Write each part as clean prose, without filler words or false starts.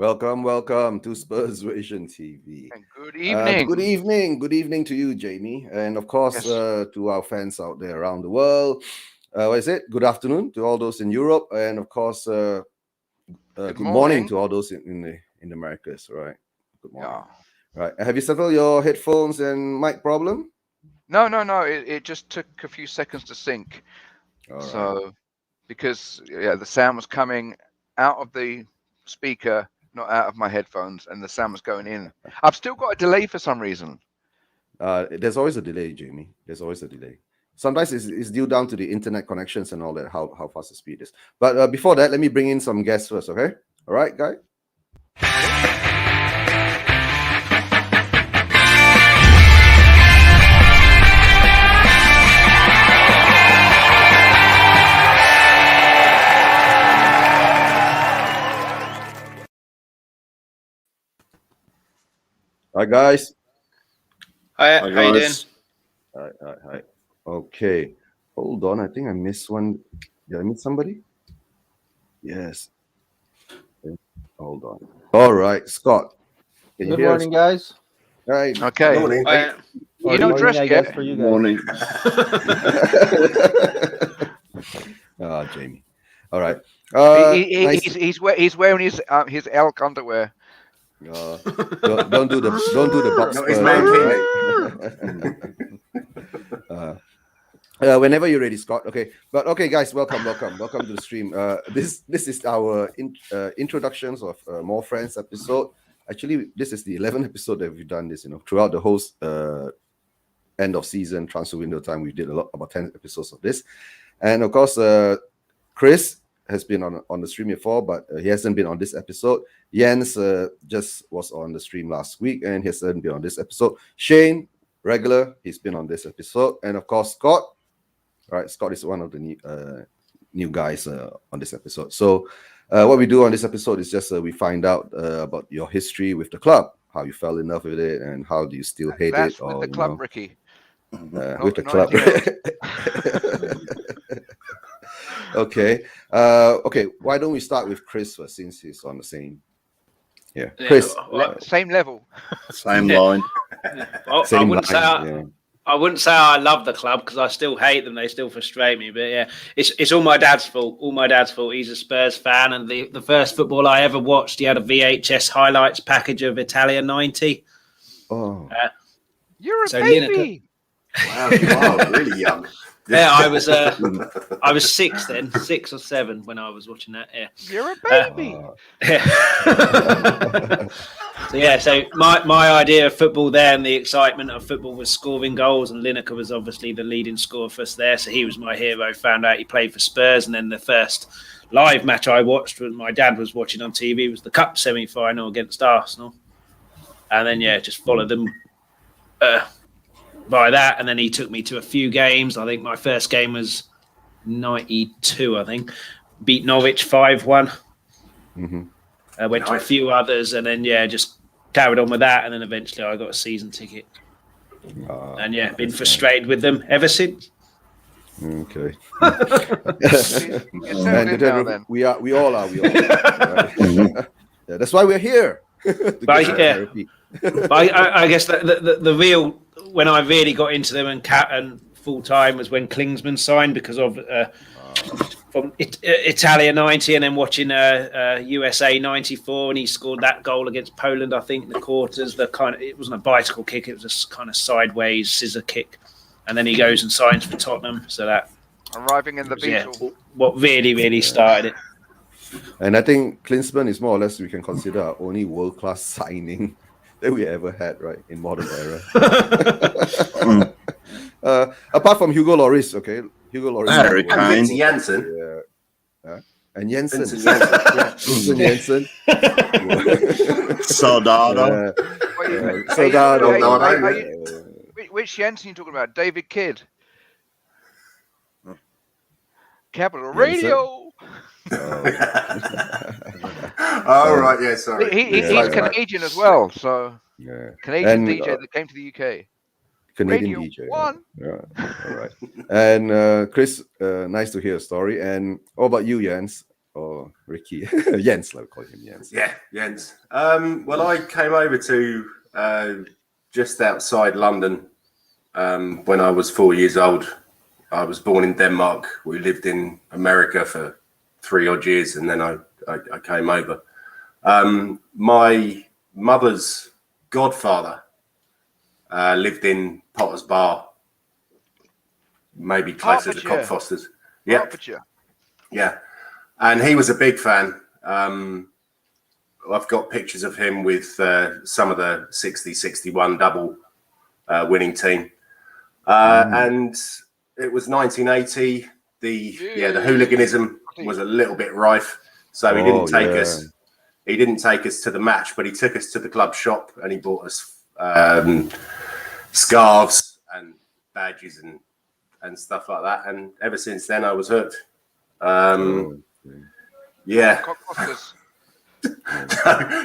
Welcome to Spurs Vision TV. And good evening. Good evening to you, Jamie, and of course Yes. to our fans out there around the world. What is it? Good afternoon to all those in Europe, and of course, good morning to all those in the Americas. Right? Good morning. Yeah. Right? Have you settled your headphones and mic problem? No. It just took a few seconds to sync. All right. So, because the sound was coming out of the speaker, not out of my headphones, and the sound was going in. I've still got a delay for some reason. There's always a delay, Jamie. There's always a delay. Sometimes it's due down to the internet connections and all that, how fast the speed is. But before that, let me bring in some guests first, okay? All right, guy? Hi, guys. Hi, how you doing? Hi. Okay. Hold on. I think I missed one. Did I miss somebody? Yes. Okay. Hold on. All right, Scott. Can you Good hear morning, guys. All right. Okay. Morning. You're not dressed I yet. guess, for you guys. Morning. Jamie. All right. Nice. He's wearing his elk underwear. Don't do the box. No, it's Whenever you're ready, Scott. Okay, but okay, guys, welcome to the stream. This is our introductions of More Friends episode. Actually, this is the 11th episode that we've done this. Throughout the whole end of season transfer window time, we did about 10 episodes of this, and of course, Chris has been on the stream before, but he hasn't been on this episode. Jens just was on the stream last week, and he hasn't been on this episode. Shane, regular, he's been on this episode, and of course Scott. All right, Scott is one of the new guys on this episode. So what we do on this episode is just we find out about your history with the club, how you fell in love with it, and how do you still hate That's it. with the club, Ricky. With the club. Okay. Okay. Why don't we start with Chris first, since he's on the same? Yeah, Chris. Same level. Same line. Well, Same I wouldn't say I love the club because I still hate them. They still frustrate me. But yeah, it's all my dad's fault. All my dad's fault. He's a Spurs fan, and the first football I ever watched, he had a VHS highlights package of Italia '90. Oh, You're a So baby. Wow, you are really young. Yeah, I was 6 then, 6 or 7 when I was watching that. Yeah, You're a baby. So my idea of football there and the excitement of football was scoring goals, and Lineker was obviously the leading scorer for us there. So he was my hero. Found out he played for Spurs, and then the first live match I watched, when my dad was watching on TV, was the Cup semi-final against Arsenal, and then just followed them by that, and then he took me to a few games. I think my first game was 92, I think. Beat Norwich 5-1. I went to a few others, and then just carried on with that, and then eventually I got a season ticket. And been frustrated with them ever since. Okay. Then. We all are. Yeah, that's why we're here. I guess the real, when I really got into them and full time, was when Klinsmann signed, because of from Italia '90, and then watching USA '94, and he scored that goal against Poland, I think, in the quarters. It wasn't a bicycle kick; it was a kind of sideways scissor kick, and then he goes and signs for Tottenham. So that Arriving in the Beatles. What really started it. And I think Klinsmann is more or less, we can consider our only world-class signing that we ever had, right, in modern era. Apart from Hugo Lloris, okay? Hugo Lloris. And Vincent Janssen. Yeah. And Jensen. Vincent Jensen. Soldado. Soldado. Which Jensen are you talking about? David Kidd. Capital Radio. Oh, right, yeah, sorry. He's Canadian as well, so Canadian DJ that came to the UK. Canadian Radio DJ. 1. Yeah. All right. And Chris, nice to hear a story. And what about you, Jens? or Ricky? Jens, I'll call him Jens. Yeah, Jens. Well, I came over to just outside London when I was 4 years old. I was born in Denmark. We lived in America for 3 odd years, and then I came over. My mother's godfather lived in Potter's Bar, maybe closer to Cockfosters. Yeah, yeah, and he was a big fan. I've got pictures of him with some of the 60-61 double winning team, and it was 1980. The hooliganism was a little bit rife, so he didn't take us. He didn't take us to the match, but he took us to the club shop and he bought us scarves and badges and stuff like that. And ever since then, I was hooked. Yeah.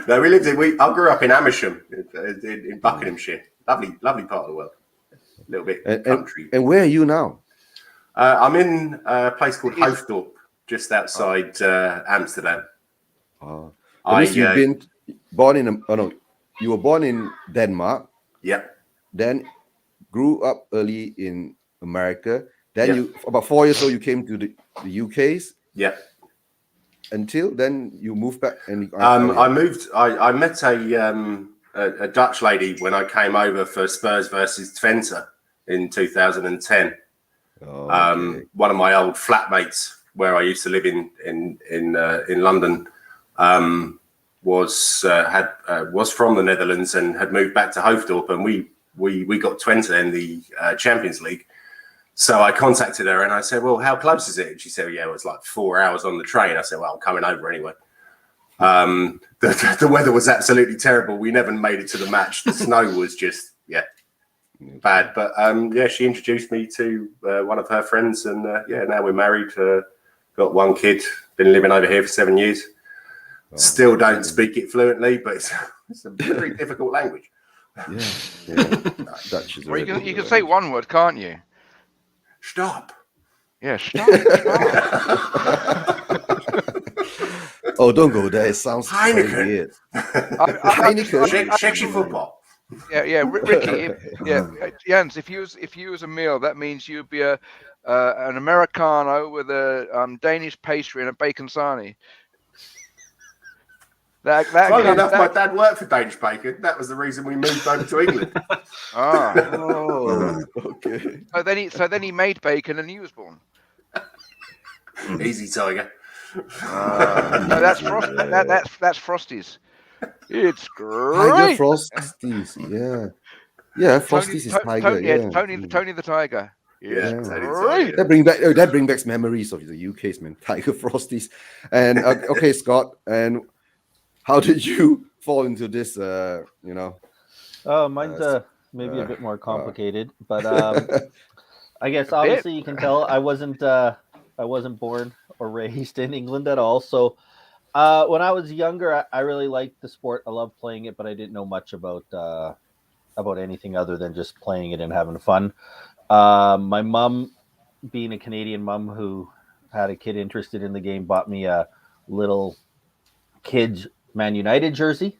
No, we lived in. I grew up in Amersham, in Buckinghamshire. Lovely part of the world. A little bit country. And where are you now? I'm in a place called Hoofddorp, just outside Amsterdam. You've been born in. You were born in Denmark. Yeah. Then grew up early in America. Then you, about 4 years old, you came to the UK's. Yeah. Until then, you moved back. And I moved. I met a Dutch lady when I came over for Spurs versus Twente in 2010. One of my old flatmates, where I used to live in London, was from the Netherlands and had moved back to Hoofddorp, and we got Twente in the Champions League. So I contacted her and I said, "Well, how close is it?" And she said, "Yeah, it was like 4 hours on the train." I said, "Well, I'm coming over anyway." The weather was absolutely terrible. We never made it to the match. The snow was just bad. But she introduced me to one of her friends, and now we're married. Got one kid. Been living over here for 7 years. Still don't speak it fluently, but it's a very difficult language. Dutch is well, you can say one word, can't you? Stop. Yeah, stop. Oh, don't go there. It sounds Heineken. weird. Heineken. Sexy football. Yeah, Ricky. Jens, if you was a meal, that means you'd be an Americano with a Danish pastry and a bacon sarnie. Funnily enough, my dad worked for Danish bacon. That was the reason we moved over to England. Okay. So then he made bacon and he was born. Easy, Tiger. No, that's Frosties. It's great. Tiger Frosties, yeah. Frosties is Tiger. Tony the Tiger. Yeah, great. That brings back memories of the UK's, man. Tiger Frosties. And okay, Scott, and how did you fall into this? Mine's maybe a bit more complicated, but I guess obviously you can tell I wasn't born or raised in England at all. So when I was younger, I really liked the sport. I loved playing it, but I didn't know much about anything other than just playing it and having fun. My mom, being a Canadian mom who had a kid interested in the game, bought me a little kid's Man United jersey.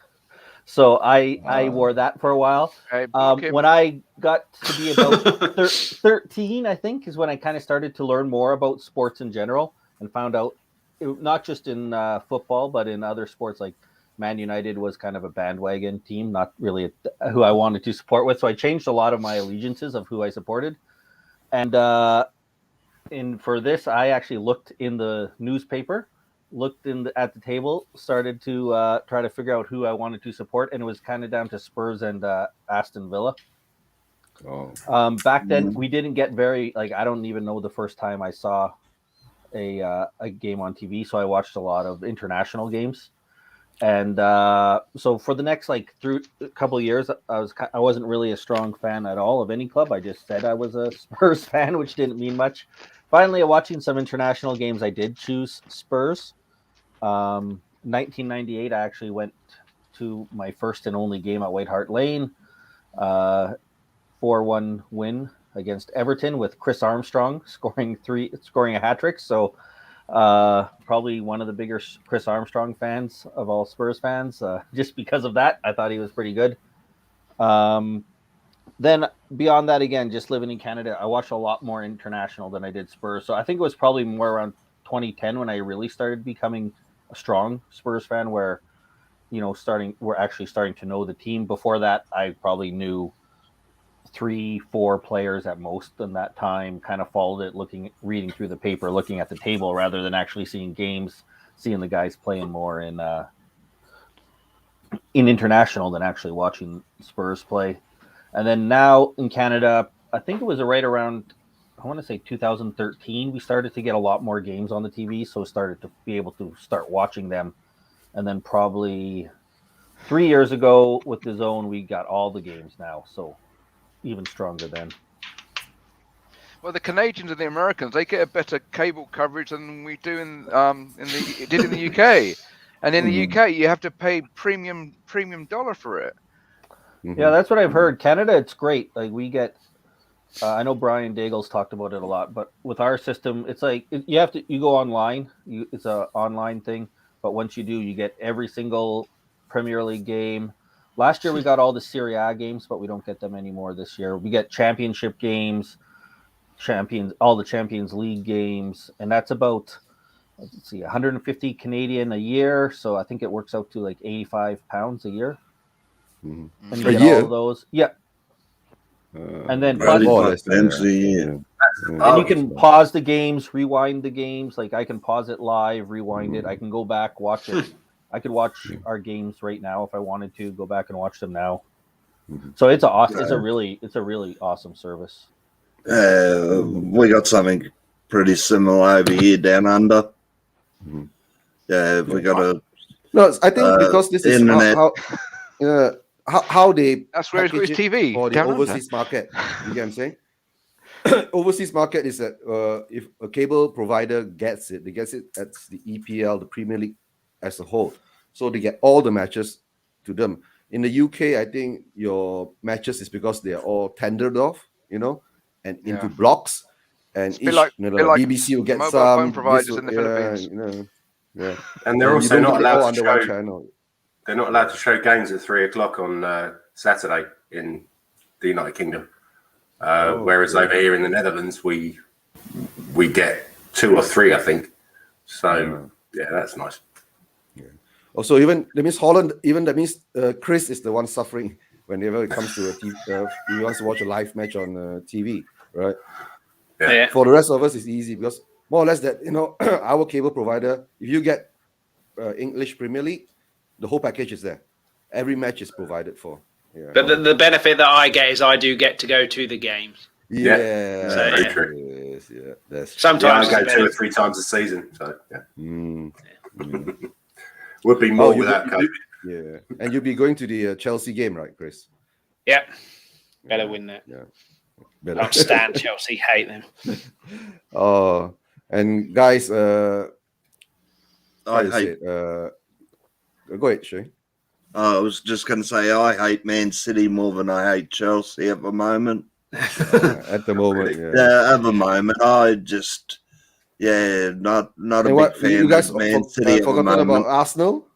So I wore that for a while. When I got to be about 13, I think, is when I kind of started to learn more about sports in general and found out, not just in football, but in other sports, like Man United was kind of a bandwagon team, not really who I wanted to support with. So I changed a lot of my allegiances of who I supported. And for this, I actually looked in the newspaper, looked at the table, started to try to figure out who I wanted to support, and it was kind of down to Spurs and Aston Villa. Back then, we didn't get I don't even know the first time I saw a game on TV, so I watched a lot of international games. And so for the next through a couple of years, I wasn't really a strong fan at all of any club. I just said I was a Spurs fan, which didn't mean much. Finally, watching some international games, I did choose Spurs. 1998, I actually went to my first and only game at White Hart Lane, 4-1 win against Everton with Chris Armstrong scoring a hat trick. So Probably one of the bigger Chris Armstrong fans of all Spurs fans. Just because of that, I thought he was pretty good. Then beyond that, again, just living in Canada, I watched a lot more international than I did Spurs. So I think it was probably more around 2010 when I really started becoming a strong Spurs fan, where we're actually starting to know the team. Before that, I probably knew 3-4 players at most in that time, kind of followed it, reading through the paper, looking at the table rather than actually seeing games, seeing the guys playing more in international than actually watching Spurs play. And then now in Canada, I think it was right around, I want to say 2013, we started to get a lot more games on the TV, so started to be able to start watching them. And then probably 3 years ago with the Zone, we got all the games now, so even stronger then. Well, the Canadians and the Americans, they get a better cable coverage than we do in the UK. And in the UK, you have to pay premium dollar for it. Yeah, that's what I've heard. Canada, it's great. Like we get, I know Brian Daigle's talked about it a lot, but with our system, it's like you go online. It's an online thing, but once you do, you get every single Premier League game. Last year we got all the Serie A games, but we don't get them anymore this year. We get championship games, all the Champions League games, and that's about, let's see, 150 Canadian a year. So I think it works out to like £85 a year. And you get all of those. Yeah. And then and you can pause the games, rewind the games. Like I can pause it live, rewind it. I can go back, watch it. I could watch our games right now if I wanted to. Go back and watch them now. So it's a really awesome service. We got something pretty similar over here down under. Yeah, we got a. No, I think because this is internet. How they. That's where it's got his TV for the down overseas market. You get what I'm saying? Overseas market is that if a cable provider gets it, they get it at the EPL, the Premier League as a whole. So they get all the matches to them. In the UK, I think your matches is because they are all tendered off, and into blocks. And each, like BBC will get mobile some. phone providers in the Philippines. And they're also not allowed to under one show. channel. They're not allowed to show games at 3:00 on Saturday in the United Kingdom. Whereas over here in the Netherlands, we get 2 or 3, I think. So yeah, that's nice. Also, even that means Holland. Even that means Chris is the one suffering whenever it comes to a TV. He wants to watch a live match on TV, right? Yeah. For the rest of us, it's easy because more or less that our cable provider. If you get English Premier League, the whole package is there. Every match is provided for. Yeah. But the benefit that I get is I do get to go to the games. Yeah, So, very true. Yes, yeah, that's Sometimes I go 2 or 3 times a season. So yeah. Would be more with that coach. Yeah, and you'll be going to the Chelsea game, right, Chris? Yeah, better win that. Yeah, I can't stand Chelsea. Hate them. Oh, and guys, I hate. go ahead, Shane. I was just going to say I hate Man City more than I hate Chelsea at the moment. At the moment, Yeah, at the moment, I just, not a big fan you guys of Man City at the forgotten moment. about Arsenal?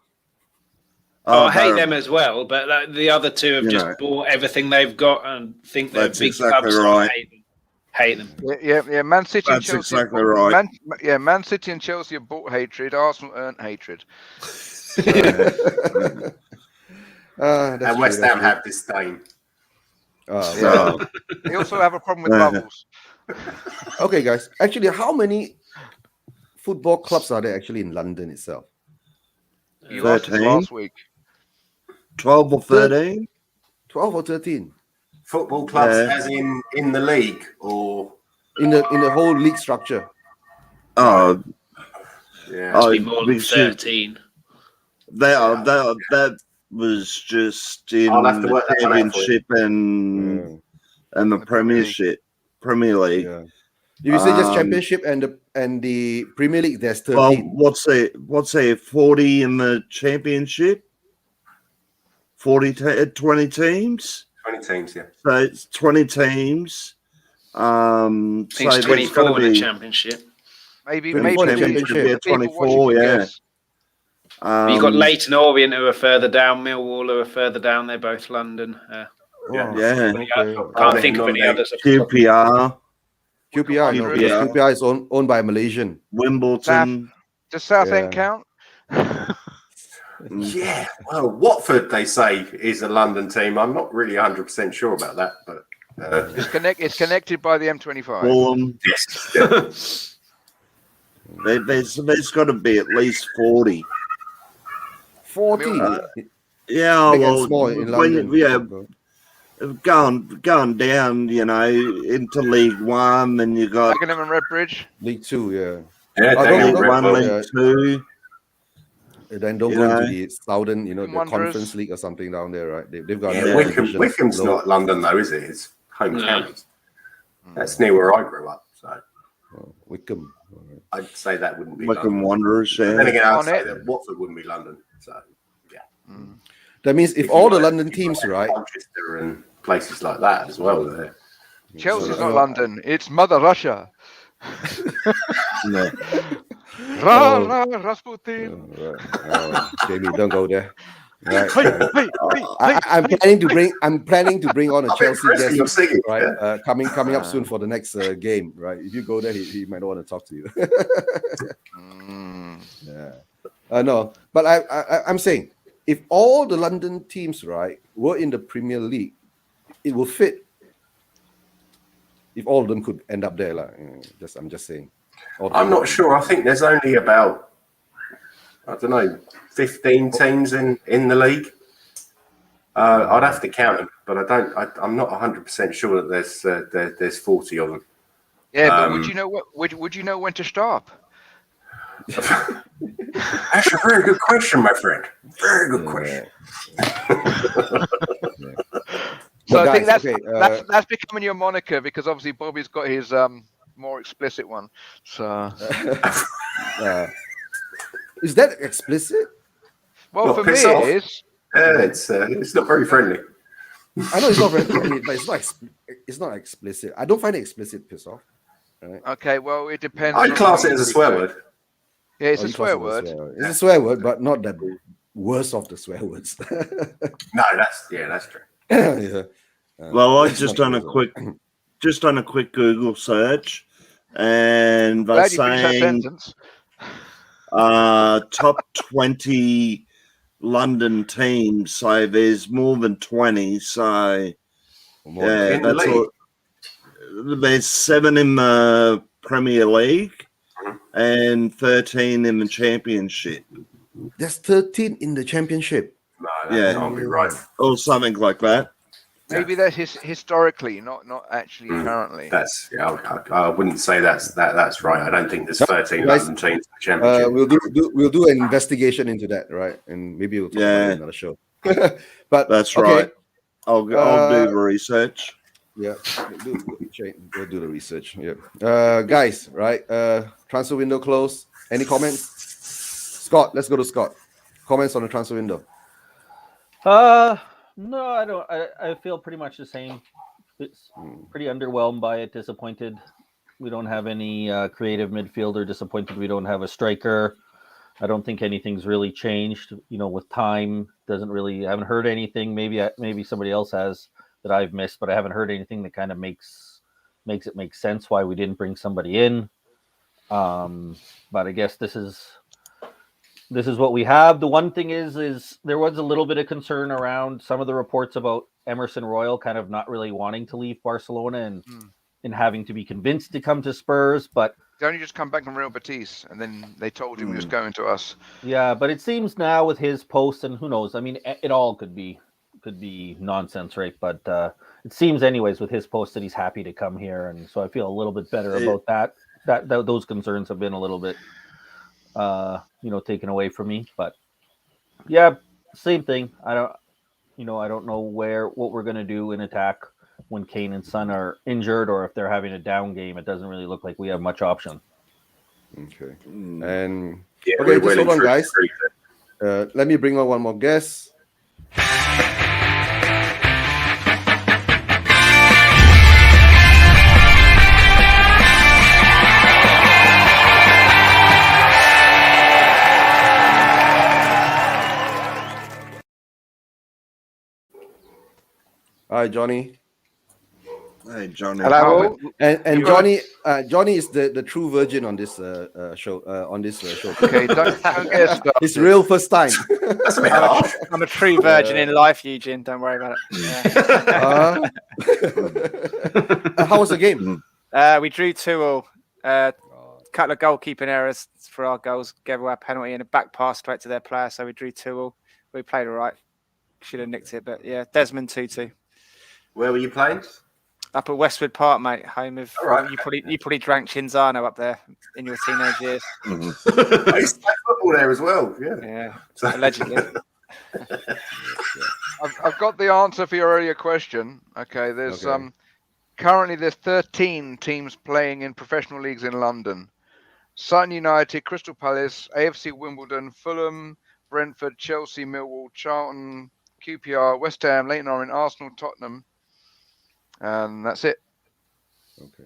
I hate them as well, but the other two have just know. bought everything they've got and think they're That's big exactly clubs. right. Hate them. Yeah. Man City and That's Chelsea. exactly right. Man City and Chelsea have bought hatred. Arsenal earned hatred. And West Ham have disdain. They also have a problem with bubbles. Okay, guys. Actually, how many football clubs are there actually in London itself? You asked us 13? last week. 12 or 13? 12 or 13? Football clubs, as in the league, or In the whole league structure. Oh, yeah. Must be more than 13. That was just in I'll have to the work that one out for you. Championship and the Premiership, Premier League. Yeah. If you say just Championship and the Premier League, there's 13. Well, what's there? 40 in the Championship? 20 teams? 20 teams, yeah. So it's 20 teams. I think it's so there's 24 gotta in the be- Championship. Maybe 24 the championship. people watching 24, can yeah. guess. You've got Leighton Orient who are further down, Millwall who are further down. They're both London. Oh, Yeah. okay. Can't think of any others. QPR, QPR, no, because QPR. QPR is owned by a Malaysian. Wimbledon. Does Southend Yeah. count? Yeah, well, Watford, they say, is a London team. I'm not really 100% sure about that, but It's connected by the M25. Fulham. yes. Yeah. There's got to be at least 40. 40. Yeah, Big and well, small in London. going down, into League One, and you got Dagenham and Redbridge. League 2, yeah. Yeah, Oh, Dagenham, League don't- One, Red Bull. League Two. Then don't You go know. into the Southern, the Wanderers. Conference League or something down there, right? They've got Yeah, another division Wickham's below. not London, though, is it? It's home No. counties. That's near where I grew up, so Oh, Wickham. All right. I'd say that wouldn't be Wickham London. Wanderers. But then Yeah. again, I'd On say it. that Watford wouldn't be London. So That means if all the London teams, right? Manchester and places like that as well. There. Chelsea's So- not London. It's Mother Russia. No. Ra Rasputin. Right. Jamie, don't go there. Right. Hey, I'm planning to bring on a I bet Chelsea Chris, you're guest, singing, right? yeah. Coming up soon for the next game, right? If you go there, he might not want to talk to you. Yeah. No, but I'm saying if all the London teams, right, were in the Premier League, it will fit. If all of them could end up there, like, I'm just saying. I'm not sure. I think there's only about, I don't know, 15 teams in the league. I'd have to count them, but I'm not 100% sure that there's 40 of them. Yeah, but would you know what? Would you know when to stop? That's a very good question, my friend. Very good question. So But I think guys, that's becoming your moniker because obviously Bobby's got his more explicit one. So is that explicit? well, Not for me piss off. it is. It's not very friendly. I know it's not very friendly, but it's not explicit. I don't find it explicit. Piss off. Right? Okay, well it depends. I'd on class how it you as a take swear it. word. Yeah, it's Oh, a you class swear it as word. It's a swear word, but not the worst of the swear words. No, that's true. Yeah. Well, I've just done a quick Google search, and they're Glad you finished that saying sentence. top 20 London teams. So there's more than 20. So yeah, In the that's league. all. There's 7 in the Premier League and 13 in the Championship, There's 13 in the Championship. No, that Yeah. can't be right. or something like that. Maybe that's historically, not actually Mm. currently. That's I wouldn't say that's right. I don't think there's 13 Guys, London teams in the championship. We'll do an investigation into that, right? And maybe we'll talk about it in another show. But That's okay, right. I'll do the research. Yeah, we'll do the research. Yeah, guys, right? Transfer window closed. Any comments? Scott, let's go to Scott. Comments on the transfer window. No, I don't. I feel pretty much the same. It's pretty underwhelmed by it. Disappointed. We don't have any creative midfielder. Disappointed we don't have a striker. I don't think anything's really changed. With time, I haven't heard anything. Maybe somebody else has that I've missed, but I haven't heard anything that kind of makes it make sense why we didn't bring somebody in. But I guess this is what we have. The one thing is there was a little bit of concern around some of the reports about Emerson Royal kind of not really wanting to leave Barcelona and having to be convinced to come to Spurs. But He only just come back from Real Betis, and then they told him he was going to us. yeah, but it seems now with his posts, and who knows? I mean, it all could be nonsense, right? But it seems, anyways, with his post that he's happy to come here, and so I feel a little bit better about that. That those concerns have been a little bit, taken away from me. But yeah, same thing. I don't know what we're gonna do in attack when Kane and Son are injured, or if they're having a down game. It doesn't really look like we have much option. Okay. And Yeah, okay, just we're hold on, winning guys. through. Let me bring on one more guest. Hi, Johnny. Hey, Johnny. Hello, Oh, all. and You got Johnny is the true virgin on this show. Show. Okay, don't get us started. His real first time. That's a bit harsh. I'm a true virgin in life, Eugene. Don't worry about it. How was the game? We drew 2-2. Couple of goalkeeping errors for our goals, gave away a penalty and a back pass straight to their player, so we drew 2-2. We played all right. Should have nicked it, but yeah, Desmond 2-2. Where were you playing? Up at Westwood Park, mate, home of All right. you probably drank Chinzano up there in your teenage years. I used to play football there as well. Yeah. Yeah, allegedly. I've got the answer for your earlier question. Okay, there's currently there's 13 teams playing in professional leagues in London. Sutton United, Crystal Palace, AFC Wimbledon, Fulham, Brentford, Chelsea, Millwall, Charlton, QPR, West Ham, Leyton Orient, Arsenal, Tottenham, and that's it. Okay.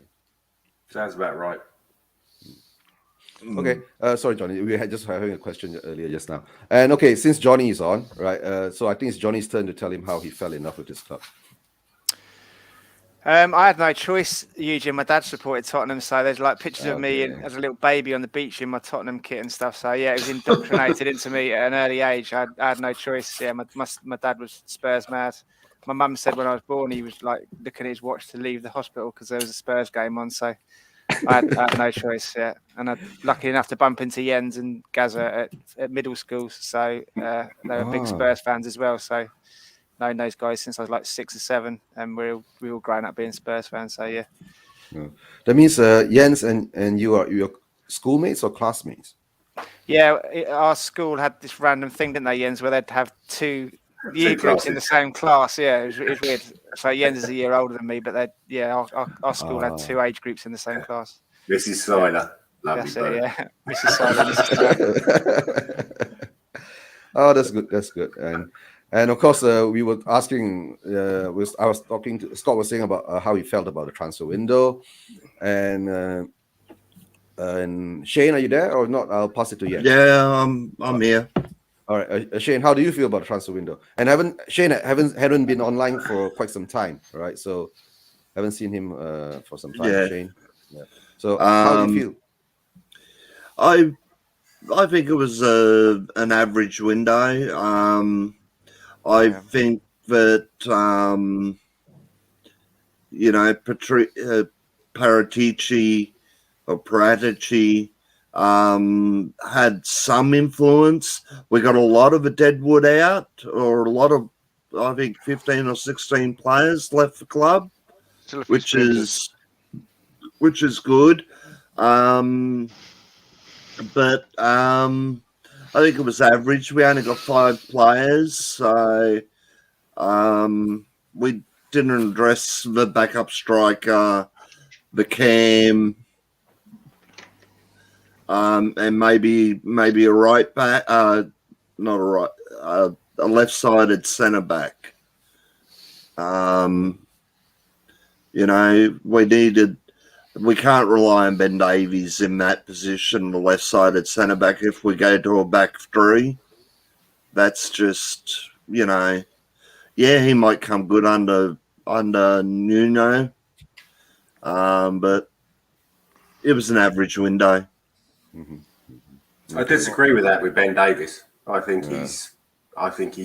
Sounds about right. Okay. Sorry, Johnny. We had just having a question earlier just now. And okay, since Johnny is on, right? So I think it's Johnny's turn to tell him how he fell in love with this club. I had no choice, Eugene. My dad supported Tottenham, so there's like pictures of me as a little baby on the beach in my Tottenham kit and stuff. So yeah, it was indoctrinated into me at an early age. I had no choice. Yeah, my dad was Spurs mad. My mum said when I was born, he was like looking at his watch to leave the hospital because there was a Spurs game on. So I had no choice. Yeah, and I'm lucky enough to bump into Jens and Gaza at middle school. So they were big Spurs fans as well. So known those guys since I was like 6 or 7, and we all grown up being Spurs fans. So yeah. That means Jens and you are your schoolmates or classmates? Yeah, our school had this random thing, didn't they, Jens, where they'd have two year groups in the same class. Yeah, it was weird. So Jens is a year older than me, but our school had 2 age groups in the same class. Mrs. Seiler. Lovely. That's it, yeah. Mrs. Seiler. Oh, that's good. That's good. And of course, we were asking. I was talking to Scott. Was saying about how he felt about the transfer window, and Shane, are you there or not? I'll pass it to you. Yeah, I'm here. All right, Shane, how do you feel about the transfer window? And hadn't been online for quite some time, right? So haven't seen him for some time. Yeah. Shane. Yeah. So how do you feel? I think it was an average window. I think that Paratici or Paratici had some influence. We got a lot of a deadwood out, or a lot of, I think, 15 or 16 players left the club, which is good. But I think it was average. We only got 5 players, so we didn't address the backup striker, the cam, and maybe a right back, not a right, a left-sided centre back. We can't rely on Ben Davies in that position, the left-sided centre back. If we go to a back 3, that's just, he might come good under Nuno, but it was an average window. I disagree with that with Ben Davies. I think he's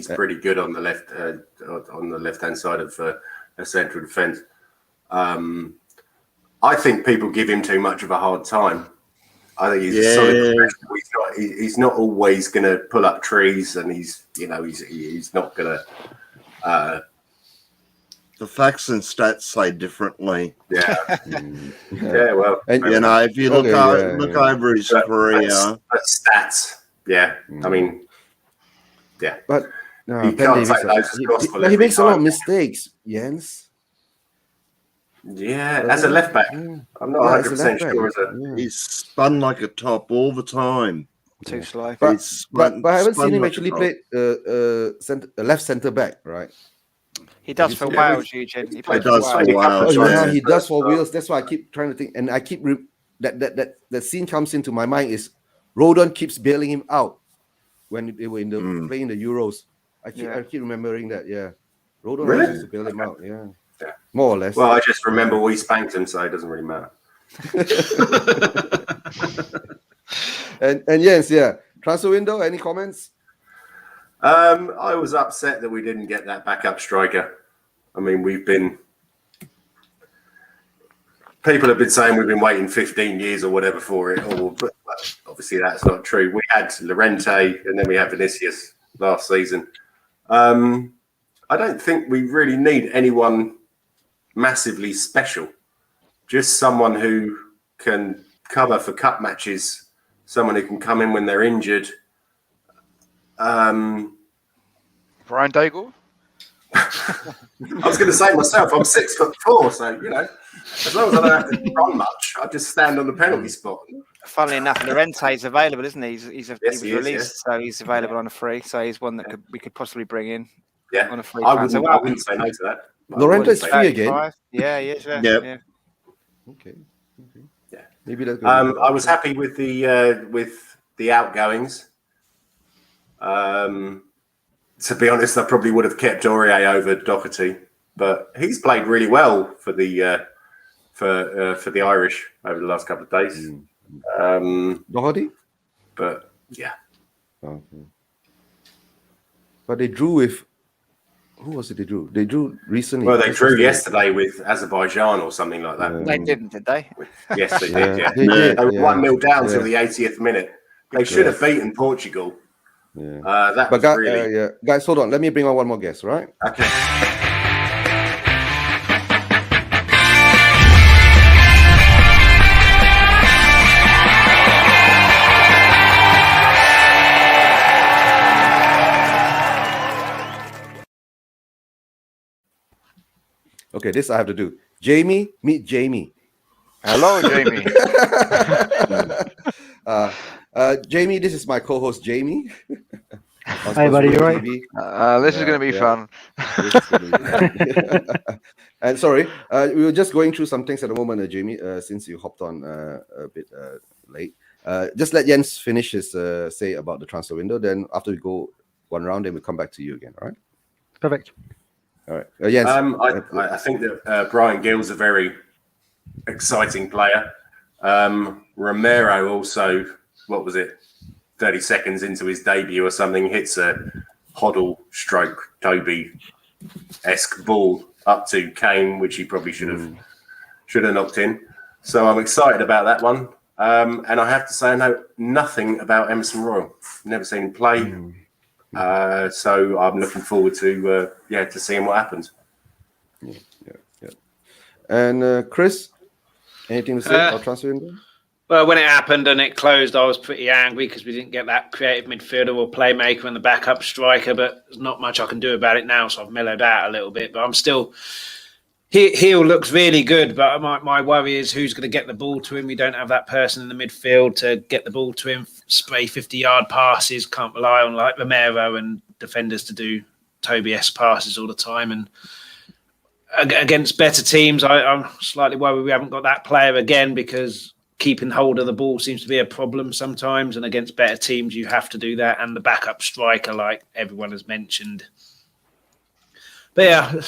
pretty good on the left-hand side of a central defence. I think people give him too much of a hard time. I think he's a solid professional. He's not always going to pull up trees, and he's not going to. The facts and stats say differently. Yeah, yeah. Well, and if you look over his career, that's stats. Yeah, I mean, yeah. But you can't take those as gospel. He makes a lot of mistakes, Jens. Yeah, as a left back, I'm not 100% sure. He's spun like a top all the time. Too slow. But I haven't seen him actually play left centre back, right? He does for Wales, Eugene. He does for Wales. Oh, yeah, he does for Wales. That's why I keep trying to think, and I keep that scene comes into my mind is Rodon keeps bailing him out when they were playing the Euros. I keep remembering that. Yeah. Rodon Really? used to bail him out. Yeah, Yeah. more or less. Well, I just remember we spanked him, so it doesn't really matter. and yes, yeah. Transfer window. Any comments? I was upset that we didn't get that backup striker. I mean, people have been saying we've been waiting 15 years or whatever for it, but obviously that's not true. We had Llorente and then we had Vinicius last season. I don't think we really need anyone massively special. Just someone who can cover for cup matches, someone who can come in when they're injured. Brian Daigle? I was going to say myself, I'm 6'4", so as long as I don't have to run much, I just stand on the penalty spot. Funnily enough, Llorente's available, isn't he? He was he released, is, so he's available on a free. So he's one that we could possibly bring in. Yeah, on a free I transfer. wouldn't say no to that. Lorento's free again. Yeah, he is. Yeah. Yep. Yeah. Okay. Yeah. Maybe that's. I was happy with the outgoings. To be honest, I probably would have kept Aurier over Doherty, but he's played really well for the Irish over the last couple of days. Doherty? But yeah. Okay. But they drew with. Who was it they drew? They drew recently. Well, they drew yesterday with Azerbaijan or something like that. They didn't, did they? Yes, they did. Yeah, they did. They were 1-0 down till the 80th minute. They should have beaten Portugal. Yeah. That But was really guys, hold on. Let me bring on one more guest, right? okay. Okay, this I have to do. Jamie, meet Jamie. Hello, Jamie. Jamie, this is my co-host, Jamie. Hi, buddy. You right? This is going to be fun. And sorry, we were just going through some things at the moment, Jamie, since you hopped on a bit late. Just let Jens finish his say about the transfer window. Then after we go one round, then we'll come back to you again. All right? Perfect. All right. Jens. I think that Brian Gill's a very exciting player. Romero also, what was it, 30 seconds into his debut or something, hits a Hoddle stroke Toby-esque ball up to Kane, which he probably should have knocked in. So I'm excited about that one. And I have to say I know nothing about Emerson Royal. Never seen him play. So I'm looking forward to seeing what happens. Yeah. And Chris, anything to say about transfer window? Well, when it happened and it closed, I was pretty angry because we didn't get that creative midfielder or playmaker and the backup striker. But there's not much I can do about it now, so I've mellowed out a little bit. But I'm still. Heel looks really good, but my worry is who's going to get the ball to him. We don't have that person in the midfield to get the ball to him, spray 50-yard passes. Can't rely on like Romero and defenders to do Toby-esque passes all the time. And against better teams, I'm slightly worried we haven't got that player again because keeping hold of the ball seems to be a problem sometimes. And against better teams, you have to do that. And the backup striker, like everyone has mentioned. But yeah.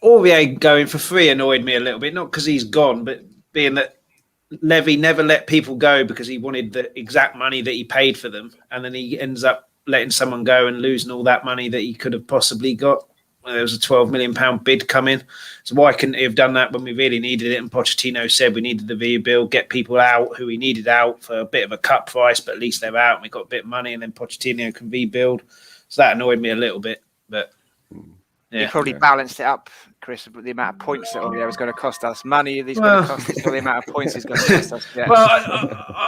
Aurier going for free annoyed me a little bit, not because he's gone, but being that Levy never let people go because he wanted the exact money that he paid for them. And then he ends up letting someone go and losing all that money that he could have possibly got. There was a £12 million bid come in. So why couldn't he have done that when we really needed it? And Pochettino said we needed the rebuild, get people out who we needed out for a bit of a cut price, but at least they're out and we got a bit of money and then Pochettino can rebuild. So that annoyed me a little bit, but... Yeah. He probably balanced it up, Chris, with the amount of points that Aurier was going to cost us. Money he's going to cost us, for the amount of points he's going to cost us. Yeah. Well,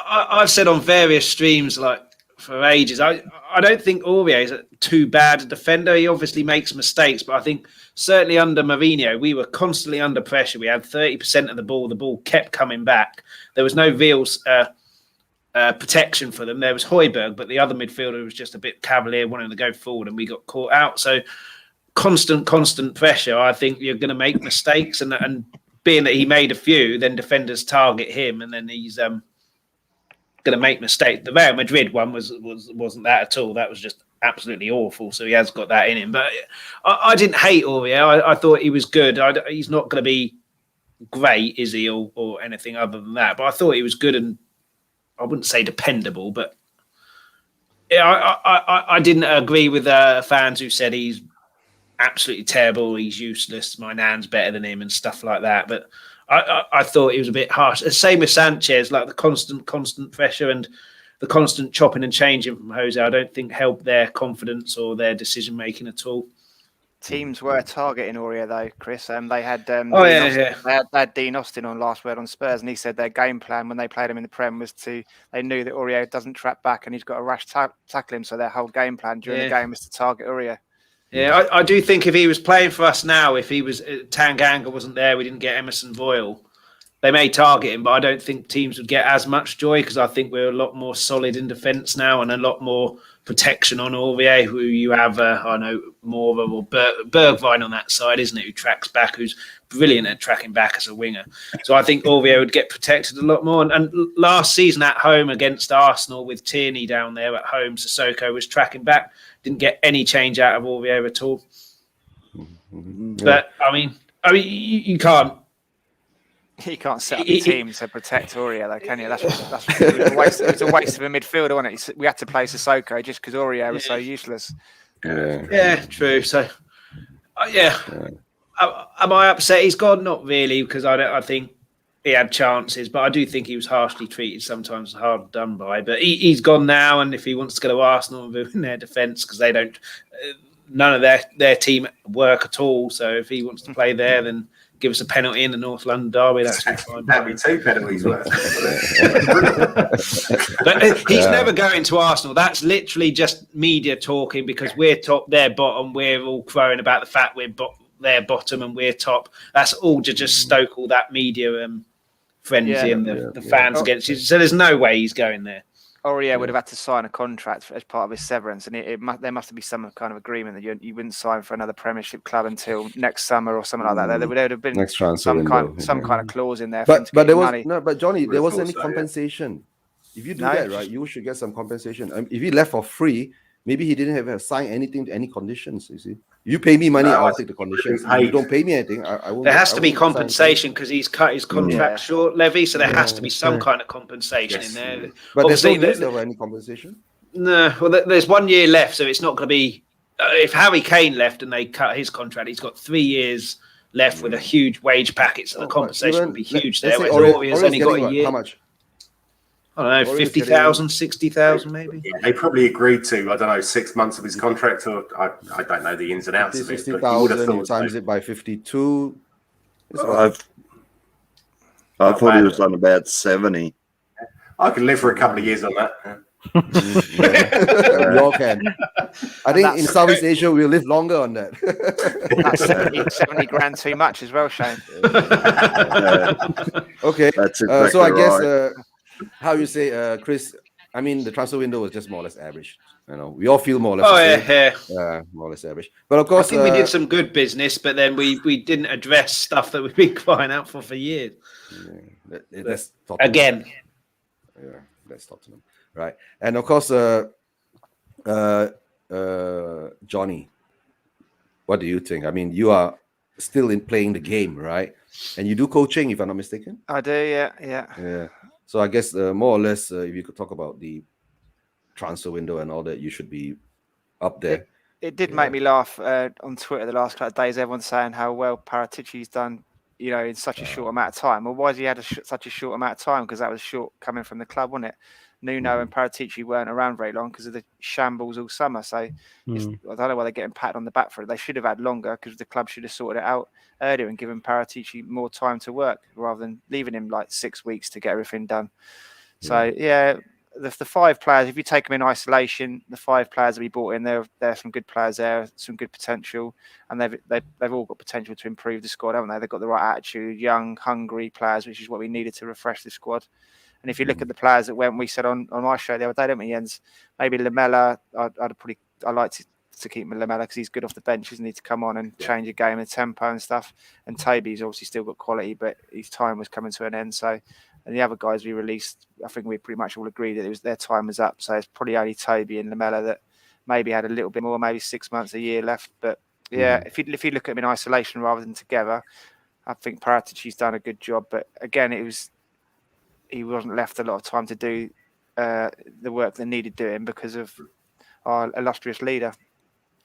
I've said on various streams, like for ages, I don't think Aurier is too bad a defender. He obviously makes mistakes, but I think certainly under Mourinho, we were constantly under pressure. We had 30% of the ball kept coming back. There was no real protection for them. There was Højbjerg, but the other midfielder was just a bit cavalier, wanting to go forward, and we got caught out. So constant pressure. I think you're going to make mistakes, and being that he made a few, then defenders target him, and then he's going to make mistakes. The Real Madrid one wasn't that at all. That was just absolutely awful. So he has got that in him. But I didn't hate Aurier. I thought he was good. He's not going to be great, is he, or anything other than that? But I thought he was good, and I wouldn't say dependable, but yeah, I didn't agree with fans who said he's absolutely terrible, he's useless, my nan's better than him and stuff like that. But I thought he was a bit harsh. The same with Sanchez, like the constant pressure and the constant chopping and changing from Jose, I don't think helped their confidence or their decision making at all. Teams were targeting Aurier though, Chris. They had They had Dean Austin on Last Word on Spurs, and he said their game plan when they played him in the Prem was they knew that Aurier doesn't track back and he's got a rash tackle him, so their whole game plan during the game was to target Aurier. Yeah, I do think if he was playing for us now, if he was Tanganga wasn't there, we didn't get Emerson Royal, they may target him, but I don't think teams would get as much joy because I think we're a lot more solid in defence now and a lot more protection on Aurier, who you have, I know, more of a Bergwijn on that side, isn't it, who tracks back, who's brilliant at tracking back as a winger. So I think Aurier would get protected a lot more. And last season at home against Arsenal with Tierney down there at home, Sissoko was tracking back, didn't get any change out of Aurier at all. Yeah. But, I mean, you can't. You can't set up a team to protect Aurier, though, can you? That's it was a waste of a midfielder, wasn't it? We had to play Sissoko just because Aurier was so useless. Yeah, true. So, am I upset he's gone? Not really, because I think he had chances, but I do think he was harshly treated, sometimes hard done by. But he's gone now, and if he wants to go to Arsenal and ruin their defence, because they don't, none of their team work at all. So if he wants to play there, then give us a penalty in the North London derby. That's fine. That'd be 2 penalties worth. But he's never going to Arsenal. That's literally just media talking because we're top, they're bottom. We're all crowing about the fact they're bottom and we're top. That's all to just stoke all that media frenzy and the fans against you. So there's no way he's going there. Aurier would have had to sign a contract as part of his severance, and there must be some kind of agreement that you wouldn't sign for another Premiership club until next summer or something like that. There would have been some kind of clause in there. But there was but Johnny, there wasn't any compensation. If you do that, right, you should get some compensation. If he left for free, maybe he didn't have to sign anything to any conditions. You see, you pay me money, I'll take the conditions. If you don't pay me anything, I won't. There has to be compensation because he's cut his contract short, Levy. So there has to be some kind of compensation in there. But there's no news of any compensation. No, well, there's 1 year left, so it's not going to be. If Harry Kane left and they cut his contract, he's got 3 years left with a huge wage package, so the compensation will be huge there. Aurier's only got a year. How much? I don't know, 50,000, 60,000 maybe. Yeah, they probably agreed to, 6 months of his contract, or I don't know the ins and outs of it. 60,000 times it by 52. I thought he was on about 70. I could live for a couple of years on that. We all can. I think in Southeast Asia we'll live longer on that. That's 70 grand too much as well, Shane. Okay. That's exactly so I guess right. how you say, Chris, I mean the transfer window was just more or less average. We all feel more or less more or less average. But of course, I think we did some good business, but then we didn't address stuff that we've been crying out for years. That's again. Yeah, that's Tottenham. Right. And of course, Johnny, what do you think? I mean, you are still playing the game, right? And you do coaching, if I'm not mistaken? I do, yeah. So I guess more or less, if you could talk about the transfer window and all that, you should be up there. It did make me laugh on Twitter the last couple of days. Everyone's saying how well Paratici's done, in such a short amount of time. Well, why has he had such a short amount of time? Because that was short coming from the club, wasn't it? Nuno and Paratici weren't around very long because of the shambles all summer. So I don't know why they're getting patted on the back for it. They should have had longer because the club should have sorted it out earlier and given Paratici more time to work rather than leaving him like 6 weeks to get everything done. So, the 5 players, if you take them in isolation, the 5 players that we brought in, there are some good players there, some good potential, and they've all got potential to improve the squad, haven't they? They've got the right attitude, young, hungry players, which is what we needed to refresh the squad. And if you look at the players that we said on my show the other day, don't we, Jens? Maybe Lamela, I'd like to keep Lamela because he's good off the bench, doesn't need to come on and change a game and tempo and stuff. And Toby's obviously still got quality, but his time was coming to an end. So And the other guys we released, I think we pretty much all agreed that their time was up. So it's probably only Toby and Lamella that maybe had a little bit more, maybe 6 months, a year left. But yeah, if you look at them in isolation rather than together, I think Paratici's done a good job. But again, he wasn't left a lot of time to do the work that needed doing because of our illustrious leader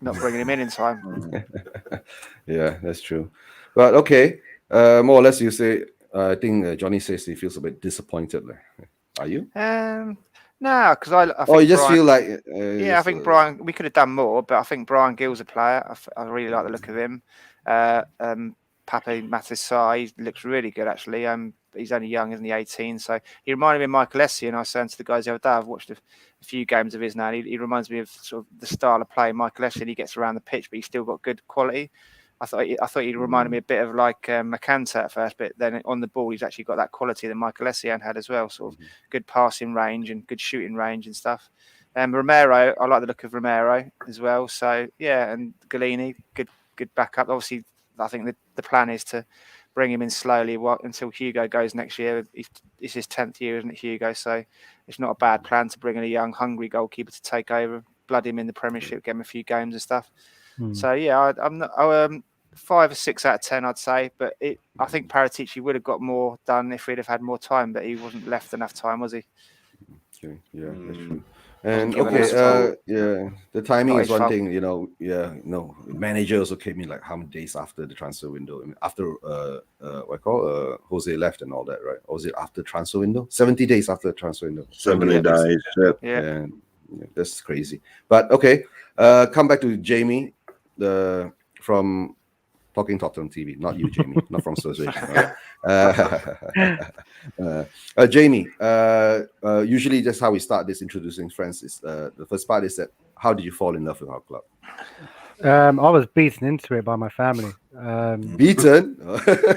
not bringing him in time. Yeah, that's true. But okay, more or less, you say. I think Johnny says he feels a bit disappointed. Are you? No, because I think Oh, you just Brian, feel like I think Brian. We could have done more, but I think Brian Gill's a player. I really like the look of him. Pape Matissai, he looks really good actually. He's only young, isn't he? 18. So he reminded me of Michael Essien. And I was saying to the guys the other day, I've watched a few games of his now. And he reminds me of sort of the style of play Michael Essien. He gets around the pitch, but he's still got good quality. I thought he reminded me a bit of like McCanta at first, but then on the ball he's actually got that quality that Michael Essien had as well. Sort of good passing range and good shooting range and stuff. Romero, I like the look of Romero as well. So yeah, and Galini, good backup. Obviously, I think the plan is to bring him in slowly until Hugo goes next year. It's his 10th year, isn't it, Hugo? So it's not a bad plan to bring in a young, hungry goalkeeper to take over, blood him in the Premiership, get him a few games and stuff. So yeah, I'm not 5 or 6 out of 10, I'd say. But I think Paratici would have got more done if we'd have had more time, but he wasn't left enough time, was he? Okay, yeah, that's true. And the timing is one thing, manager also came in like how many days after the transfer window? I mean, after Jose left and all that, right? Or was it after transfer window? 70 days after the transfer window. 70 days. Yeah. And that's crazy. But okay, come back to Jamie, from Talking Tottenham TV, not you, Jamie, not from Spurs. Jamie, usually that's how we start this introducing friends. Is the first part is that how did you fall in love with our club? I was beaten into it by my family. Beaten?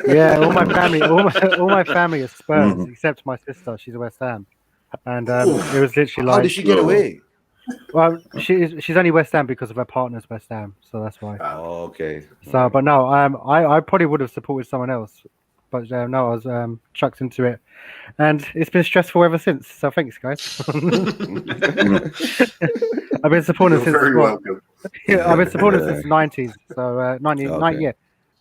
Yeah, all my family is Spurs except my sister. She's a West Ham, and it was literally like. How did she get away? Well, she's only West Ham because of her partner's West Ham, so that's why. Oh, okay. So, but no, I probably would have supported someone else, but no, I was chucked into it, and it's been stressful ever since. So thanks, guys. I've been supporting since. I've been supporting since the 90s. So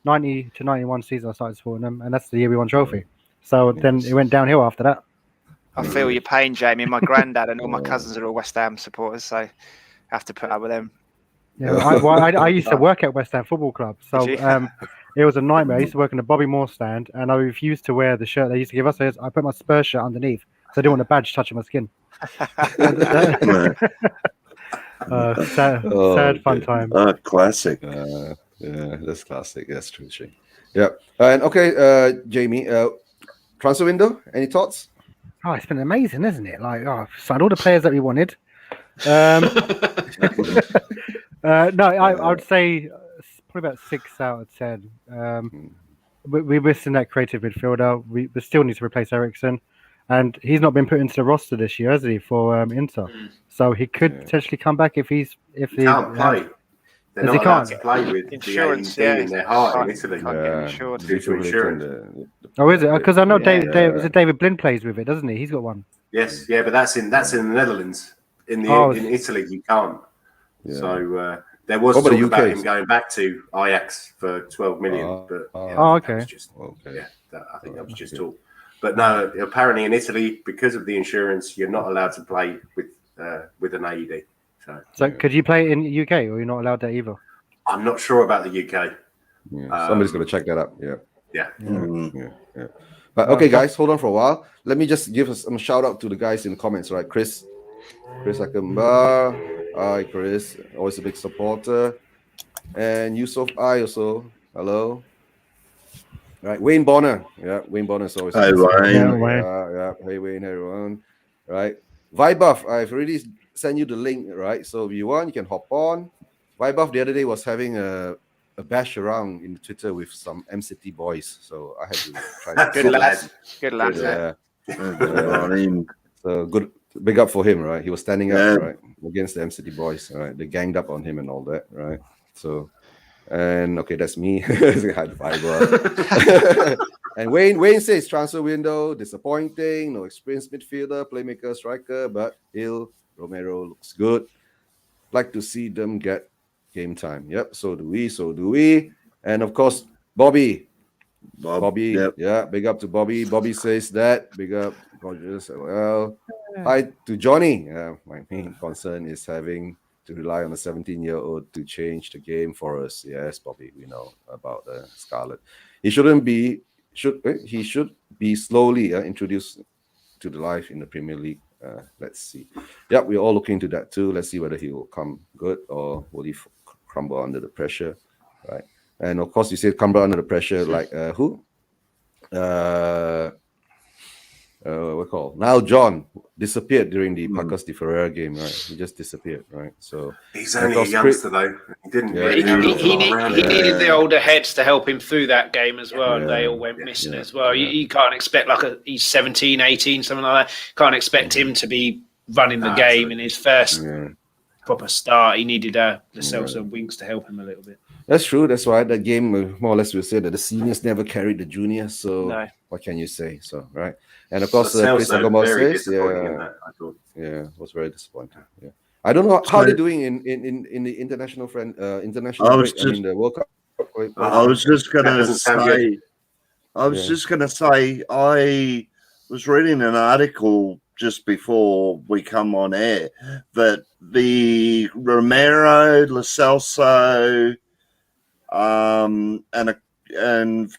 90 to 91 season I started supporting them, and that's the year we won trophy. So then it went downhill after that. I feel your pain, Jamie. My granddad and all my cousins are all West Ham supporters, so I have to put up with them. Yeah, I used to work at West Ham Football Club, so it was a nightmare. I used to work in the Bobby Moore stand, and I refused to wear the shirt they used to give us. I put my Spurs shirt underneath, so I didn't want a badge touching my skin. Sad fun time. Classic. Yeah, that's classic. That's true, Shane. Yeah, and okay, Jamie, transfer window. Any thoughts? Oh, it's been amazing, isn't it? Like, signed all the players that we wanted. No, I would say probably about 6 out of 10. We're missing that creative midfielder. We still need to replace Eriksen, and he's not been put into the roster this year, has he, for Inter? So he could potentially come back if he can't play. They're not allowed to play with insurance, the AED in their heart in Italy. Due to insurance. Oh, is it? Because I know David Blind plays with it, doesn't he? He's got one. Yes, yeah, but that's in the Netherlands. In Italy, you can't. Yeah. So there was talk about him going back to Ajax for 12 million, but okay. I think that was just talk. But no, apparently in Italy, because of the insurance, you're not allowed to play with an AED. So could you play in the UK, or you're not allowed that either? I'm not sure about the UK. Yeah, somebody's going to check that up. Yeah. Yeah. But okay, guys, hold on for a while. Let me just give us a shout out to the guys in the comments, right? Chris Akamba. Hi, Chris. Always a big supporter. And Yusuf I also. Hello. Right, Wayne Bonner. Yeah, Wayne Bonner is always. Hi, Wayne. Hey, Wayne, everyone. Right. Vibuff, I've already sent you the link, right? So if you want, you can hop on. Vibuff the other day was having a bash around in Twitter with some MCT boys, so I had to try to good lad. So good, big up for him, right? He was standing up, right, against the MCT boys, right? They ganged up on him and all that, right? So, and okay, that's me. High fiber. And Wayne says transfer window disappointing, no experienced midfielder, playmaker, striker, but Romero looks good. Like to see them get game time. Yep, so do we. And of course, Bobby. Yep. Yeah, big up to Bobby. Bobby says that. Big up, gorgeous. Well, hi to Johnny. My main concern is having to rely on a 17-year-old to change the game for us. Yes, Bobby, we know about the Scarlet. He should be slowly introduced to the life in the Premier League. Let's see. Yeah, we're all looking to that too. Let's see whether he will come good or will he crumble under the pressure, right? And of course, you said crumble under the pressure, like who? What call? Now John disappeared during the Marcus de Ferreira game, right? He just disappeared, right? So he's only a youngster though. He didn't. Really he needed the older heads to help him through that game as well, and they all went missing as well. You can't expect he's 17, 18, something like that. Can't expect him to be running the game in his first proper start. He needed the Celso wings to help him a little bit. That's true. That's why that game, more or less, we say that the seniors never carried the juniors. So what can you say? So right, and of course, Chris Agomar says, was very disappointing. Yeah, I don't know how they're doing in the international the World Cup. I was just gonna say, I was reading an article just before we come on air that the Romero, Lo Celso, and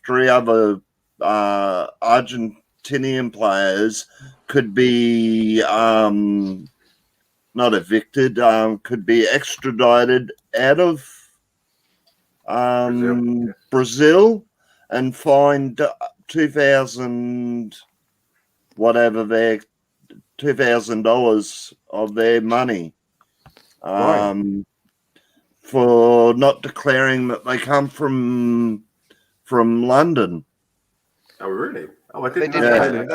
three other Argentinian players could be not evicted, could be extradited out of Brazil and fined $2,000 of their money. For not declaring that they come from London. Oh, really? Oh, I didn't know.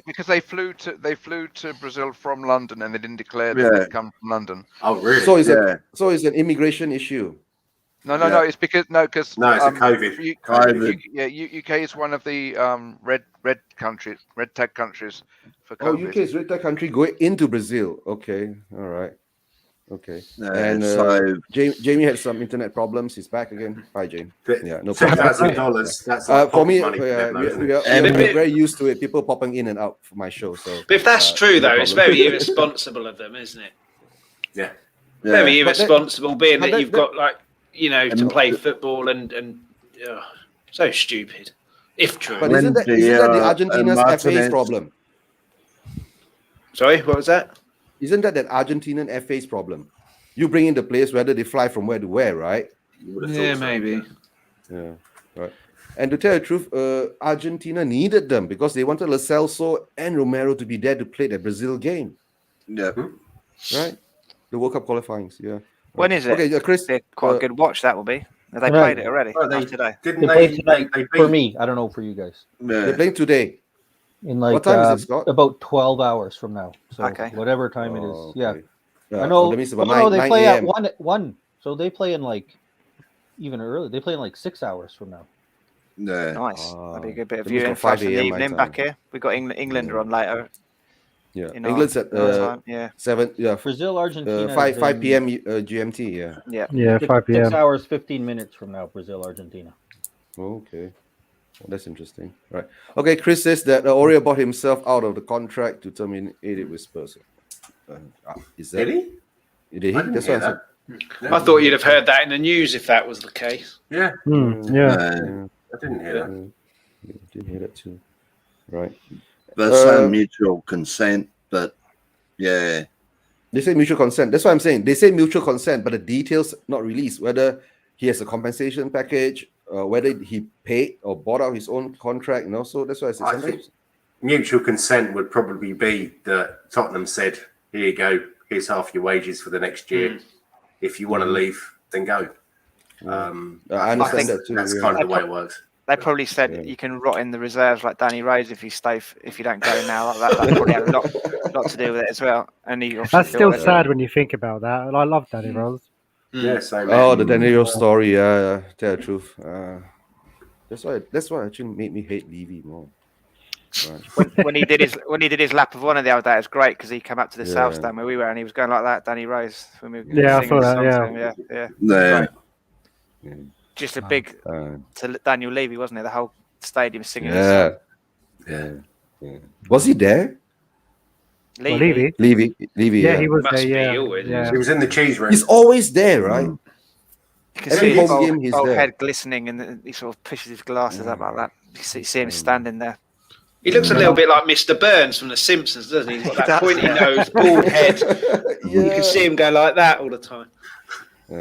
Because they flew to Brazil from London and they didn't declare that they come from London. Oh, really? So it's an immigration issue. No. It's because it's a COVID. UK is one of the red tag countries for COVID. UK is red tag country going into Brazil. Okay, all right. Okay. And so Jamie had some internet problems. He's back again. Hi, Jamie. Yeah, no problem. $10,000. That's for me. We're very used to it. People popping in and out for my show. So, but if that's true, though, it's very irresponsible of them, isn't it? Yeah. Very irresponsible, being that you've got to play football and so stupid. If true. But isn't that the Argentina's FA's problem? Sorry, what was that? Isn't that Argentinian FA's problem? You bring in the players whether they fly from where to where, right? Yeah, maybe. Yeah, right. And to tell the truth, Argentina needed them because they wanted Lo Celso and Romero to be there to play the Brazil game. Yeah. Right? The World Cup qualifying. Yeah. When is it? Okay, Chris. Quite a good watch that will be. Have they played it already? Today. Played tonight. For me, I don't know for you guys. They're playing today. In like what time is it, Scott? About 12 hours from now. So whatever time it is. Okay. Yeah. I know. They play at 1. So they play in like even early. They play in like 6 hours from now. Yeah. Nice. That'd be a good bit of viewing for us in the evening back here. We've got England on later. Yeah. England's at 7. Yeah. Brazil, Argentina. 5 p.m. GMT. Yeah. Yeah. 5 p.m. 6 hours, 15 minutes from now. Brazil, Argentina. Okay. Well, that's interesting. Right. Okay, Chris says that Aurier bought himself out of the contract to terminate it with Spurs. Is that Did he? Did he? That's what I said. I thought you'd have heard that in the news if that was the case. Yeah. Yeah. I didn't hear that. Didn't hear that too. Right. That's no mutual consent, but yeah. They say mutual consent. That's what I'm saying. They say mutual consent, but the details not released. Whether he has a compensation package, whether he paid or bought out his own contract, So that's why I said I think mutual consent would probably be that Tottenham said, "Here you go. Here's half your wages for the next year. If you want to leave, then go." I understand that too. That's kind of the way it works. They probably said you can rot in the reserves like Danny Rose if you don't go now. That probably had a lot to do with it as well. And that's still sad when you think about that. And I love Danny Rose. Yeah, same. The Danny Rose story. Tell the truth. That's why actually made me hate Levy more. Right. when he did his lap of honour the other day, it was great because he came up to the Yeah. South Stand where we were, and he was going like that, Danny Rose, when we were Yeah, I singing saw the that, song to him. Yeah. Great. Yeah. Just a big Uh, to Daniel Levy, wasn't it? The whole stadium singing his song. yeah. Was he there? Well, Levy. Levy. Yeah, he was Must there. be, Yeah, he always is. yeah. He was in the cheese room. He's always there, right? You can Every see his home game he's old there. head glistening, and he sort of pushes his glasses up like that. You see him standing there. He looks a little bit like Mr. Burns from The Simpsons, doesn't he? He's got He that does, pointy yeah. nose, bald head. Yeah. You can see him go like that all the time.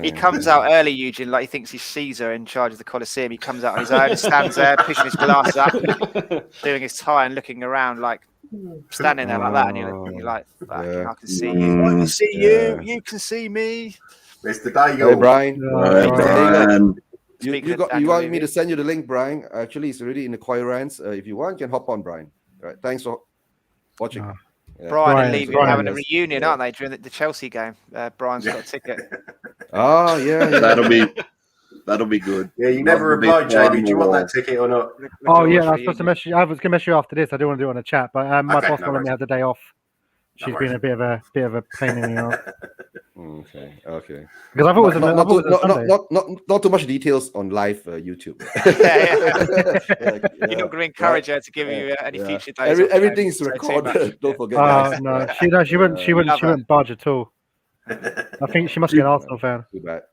He comes out early, Eugene, like he thinks he's Caesar in charge of the Colosseum. He comes out on his own, stands there, pushing his glasses up, doing his tie and looking around, like standing there like that. And you're like, Yeah. I can see you. I can see Yeah. you. You can see me. Mr. Daigle. Hey, Brian. Brian. You want me to send you the link, Brian? Actually, it's already in the choir ranks. If you want, you can hop on, Brian. All right. Thanks for watching. Yeah. Brian and Levy are Brian having a is- reunion, yeah. aren't they, during the Chelsea game? Brian's got a ticket. Oh, yeah. That'll be good. Yeah, you never That'll be replied, JB. fun. Do you want that ticket or not? Oh yeah, I was supposed to mess you. I was going to mess you after this. I didn't want to do it on a chat, but my Okay, boss no won't let me worries. have the day off. No She's worries. been a bit of a pain in the ass Okay. because I thought it was Sunday. Not too much details on live YouTube. You're not going to encourage her to give you any future days. Everything is recorded. Don't forget. guys. No, she wouldn't budge at all. I think she must be an Arsenal fan. Too bad.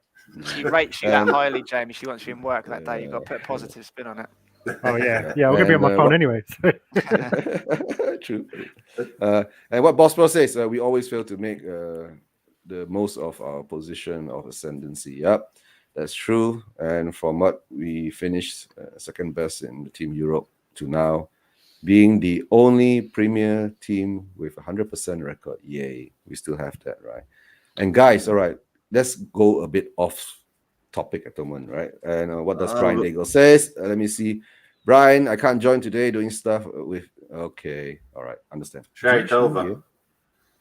She rates you that highly, Jamie. She wants you in work that day. You've got to put a positive spin on it. Oh yeah, I'm gonna be on my phone anyway. So. True. And what Boss Pro says, we always fail to make the most of our position of ascendancy. Yep, that's true. And from what we finished second best in the Team Europe to now, being the only Premier team with 100% record. Yay, we still have that, right? And guys, all right, let's go a bit off topic at the moment, right? And what does Brian Daigle says? Let me see. Brian, I can't join today doing stuff with. Okay, all right, understand. Share it over.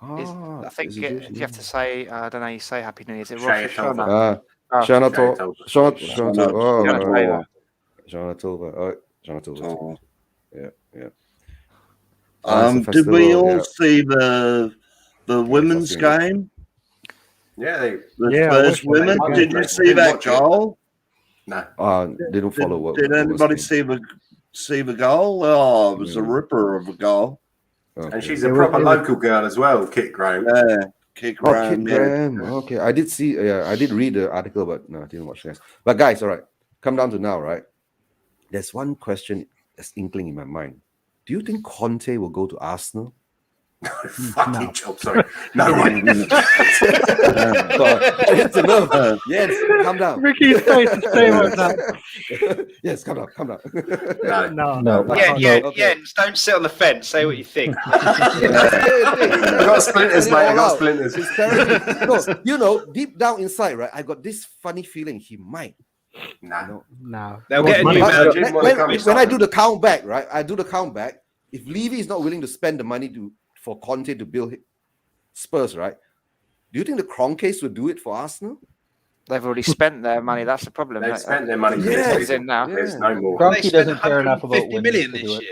I think you have to say, I don't know, you say Happy New Year. Is it Share Rosh it over. Hashanah? Shana Tova. Yeah. Did we all see the women's game? Yeah, The Spurs women. Did you see that goal? no. Didn't follow what. Did anybody see the goal? Oh, it was a ripper of a goal. And she's a proper local girl as well, Kit Graham. Yeah, Kit Graham. Kit Graham. Okay, I did see. I did read the article, but no, I didn't watch this. But guys, all right, come down to now, right? There's one question that's inkling in my mind. Do you think Conte will go to Arsenal? Fucking job, sorry. No way. Yes, calm down. Ricky's face is saying like that. Yes, calm down. No. Don't sit on the fence. Say what you think. I got splinters, mate. I got splinters. It's terrible. No, deep down inside, right? I got this funny feeling he might. No. They'll get a new manager. When I do the count back, right? I do the count back. If Levy is not willing to spend the money for Conte to build Spurs, right? Do you think the Kroenkes would do it for Arsenal? They've already spent their money. That's the problem. They've spent their money. He's in now. There's no more. Kroenke doesn't care enough about 50 winning million to this do it.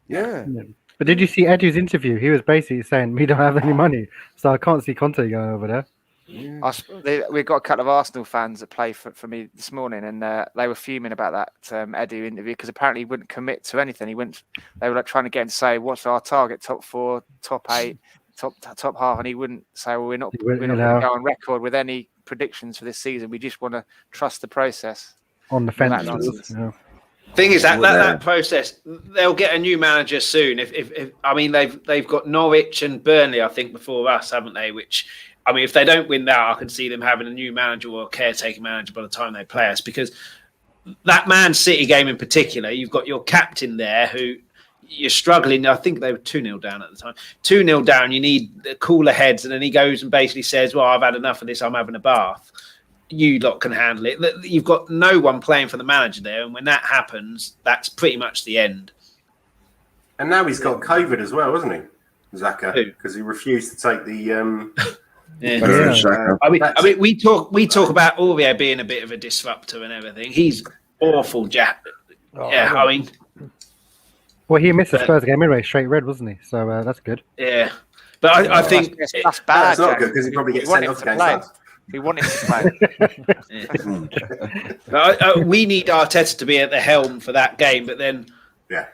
year. Yeah. But did you see Edu's interview? He was basically saying we don't have any money, so I can't see Conte going over there. We've got a couple of Arsenal fans that play for me this morning, and they were fuming about that Edu interview because apparently he wouldn't commit to anything. They were like trying to get him to say, "What's our target? Top 4, top 8, top half," and he wouldn't say, "Well, we're not going to go on record with any predictions for this season. We just want to trust the process." On the fence. Thing is that process, they'll get a new manager soon. If I mean they've got Norwich and Burnley, I think, before us, haven't they? Which, I mean, if they don't win that, I can see them having a new manager or a caretaker manager by the time they play us. Because that Man City game in particular, you've got your captain there who you're struggling. I think they were 2-0 down at the time. 2-0 down, you need the cooler heads. And then he goes and basically says, well, I've had enough of this. I'm having a bath. You lot can handle it. You've got no one playing for the manager there. And when that happens, that's pretty much the end. And now he's got COVID as well, hasn't he? Xhaka, because he refused to take the... I mean, we talk about Aurier being a bit of a disruptor and everything. He's awful, Jack. I mean, Well, he missed the Spurs game anyway, straight red, wasn't he? So that's good. yeah. But I think that's bad. That's not Jack. good because he probably gets You want sent him off to against play. us. We want him to play. But we need Arteta to be at the helm for that game, but then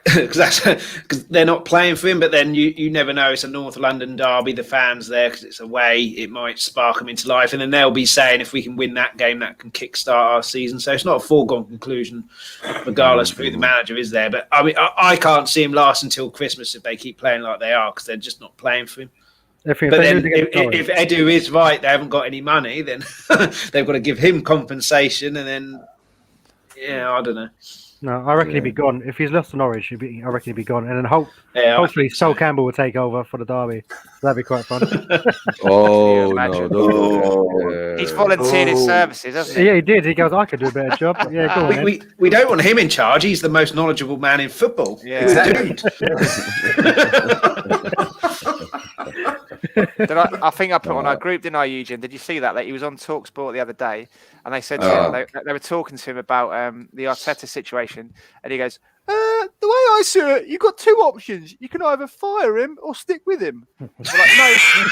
because they're not playing for him. But then you never know. It's a North London derby. The fans there because it's away. It might spark them into life, and then they'll be saying if we can win that game, that can kickstart our season. So it's not a foregone conclusion, regardless of who the manager is there. But I mean, I can't see him last until Christmas if they keep playing like they are because they're just not playing for him. But then, if Edu is right, they haven't got any money, then they've got to give him compensation, and then, I don't know. No, I reckon he'd be gone. If he's lost to Norwich, I reckon he'd be gone. And then hopefully Sol Campbell will take over for the derby. That'd be quite fun. No. He's volunteered his services, hasn't he? Yeah, he did. He goes, I could do a better job. Yeah, go on, we don't want him in charge. He's the most knowledgeable man in football. Yeah. I think I put on our group, didn't I, Eugene? Did you see that? Like, he was on TalkSport the other day, and they said to him, they were talking to him about the Arteta situation, and he goes, "The way I see it, you've got two options. You can either fire him or stick with him." We're like, no shit,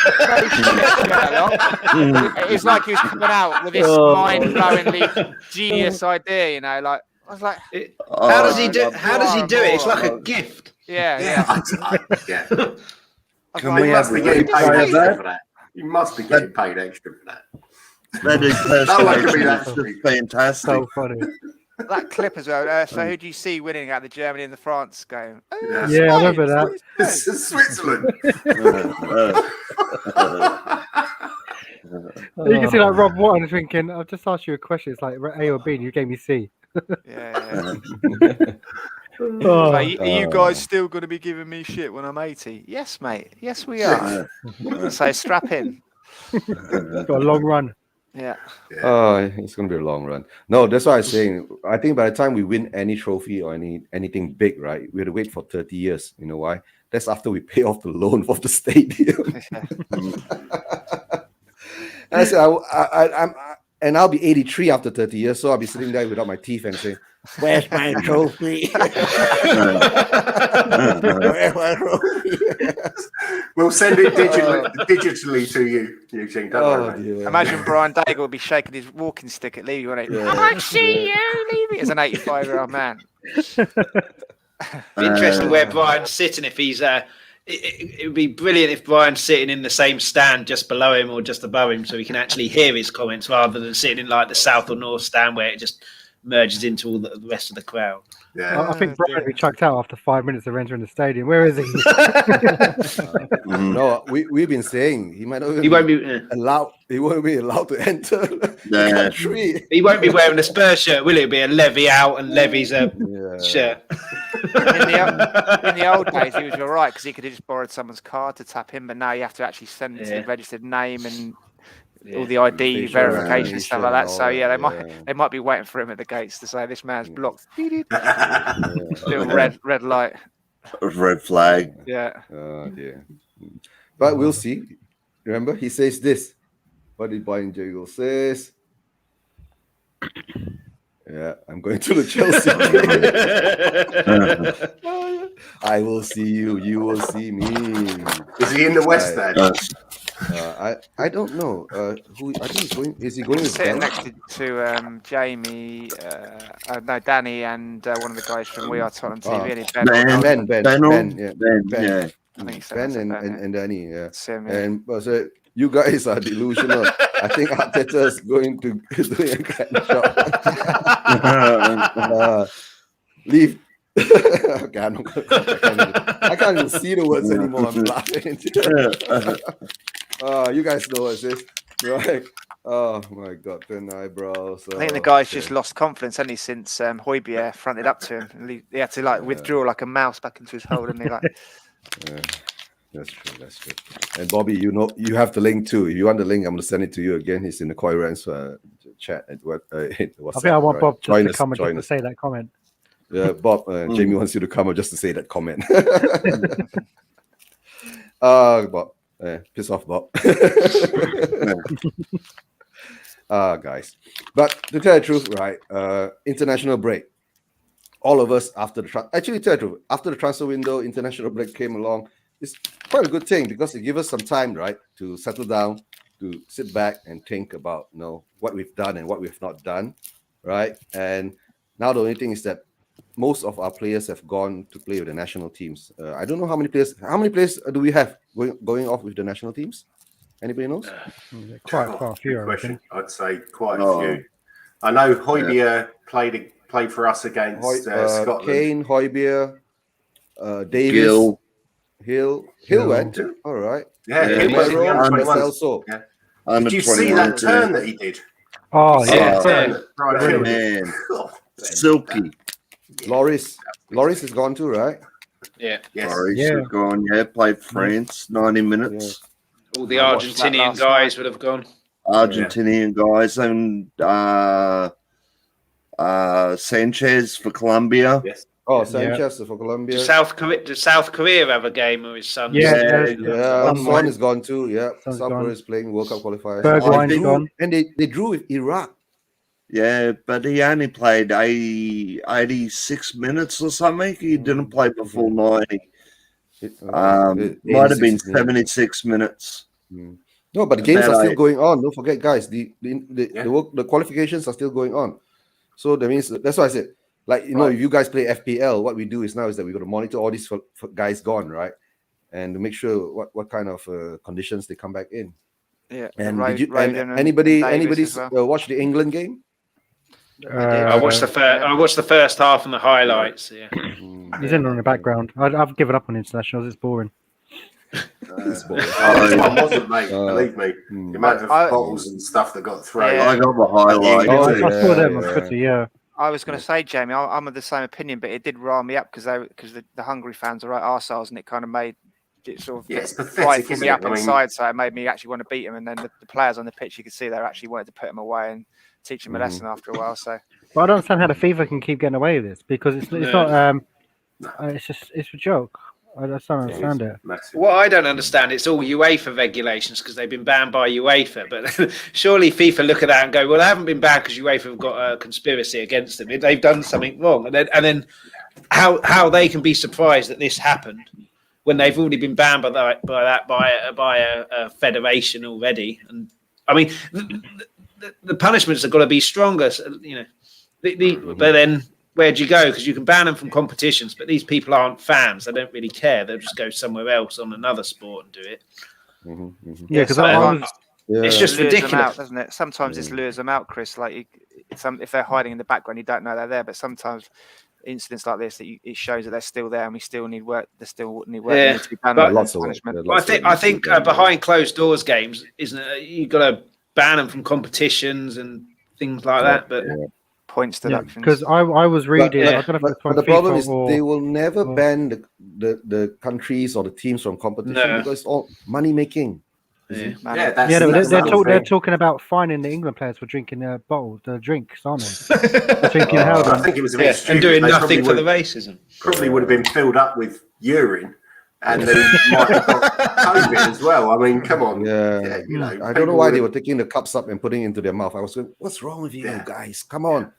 it's like he was coming out with this mind-blowingly genius idea, you know. Like, I was like, how does he do it? It's like a gift. Yeah. Can we have be getting paid extra for that? You must be getting paid extra for that. That is fantastic. So funny. That clip as well. So who do you see winning out the Germany and the France game? Yeah, I remember that. This is Switzerland. You can see like Rob Watton thinking, I've just asked you a question. It's like A or B, and you gave me C. Yeah. Are you guys still going to be giving me shit when I'm 80? Yes, mate. Yes, we are. So strap in. Got a long run. Yeah. It's going to be a long run. No, that's why I'm saying. I think by the time we win any trophy or anything big, right, we have to wait for 30 years. You know why? That's after we pay off the loan for the stadium. And I said, and I'll be 83 after 30 years, so I'll be sitting there without my teeth and saying, "Where's my trophy?" Where's my trophy? We'll send it digitally to you, Eugene. Don't worry. Imagine Brian Daigle would be shaking his walking stick at Levy, wouldn't he? I see you, Levy, as an 85-year-old man. Interesting where Brian's sitting. If he's, it would be brilliant if Brian's sitting in the same stand just below him or just above him, so he can actually hear his comments rather than sitting in like the south or north stand where it just merges into all the rest of the crowd. Yeah. I think Brian would be chucked out after 5 minutes of entering the stadium. Where is he? No, we've been saying he might not. He won't be allowed. He won't be allowed to enter the country. He won't be wearing a Spurs shirt, will it? It'll be a Levy out and Levy's shirt. In the old days, he was all right because he could have just borrowed someone's card to tap in, but now you have to actually send the registered name and all the ID verification and stuff like that. So they might be waiting for him at the gates to say this man's blocked. Little red light. Red flag. Yeah. Oh dear. But we'll see. Remember, he says this. What did Brian Jagel says? Yeah, I'm going to the Chelsea game. I will see you. You will see me. Is he in the West then? I don't know. Who I think he's going. Is he going? Sitting next to Jamie, Danny, and one of the guys from We Are Tottenham TV. Ben. I think so. Ben and Danny. Yeah. Same, and so you guys are delusional. I think Arteta is going to do a kind of job. Leave. Okay, I can't even see the words anymore. I'm laughing. You guys know what this, right? Oh my god, thin eyebrows. I think the guy's just lost confidence, hasn't he, since Højbjerg fronted up to him. He had to withdraw like a mouse back into his hole, didn't he? That's true. And Bobby, you have the link too. If you want the link, I'm going to send it to you again. He's in the Koi Rants chat at WhatsApp. I think I want Bob just to come and say that comment. Yeah, Bob, Jamie wants you to come up just to say that comment. Bob, piss off, Bob. Guys. But to tell the truth, right, international break. all of us after after the transfer window, international break came along. It's quite a good thing because it gives us some time, right, to settle down, to sit back and think about what we've done and what we've not done, right? And now the only thing is that most of our players have gone to play with the national teams. I don't know how many players. How many players do we have going off with the national teams? Anybody knows? Quite a few, Good I question. reckon. I'd say quite a few. I know Højbjerg played for us against Scotland. Kane, Højbjerg, Davis, Gill, Hill went too. All right. Yeah, Yeah, he was in the Romero, under 21s. Celso. Yeah. under Did you see 21, that turn that he did? Oh Yeah. yeah, Turn it right Oh, field. man. Oh, Silky. Loris is gone too, right? Yeah. Yes. Sorry, Yeah. gone. Yeah, played France, 90 minutes. All the I watched that Argentinian last guys night. would have gone. Argentinian guys and Sanchez for Colombia. Yes. Oh, Sanchez for Colombia. Does South Korea have a game or his son? Yeah. Son is gone too. Yeah, Son's South gone. Korea is playing World Cup qualifiers. Bergwijn's think- gone. And they drew with Iraq. Yeah, but he only played 86 minutes or something. He didn't play the full 90. Might have been 76 minutes. No, but the games About are still eight. going on. Don't forget, guys. The qualifications are still going on. So that means that's why I said, like, if you guys play FPL, what we do is that we got to monitor all these for guys gone, right, and to make sure what kind of conditions they come back in. Yeah. And Roden anybody Davis as well. watch the England game? I watched the first half and the highlights. Yeah. He's in the background. I've given up on internationals. It's boring. It's boring. This one wasn't, mate. Believe me. The amount of bottles and stuff that got thrown. Yeah. I got the highlight. Oh, I saw them on Twitter. Yeah. I was going to say, Jamie, I'm of the same opinion, but it did rile me up because the Hungary fans are right arseholes, and it kind of made it sort of it's pathetic, frightened isn't me it? up I mean- inside. So it made me actually want to beat them. And then the players on the pitch, you could see they actually wanted to put them away and teach them a lesson after a while. So But I don't understand how the FIFA can keep getting away with this because it's not. It's a joke. I just don't understand it. Massive. What I don't understand, it's all UEFA regulations because they've been banned by UEFA. But surely FIFA look at that and go, well, they haven't been banned because UEFA have got a conspiracy against them. They've done something wrong. And then how they can be surprised that this happened when they've already been banned by a federation already. And I mean, the punishments have got to be stronger. But then where do you go? Because you can ban them from competitions, but these people aren't fans. They don't really care. They'll just go somewhere else on another sport and do it. Yeah, because It's just lures them ridiculous. out, doesn't it? Sometimes this lures them out, Chris. Like if they're hiding in the background, you don't know they're there. But sometimes incidents like this, it shows that they're still there, and we still need work. They still need work. Yeah, They need to be done. but- Lots of work. punishment. Yeah, lots I of think work. behind closed doors games, isn't it? You've got to ban them from competitions and things like that. But Points deductions. because I was reading. I don't know if it's But from the problem FIFA is or- they will never or- ban the countries or the teams from competition No. because it's all money making. yeah. Yeah, that's, Yeah, that's they're the whole they're thing. talking about fining the England players for drinking their bottles, the drinks, aren't they? They're drinking how I think it was a bit Yeah, stupid. and doing They nothing for the probably racism. would have been filled up with urine, and then he might have got COVID as well. I mean, come on. Yeah. you know, I don't know people why would they have- were taking the cups up and putting it into their mouth. I was going, what's wrong with you Yeah. guys? Come on.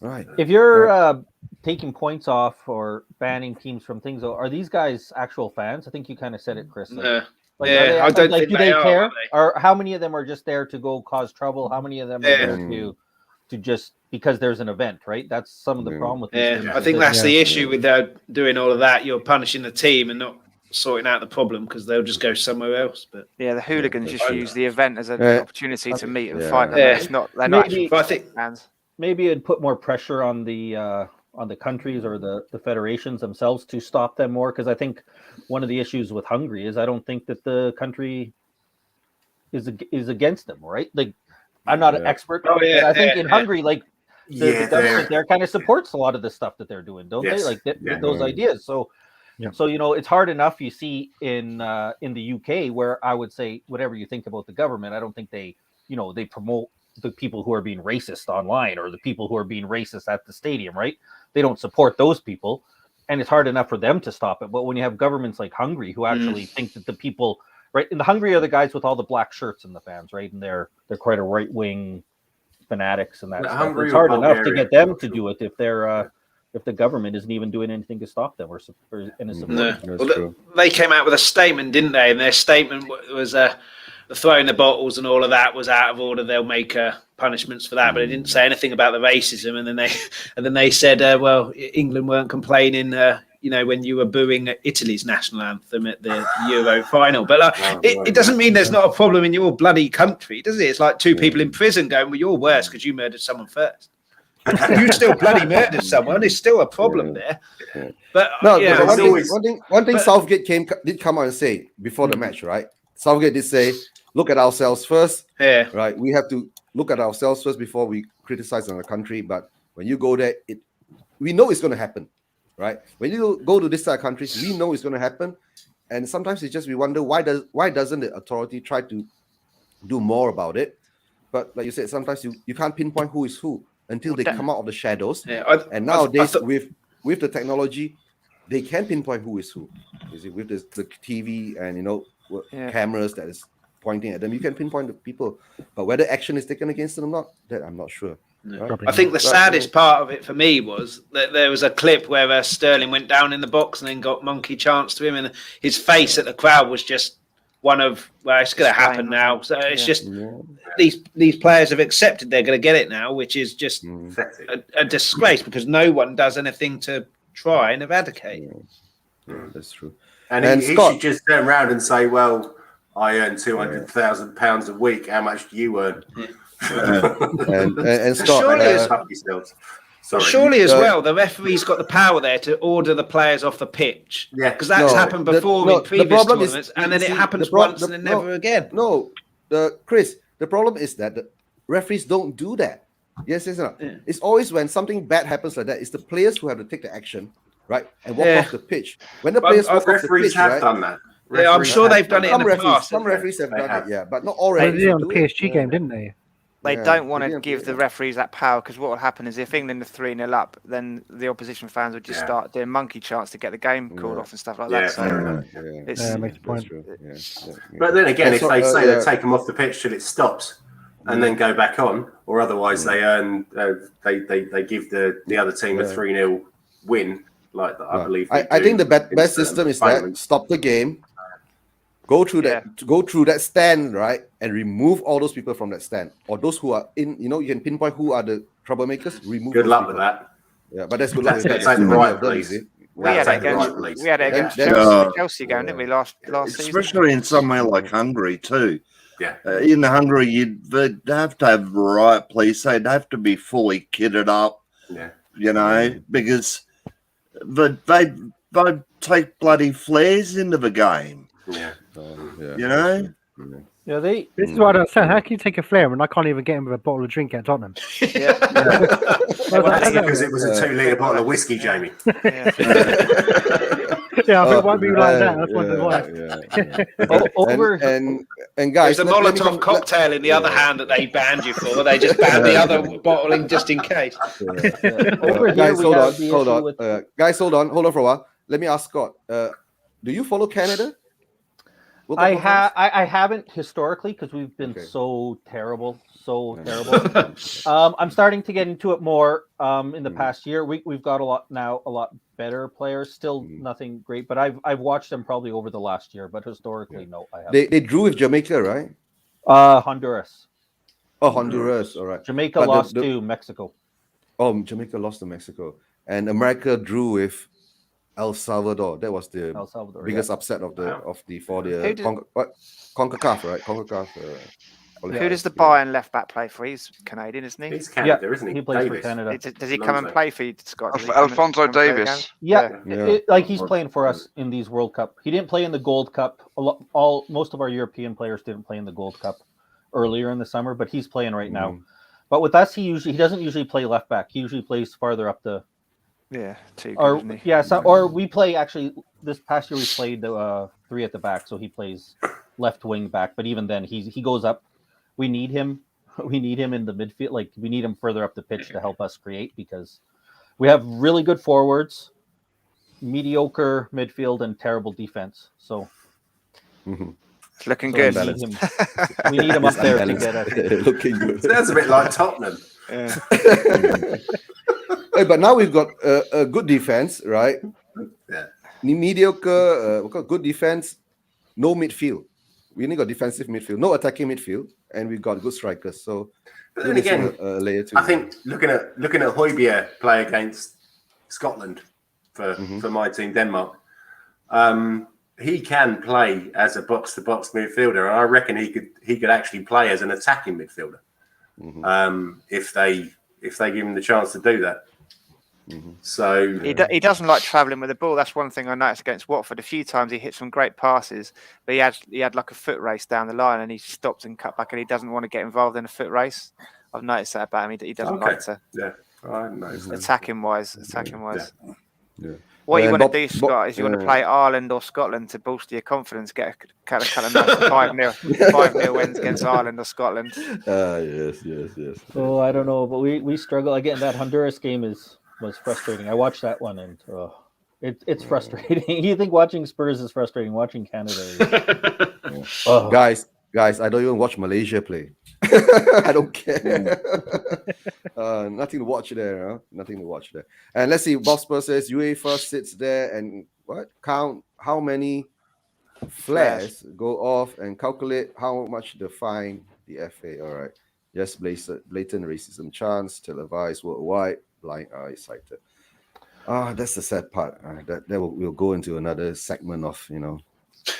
Right. If you're taking points off or banning teams from things, are these guys actual fans? I think you kind of said it, Chris. No. Like, Yeah, are they, I don't like, think do they they are, care? are they? Or how many of them are just there to go cause trouble? How many of them are Yeah. there to just because there's an event, right? That's some of the Yeah. problem with these Yeah, things I is think that- that's the issue with doing all of that. You're punishing the team and not sorting out the problem because they'll just go somewhere else. But Yeah, the hooligans just use the event as an Yeah. opportunity to meet and Yeah. fight them. Yeah. It's not. They're not Maybe- actually but I think fans. maybe it'd put more pressure on the countries or the federations themselves to stop them more, because I think one of the issues with Hungary is I don't think that the country is against them, right? Like, I'm not an expert, Oh, yeah, but I think yeah, in yeah. Hungary, like the Yeah, government there kind of supports a lot of the stuff that they're doing, don't Yes. they? Like Yeah. those ideas. So Yeah. so it's hard enough you see in the UK, where I would say whatever you think about the government, I don't think they promote the people who are being racist online or the people who are being racist at the stadium, right? They don't support those people, and it's hard enough for them to stop it. But when you have governments like Hungary who actually think that the people, right, in the Hungary are the guys with all the black shirts and the fans, right, and they're quite a right wing fanatics and that Yeah, stuff. Hungary It's or hard enough to Bulgaria, get them not to sure. do it if they're if the government isn't even doing anything to stop them or in a support. No. That's Well, true. they came out with a statement, didn't they? And their statement was the throwing the bottles and all of that was out of order. They'll make punishments for that, but they didn't say anything about the racism. And then they said, well, England weren't complaining. When you were booing Italy's national anthem at the Euro final. But it doesn't mean there's not a problem in your bloody country, does it? It's like two people in prison going, well, you're worse because you murdered someone first. You still bloody murdered someone. There's still a problem there. But No, yeah, but always, one thing Southgate did come out and say before the match, right? Southgate did say, look at ourselves first. Yeah. Right. We have to look at ourselves first before we criticize another country. But when you go there, we know it's going to happen. Right? When you go to this side of countries, we know it's going to happen. And sometimes it's just we wonder why doesn't the authority try to do more about it? But like you said, sometimes you can't pinpoint who is who until they come out of the shadows. Yeah, and nowadays with the technology, they can pinpoint who is who. You see, with the TV and cameras that is pointing at them, you can pinpoint the people. But whether action is taken against them or not, that I'm not sure. Right? I think the saddest part of it for me was that there was a clip where Sterling went down in the box and then got monkey chance to him, and his face at the crowd was just one of, well, it's going to happen now. So it's just these players have accepted they're going to get it now, which is just a disgrace because no one does anything to try and eradicate. Yeah, that's true. And he should just turn around and say, well, I earn £200,000 a week. How much do you earn? And Scott, surely as well, the referee's got the power there to order the players off the pitch. Yeah, because that's happened before in previous tournaments, and then it happens once and then never again. No, Chris, the problem is that the referees don't do that. Yes, no. Yeah. It's always when something bad happens like that, it's the players who have to take the action, right, and walk off the pitch. When the players walk off the pitch, have done that. Yeah, I'm sure they've done it in the past. Some referees have done it, yeah, but not all referees. They did on the PSG game, didn't they? They don't want to give the referees that power because what will happen is if England are 3-0 up, then the opposition fans would just start doing monkey chants to get the game called off and stuff like that. So it makes a point. But then again, if they say they take them off the pitch till it stops and then go back on, or otherwise they give the other team a 3-0 win, like I believe. I think the best system is that stop the game. Go through that stand, right, and remove all those people from that stand, or those who are in. You can pinpoint who are the troublemakers. Remove. Good luck with that. Yeah, but that's good luck with that. Take the right place. We had it against Chelsea game, didn't we, last season? Especially in somewhere like Hungary too. Yeah. In Hungary, they'd have to have the right police. They'd have to be fully kitted up. Yeah. Because they take bloody flares into the game. Yeah. Yeah, this is what I don't understand. How can you take a flare and I can't even get him with a bottle of drink at Tottenham? Well, that's because it was a 2-litre bottle of whiskey, Jamie. I think it might be like that. That's why. And guys, there's a Molotov cocktail in the other hand that they banned you for. They just banned the other bottling just in case. Guys, hold on. Guys, hold on for a while. Let me ask Scott. Do you follow Canada? I haven't historically because we've been so terrible. I'm starting to get into it more in the past year. We've got a lot better players. Still nothing great, but I've watched them probably over the last year. But historically, no, I haven't. They drew with Jamaica, right? Honduras. Oh, Honduras. All right. Jamaica lost to Mexico. Oh, Jamaica lost to Mexico, and America drew with El Salvador. That was the biggest upset of the CONCACAF, right? CONCACAF. Who does the Bayern left back play for? He's Canadian, isn't he? He's Canada, isn't he? He plays for Canada. Does he come and play for you, Scott? Alphonso Davies. Like he's playing for us in these World Cup. He didn't play in the Gold Cup. Most of our European players didn't play in the Gold Cup earlier in the summer, but he's playing right now. But with us, he doesn't usually play left back. He usually plays farther up the. Or we play actually this past year we played the 3 at the back, so he plays left wing back. But even then, he goes up. We need him. We need him in the midfield. Like we need him further up the pitch to help us create because we have really good forwards, mediocre midfield, and terrible defense. So it's looking good. We need him up there to get us. Looking good. Sounds a bit like Tottenham. Hey, but now we've got a good defense, right? Yeah. Mediocre, we've got good defense, no midfield. We only got defensive midfield, no attacking midfield, and we've got good strikers. So But we're then missing again, a layer two. I think looking at Højbjerg play against Scotland for my team, Denmark, he can play as a box-to-box midfielder, and I reckon he could actually play as an attacking midfielder if they give him the chance to do that. So he doesn't like travelling with the ball. That's one thing I noticed against Watford. A few times he hit some great passes, but he had like a foot race down the line, and he stopped and cut back, and he doesn't want to get involved in a foot race. I've noticed that about him. He doesn't like to. Yeah, I noticed that. Attacking wise. Yeah. What you And want to do, Scott, is you want to play Ireland or Scotland to boost your confidence. Get a nice 5-0 wins against Ireland or Scotland. Yes. Oh, I don't know, but we struggle again. That Honduras game was frustrating. I watched that one, and it's frustrating. You think watching Spurs is frustrating? Watching Canada is. Guys, I don't even watch Malaysia play. I don't care. Nothing to watch there. Huh? Nothing to watch there. And let's see. Bosper says UEFA sits there and count how many flares go off and calculate how much the fine the FA. All right. Yes, blatant racism chance televised worldwide. Blind eye sighted. That's the sad part. That we'll go into another segment of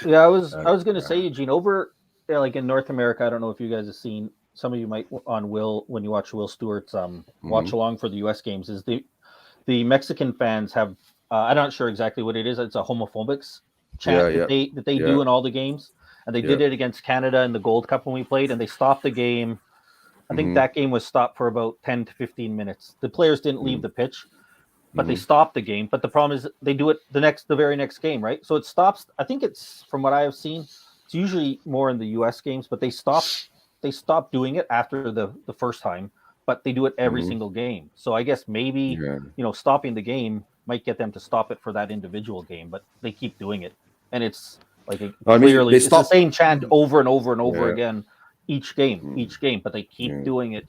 Yeah, I was going to say, Eugene, over like in North America, I don't know if you guys have seen. Some of you might on when you watch Will Stewart's watch along for the U.S. games. Is the Mexican fans have? I'm not sure exactly what it is. It's a homophobics chant that they do in all the games, and they did it against Canada in the Gold Cup when we played, and they stopped the game. I think that game was stopped for about 10 to 15 minutes. The players didn't leave the pitch, but they stopped the game. But the problem is they do it the very next game, right? So it stops. I think it's, from what I have seen, it's usually more in the U.S. games, but they stopped doing it after the first time, but they do it every single game. So I guess maybe stopping the game might get them to stop it for that individual game, but they keep doing it, and it's like clearly it's the same chant over and over and over again each game, but they keep doing it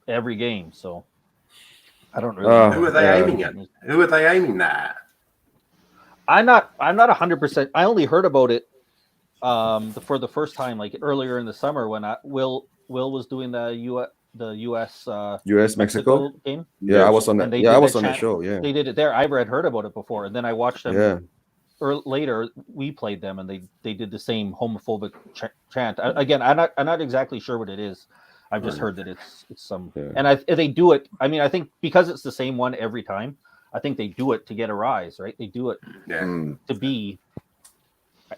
every game. So I don't really know. Who are they aiming at? Who are they aiming at? I'm not 100%. I only heard about it for the first time, like earlier in the summer when Will was doing the U.S. Mexico game. Yeah, I was on that. I was on the show. Yeah, they did it there. I had heard about it before, and then I watched them. Yeah. Later, we played them, and they did the same homophobic chant. Again, I'm not exactly sure what it is. I've just heard that it's some, and they do it. I mean, I think because it's the same one every time, I think they do it to get a rise, right? They do it to be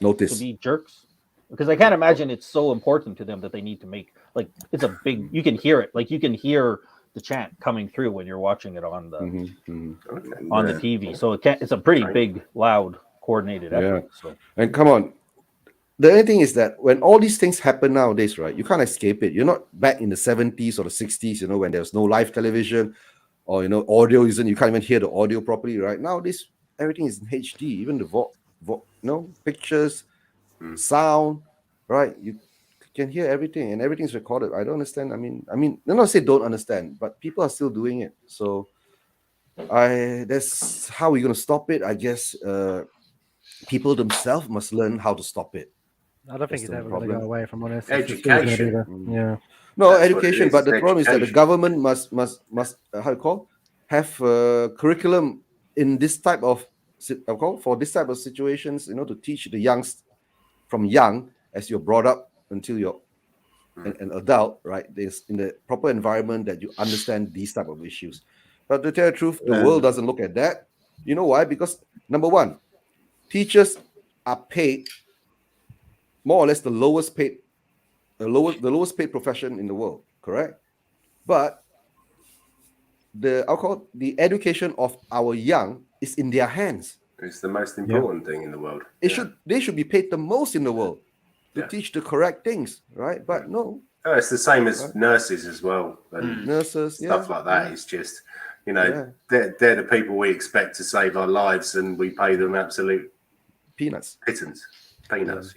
notice, to be jerks, because I can't imagine it's so important to them that they need to make, like, it's a big. You can hear it, like you can hear the chant coming through when you're watching it on the on the TV. So it's a pretty big, loud, coordinated effort. So. And come on, the only thing is that when all these things happen nowadays, right, you can't escape it. You're not back in the 70s or the 60s, when there's no live television or audio isn't. You can't even hear the audio properly, right? Nowadays, everything is in HD, even the pictures, sound, right? You can hear everything, and everything's recorded. I don't understand. I mean, I'm not saying don't understand, but people are still doing it. So, that's how we're gonna stop it. I guess people themselves must learn how to stop it. I don't think it's ever going to go away, if I'm honest. Education. Yeah. No, education, but the problem is that the government must have curriculum in this type of for this type of situations, to teach the youngs from young, as you're brought up until you're an adult, right? There's in the proper environment that you understand these type of issues. But to tell the truth, the world doesn't look at that. You know why? Because number one, teachers are paid more or less the lowest paid profession in the world, correct? But the education of our young is in their hands. It's the most important thing in the world. They should be paid the most in the world to teach the correct things, right? But no. Oh, it's the same as nurses as well, and nurses, stuff like that. It's just, they're the people we expect to save our lives, and we pay them absolute peanuts. Peanuts.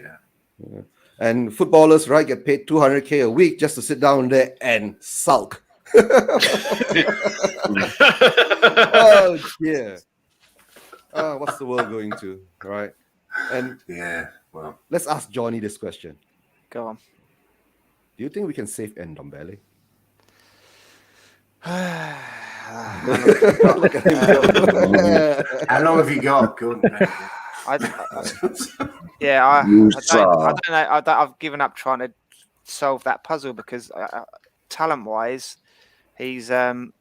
And footballers, right, get paid $200K a week just to sit down there and sulk. Oh dear. What's the world going to? Right. And Yeah, well, let's ask Johnny this question. Go on. Do you think we can save Ndombele? Look at him go. how long have you got? Gordon? I don't know. I've given up trying to solve that puzzle because talent-wise, he's got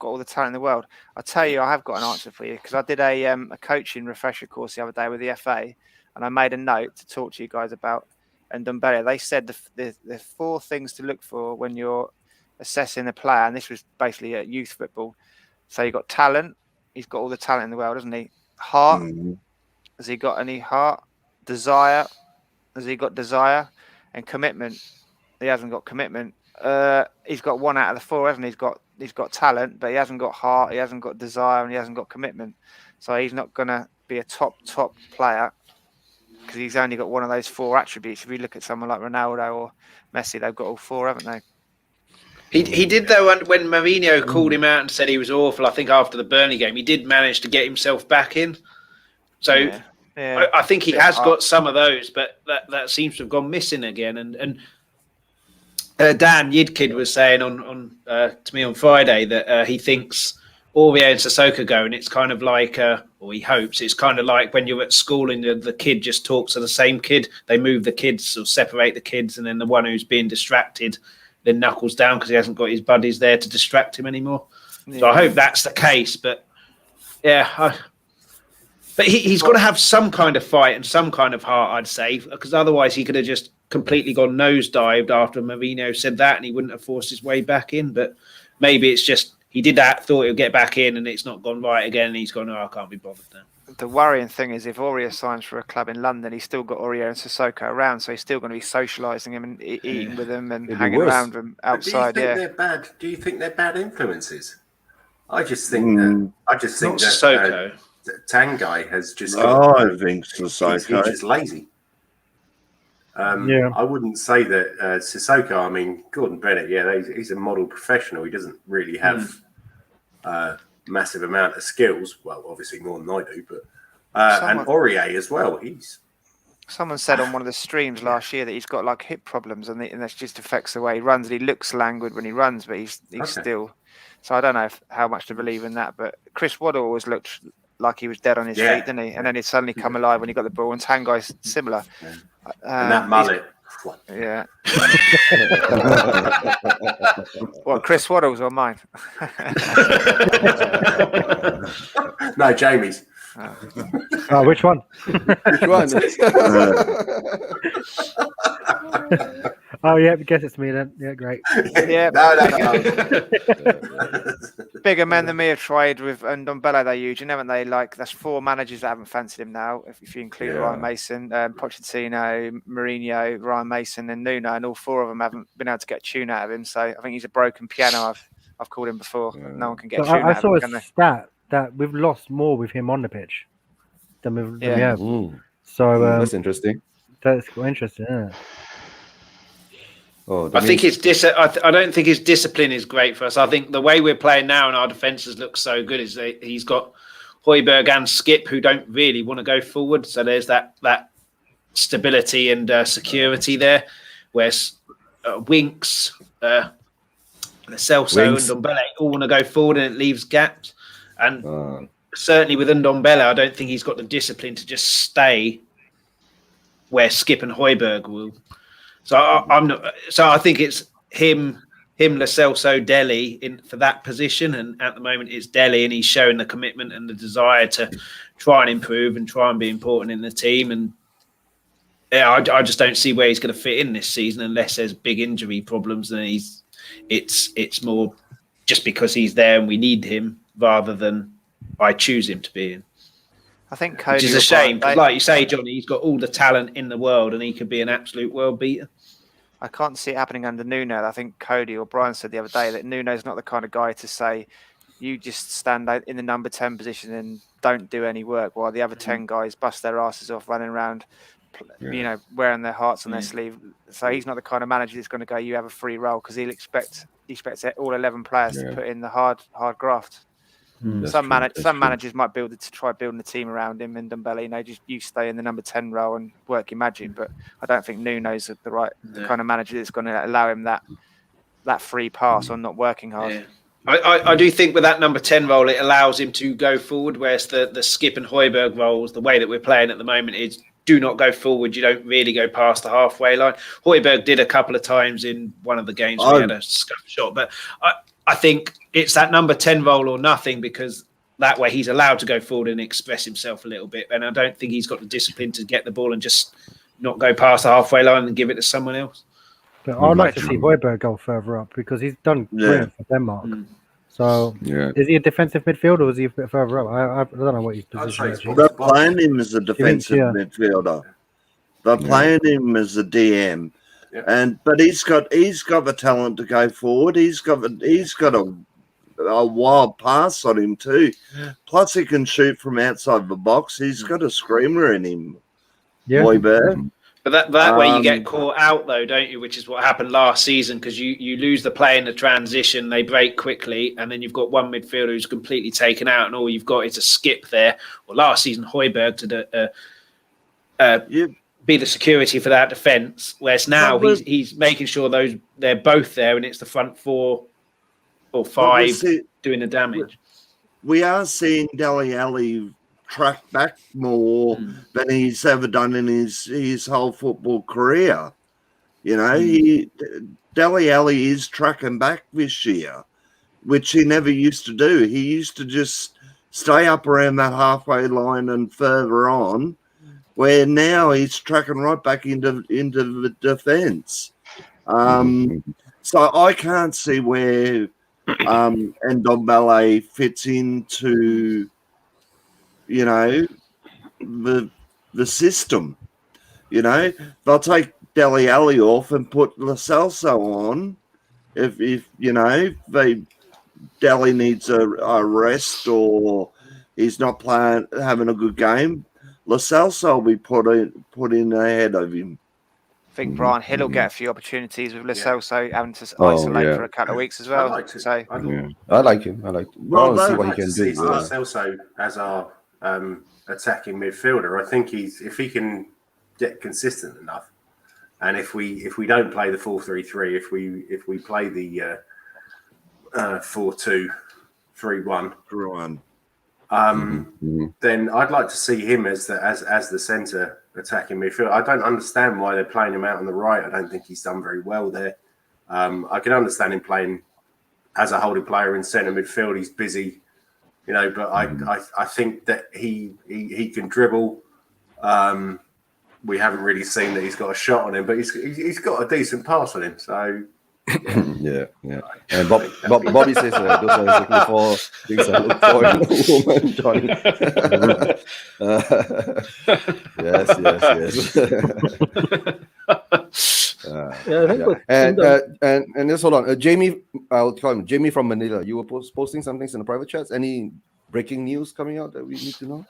all the talent in the world. I tell you, I have got an answer for you because I did a coaching refresher course the other day with the FA, and I made a note to talk to you guys about Ndombele. They said the 4 things to look for when you're assessing a player, and this was basically at youth football. So you got talent. He's got all the talent in the world, hasn't he? Heart. Has he got any heart? Desire. Has he got desire? And commitment. He hasn't got commitment. He's got 1 out of the 4, hasn't he? He's got talent, but he hasn't got heart. He hasn't got desire, and he hasn't got commitment. So he's not gonna be a top player because he's only got 1 of those 4 attributes. If you look at someone like Ronaldo or Messi, they've got all 4, haven't they? He did though when Mourinho called him out and said he was awful. I think after the Burnley game, he did manage to get himself back in. So yeah. I think he has got some of those, but that seems to have gone missing again. And Dan Yidkid was saying on to me on Friday that he thinks Aurier and Sissoko go, and it's kind of like, or he hopes it's kind of like when you're at school and the kid just talks to the same kid. They move the kids or separate the kids, and then the one who's being distracted then knuckles down because he hasn't got his buddies there to distract him anymore. Yeah. So I hope that's the case. But yeah, but he's got to have some kind of fight and some kind of heart, I'd say, because otherwise he could have just completely gone nosedived after Mourinho said that, and he wouldn't have forced his way back in. But maybe it's just he did that, thought he'll get back in, and it's not gone right again, and he's gone, I can't be bothered now. The worrying thing is if Aurier signs for a club in London, he's still got Aurier and Sissoko around, so he's still going to be socialising him and eating with them and hanging around them outside. Do you think they're bad? Do you think they're bad influences? I just think that Sissoko. Tanguy has just. I think Sissoko. He's just lazy. I wouldn't say that Sissoko. I mean, Gordon Bennett. Yeah, he's a model professional. He doesn't really have massive amount of skills. Well, obviously more than I do, but and Aurier as well. Someone said on one of the streams last year that he's got like hip problems, and that just affects the way he runs. And he looks languid when he runs, but he's still. So I don't know how much to believe in that. But Chris Waddle always looked like he was dead on his feet, didn't he? And then he'd suddenly come alive when he got the ball. And Tanguy's similar. Yeah. And that mullet. Yeah. What, Chris Waddle's or mine? No, Jamie's. Oh, which one? Which one? Oh, yeah, I guess it's me then. Yeah, great. Yeah. No. Bigger men than me have tried with Ndombele, though, Eugene, haven't they? Like, that's 4 managers that haven't fancied him now, if you include Ryan Mason, Pochettino, Mourinho, Ryan Mason, and Nuno, and all 4 of them haven't been able to get a tune out of him. So I think he's a broken piano. I've called him before. No one can get a tune out of him. I saw a stat that we've lost more with him on the pitch than we have. So that's interesting. That's quite interesting. Yeah. I think it's I don't think his discipline is great for us. I think the way we're playing now and our defences look so good is that he's got Højbjerg and Skip who don't really want to go forward. So there's that stability and security there. Whereas Winks, Celso and Ndombele all want to go forward and it leaves gaps. And certainly with Ndombele, I don't think he's got the discipline to just stay where Skip and Højbjerg will. So I'm not. So I think it's him, Lo Celso, Dele for that position, and at the moment it's Dele, and he's showing the commitment and the desire to try and improve and try and be important in the team. And I just don't see where he's going to fit in this season unless there's big injury problems. And it's more just because he's there and we need him rather than I choose him to be in. I think Cody, which is a shame, because like you say, Johnny, he's got all the talent in the world and he could be an absolute world beater. I can't see it happening under Nuno. I think Cody or Brian said the other day that Nuno's not the kind of guy to say, you just stand out in the number 10 position and don't do any work while the other 10 guys bust their asses off running around wearing their hearts on their sleeve. So he's not the kind of manager that's going to go, you have a free role, because he expects all 11 players to put in the hard graft. Some managers might try building a team around him, and Ndombele, just you stay in the number 10 role and work your magic. But I don't think Nuno's the kind of manager that's going to allow him that free pass on not working hard. Yeah. I do think with that number 10 role, it allows him to go forward, whereas the Skip and Højbjerg roles, the way that we're playing at the moment, is do not go forward. You don't really go past the halfway line. Højbjerg did a couple of times in one of the games where he had a scuff shot, but I think it's that number 10 role or nothing, because that way he's allowed to go forward and express himself a little bit. And I don't think he's got the discipline to get the ball and just not go past the halfway line and give it to someone else. But I'd like to see Højbjerg go further up, because he's done brilliant for Denmark. So is he a defensive midfielder, or is he a bit further up? I don't know what his position is. They're playing him as a defensive midfielder. They're playing him as a DM. But he's got the talent to go forward. He's got a wild pass on him too. Plus he can shoot from outside the box. He's got a screamer in him. Højbjerg. But that way you get caught out, though, don't you? Which is what happened last season, because you lose the play in the transition, they break quickly, and then you've got one midfielder who's completely taken out, and all you've got is a Skip there. Well, last season, Højbjerg to be the security for that defence, whereas now he's making sure they're both there, and it's the front 4 or 5 doing the damage. We are seeing Dele Alli track back more than he's ever done in his whole football career. Dele Alli is tracking back this year, which he never used to do. He used to just stay up around that halfway line and further on, where now he's tracking right back into the defence. So I can't see where Ndombele fits into the system. They'll take Dele Alli off and put Lo Celso on if Dele needs a rest or he's not having a good game. Lo Celso will be put in ahead of him. I think Brian Hill will get a few opportunities with Lo Celso having to isolate for a couple of weeks as well. I like him. Well, see what he can do. Lo Celso as our attacking midfielder. I think if he can get consistent enough, and if we don't play the 4-3-3, if we play the 4-2-3-1, then I'd like to see him as the centre attacking midfielder. I don't understand why they're playing him out on the right. I don't think he's done very well there. I can understand him playing as a holding player in centre midfield. He's busy, but I think that he can dribble. We haven't really seen that he's got a shot on him, but he's got a decent pass on him. So yeah. And Bobby says those are exactly 4 things I look for in a woman, Johnny. Yes. And just hold on, Jamie. I'll call him Jamie from Manila. You were posting some things in the private chats. Any breaking news coming out that we need to know?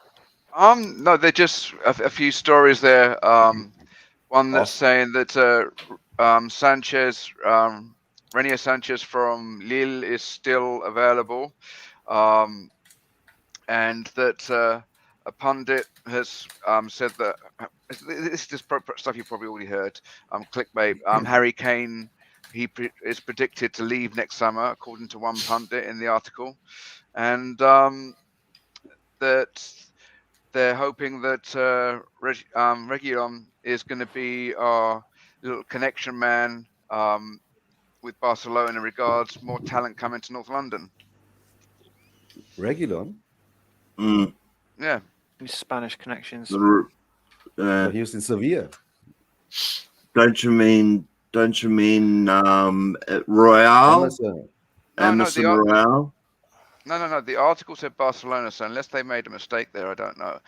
No, they're just a few stories there. One that's saying that Renier Sanchez from Lille is still available, and that a pundit has said that this is just stuff you probably already heard. Clickbait. Harry Kane is predicted to leave next summer, according to one pundit in the article, and that they're hoping that Reguilon is going to be our little connection man with Barcelona in regards more talent coming to North London. Reguilon? Yeah. Spanish connections. He was in Sevilla. Don't you mean Royale? Emerson Royale? No. The article said Barcelona, so unless they made a mistake there, I don't know.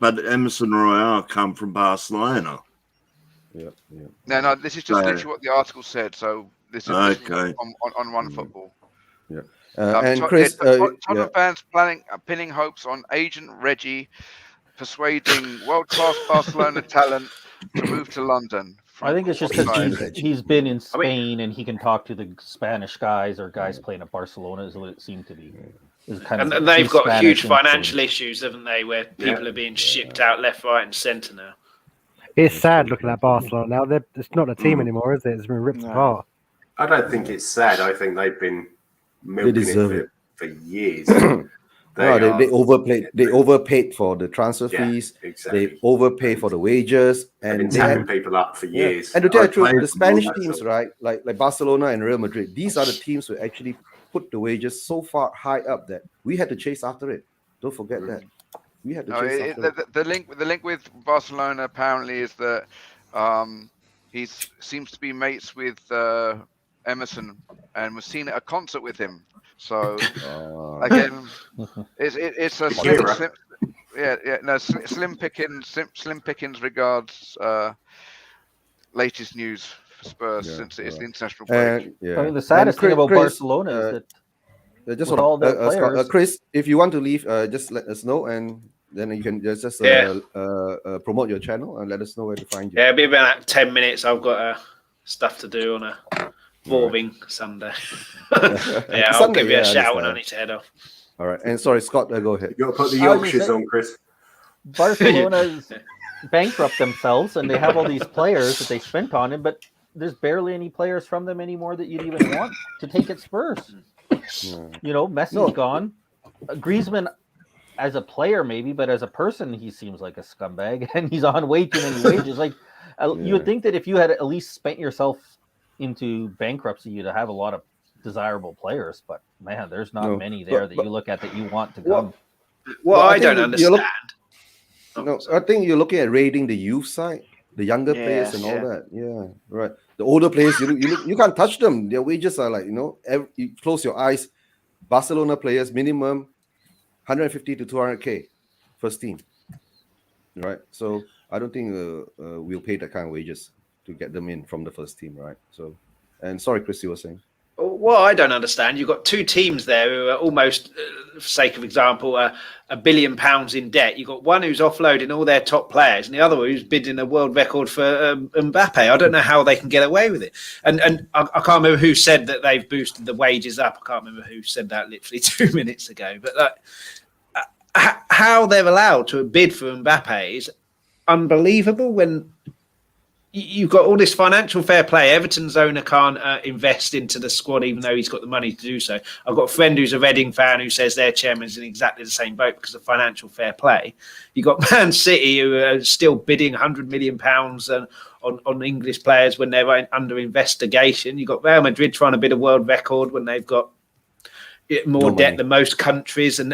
But Emerson Royale come from Barcelona. Yeah. No, this is just literally what the article said. So this is okay on One Football. Yeah. And Chris, Tottenham fans pinning hopes on agent Reggie persuading world-class Barcelona talent to move to London. I think it's just because he's been in Spain and he can talk to the Spanish guys or guys playing at Barcelona, is what it seemed to be. And they've got huge financial issues, haven't they, where people are being shipped out left, right, and centre now. It's sad looking at Barcelona now. It's not a team anymore, is it? It's been ripped apart. I don't think it's sad. I think they've been milking it for years. They overplayed. They overpaid for the transfer fees. Exactly. They overpay for the wages, and they had people up for years. And to tell you the truth, the Spanish teams, right, like Barcelona and Real Madrid, these are the teams who actually put the wages so far high up that we had to chase after it. Don't forget that we had to chase after it. The link with Barcelona apparently is that he seems to be mates with Emerson and was seen at a concert with him. So again, it's a slim pickings regards latest news for Spurs since it's the international break. I mean, the saddest thing about Barcelona is that just all the players. Chris, if you want to leave, just let us know, and then you can just promote your channel and let us know where to find you. Yeah, it'll be about 10 minutes. I've got stuff to do on a Vorving Sunday. I'll give you a shout when I need to head off. All right, and sorry, Scott, go ahead. You got to put the Yorkshires on, Chris. Barcelona's bankrupt themselves, and they have all these players that they spent on him, but there's barely any players from them anymore that you'd even want to take at Spurs. You know, Messi's gone. Griezmann, as a player maybe, but as a person, he seems like a scumbag, and he's on way too many wages. Like you would think that if you had at least spent yourself into bankruptcy, you'd have a lot of desirable players, but man, there's not many there that you look at that you want to come. Well, I don't understand. I think you're looking at raiding the youth side, the younger players and all that. Yeah, right. The older players, you can't touch them. Their wages are like, you close your eyes. Barcelona players minimum 150 to 200K first team, right? So I don't think we'll pay that kind of wages to get them in from the first team, right? So, and sorry, Chris, you were saying. Well, I don't understand. You've got two teams there who are almost, for sake of example, £1 billion in debt. You've got one who's offloading all their top players, and the other who's bidding a world record for Mbappe. I don't know how they can get away with it. And I can't remember who said that they've boosted the wages up. I can't remember who said that literally 2 minutes ago. But how they're allowed to bid for Mbappe is unbelievable when you've got all this financial fair play. Everton's owner can't invest into the squad, even though he's got the money to do so. I've got a friend who's a Reading fan who says their chairman's in exactly the same boat because of financial fair play. You've got Man City who are still bidding £100 million on English players when they're under investigation. You've got Real Madrid trying to bid a world record when they've got more debt than most countries, and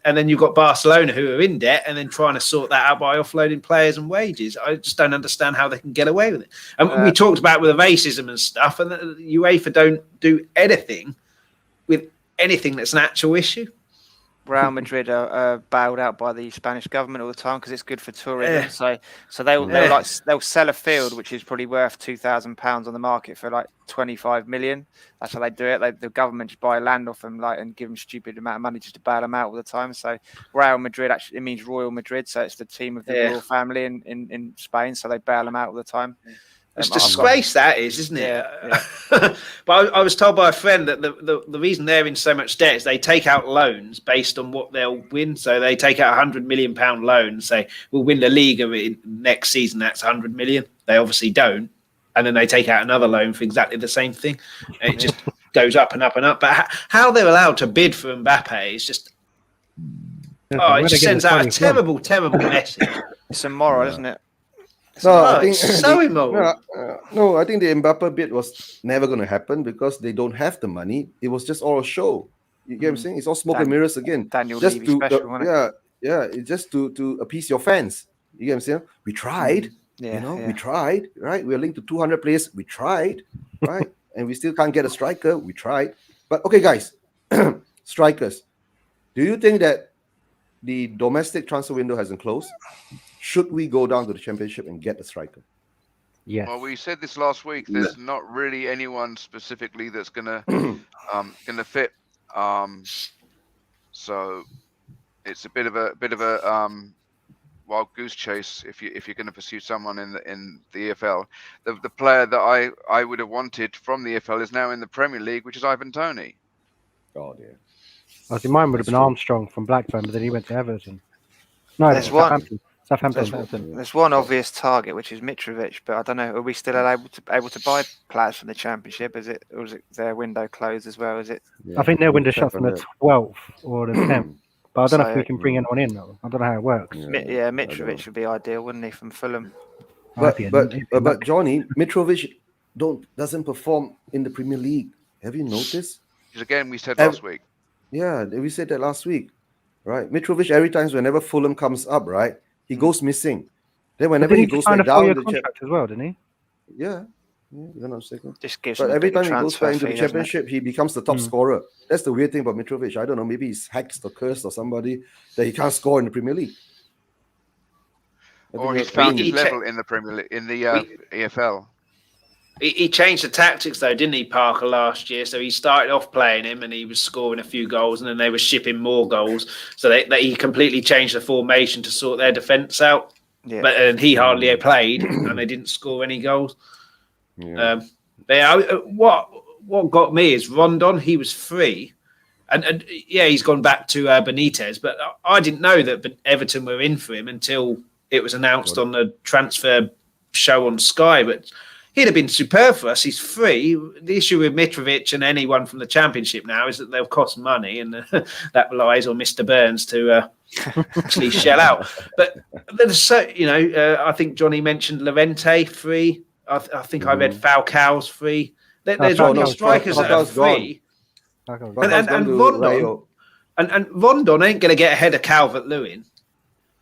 then you've got Barcelona who are in debt and then trying to sort that out by offloading players and wages. I just don't understand how they can get away with it. And we talked about with the racism and stuff, and UEFA don't do anything with anything that's an actual issue. Real Madrid are bailed out by the Spanish government all the time because it's good for tourism. So they'll sell a field which is probably worth £2,000 on the market for like 25 million. That's how they do it. The government just buy land off them and give them stupid amount of money just to bail them out all the time. So Real Madrid actually it means Royal Madrid, so it's the team of the royal family in Spain. So they bail them out all the time. It's a disgrace, that is, isn't it? Yeah. But I was told by a friend that the reason they're in so much debt is they take out loans based on what they'll win. So they take out £100 million loan and say, we'll win the Liga next season, that's 100 million. They obviously don't. And then they take out another loan for exactly the same thing. And it just goes up and up and up. But how they're allowed to bid for Mbappe is just... it just sends out a terrible message. It's immoral, isn't it? I think it's so immoral. No, I think the Mbappe bid was never going to happen because they don't have the money. It was just all a show. You get what I'm saying? It's all smoke and mirrors again. Daniel just Levy special, it's just to appease your fans. You get what I'm saying? We tried. We tried, right? We're linked to 200 players. We tried, right? And we still can't get a striker. We tried. But okay, guys, strikers. Do you think that the domestic transfer window hasn't closed? Should we go down to the championship and get a striker? Yes. Well, we said this last week. There's not really anyone specifically that's gonna fit. So it's a bit of a wild goose chase if you're going to pursue someone in the EFL. The player that I would have wanted from the EFL is now in the Premier League, which is Ivan Toney. Oh dear. I think mine would have That's been true. Armstrong from Blackburn, but then he went to Everton. No, There's one. Southampton. Southampton. There's one obvious target, which is Mitrovic, but I don't know. Are we still able to buy players from the Championship? Is it their window closed as well? Is it? Yeah. I think their window Check shuts on on the that. 12th or the 10th. But I don't know if So- we can bring anyone in, though. I don't know how it works. Yeah, Yeah, I don't know. Mitrovic would be ideal, wouldn't he, from Fulham? But I'd be but Johnny Mitrovic doesn't perform in the Premier League. Have you noticed? Which again we said Ev- last week. Yeah, we said that last week, right? Mitrovic every time whenever Fulham comes up, right, he goes missing. Then But whenever didn't he goes sign back a down 4-year the contract as well, didn't he? yeah, you're not mistaken. Just gives But him a every bigger time he goes transfer back into the fee, doesn't it? Championship, he becomes the top scorer. That's the weird thing about Mitrovic. I don't know, maybe he's hexed or cursed or somebody that he can't score in the Premier League. Or he's found his he level in the Premier League, in the EFL. He changed the tactics though, didn't he, Parker, last year? So he started off playing him, and he was scoring a few goals, and then they were shipping more goals. So he completely changed the formation to sort their defence out. Yeah. And he hardly played, and they didn't score any goals. Yeah. What got me is Rondon. He was free, and yeah, he's gone back to Benitez. But I didn't know that Everton were in for him until it was announced on the transfer show on Sky. But he'd have been superb for us. He's free. The issue with Mitrovic and anyone from the Championship now is that they'll cost money, and that relies on Mr. Burns to actually shell out. But there's I think Johnny mentioned Lorente free. I think I read Falcao's free. There's No, only no, strikers that are Falcao's gone. free. Falcao's gone to Rondon Rayo. and Rondon ain't going to get ahead of Calvert-Lewin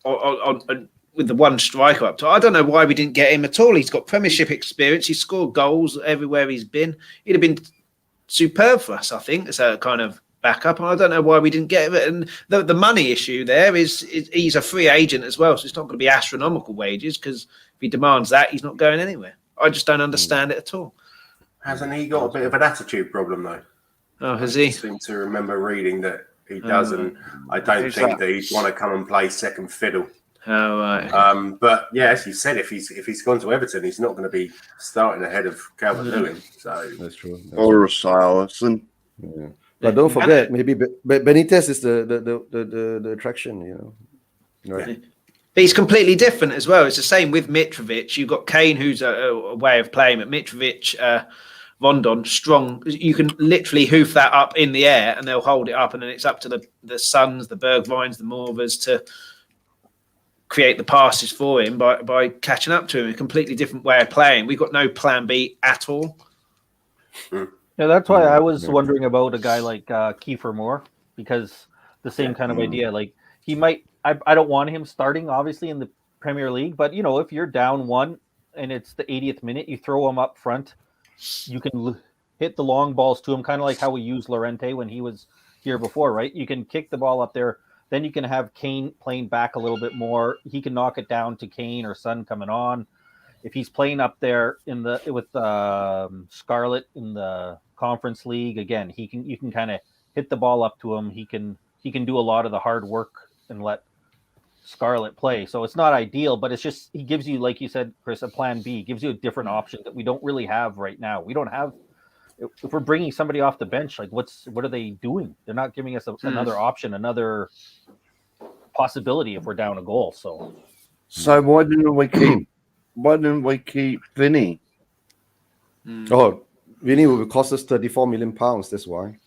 on with the one striker up top. I don't know why we didn't get him at all. He's got Premiership experience. He's scored goals everywhere he's been. He'd have been superb for us, I think, as a kind of backup. And I don't know why we didn't get him. And the money issue there is he's a free agent as well, so it's not going to be astronomical wages, because if he demands that, he's not going anywhere. I just don't understand it at all. Hasn't he got a bit of an attitude problem though? Oh, has he? I seem to remember reading that he does, and I don't think that he'd want to come and play second fiddle. Oh, right. But yeah, as you said, if he's gone to Everton, he's not going to be starting ahead of Calvert-Lewin. So That's true. Or a Silasson. Yeah. But don't forget, maybe Benitez is the attraction, Right. He's completely different as well. It's the same with Mitrovic. You've got Kane, who's a way of playing, but Mitrovic, Rondon, strong. You can literally hoof that up in the air, and they'll hold it up, and then it's up to the Suns, the Bergwijns, the Morvers to create the passes for him by catching up to him. A completely different way of playing. We've got no plan B at all. Yeah, that's why I was wondering about a guy like Kiefer Moore, because the same kind of idea. Like, he might. I don't want him starting, obviously, in the Premier League, but if you're down one and it's the 80th minute, you throw him up front. You can hit the long balls to him, kind of like how we used Lorente when he was here before, right? You can kick the ball up there. Then you can have Kane playing back a little bit more. He can knock it down to Kane or Son coming on. If he's playing up there with Scarlett in the Conference League, again, you can kind of hit the ball up to him. He can do a lot of the hard work and let Scarlett play. So it's not ideal, but it's just, he gives you, like you said, Chris, a plan B. He gives you a different option that we don't really have right now. We don't have. If we're bringing somebody off the bench, like what are they doing? They're not giving us another option, another possibility if we're down a goal. So why didn't we keep Vinny? Oh, Vinny will cost us £34 million. That's why.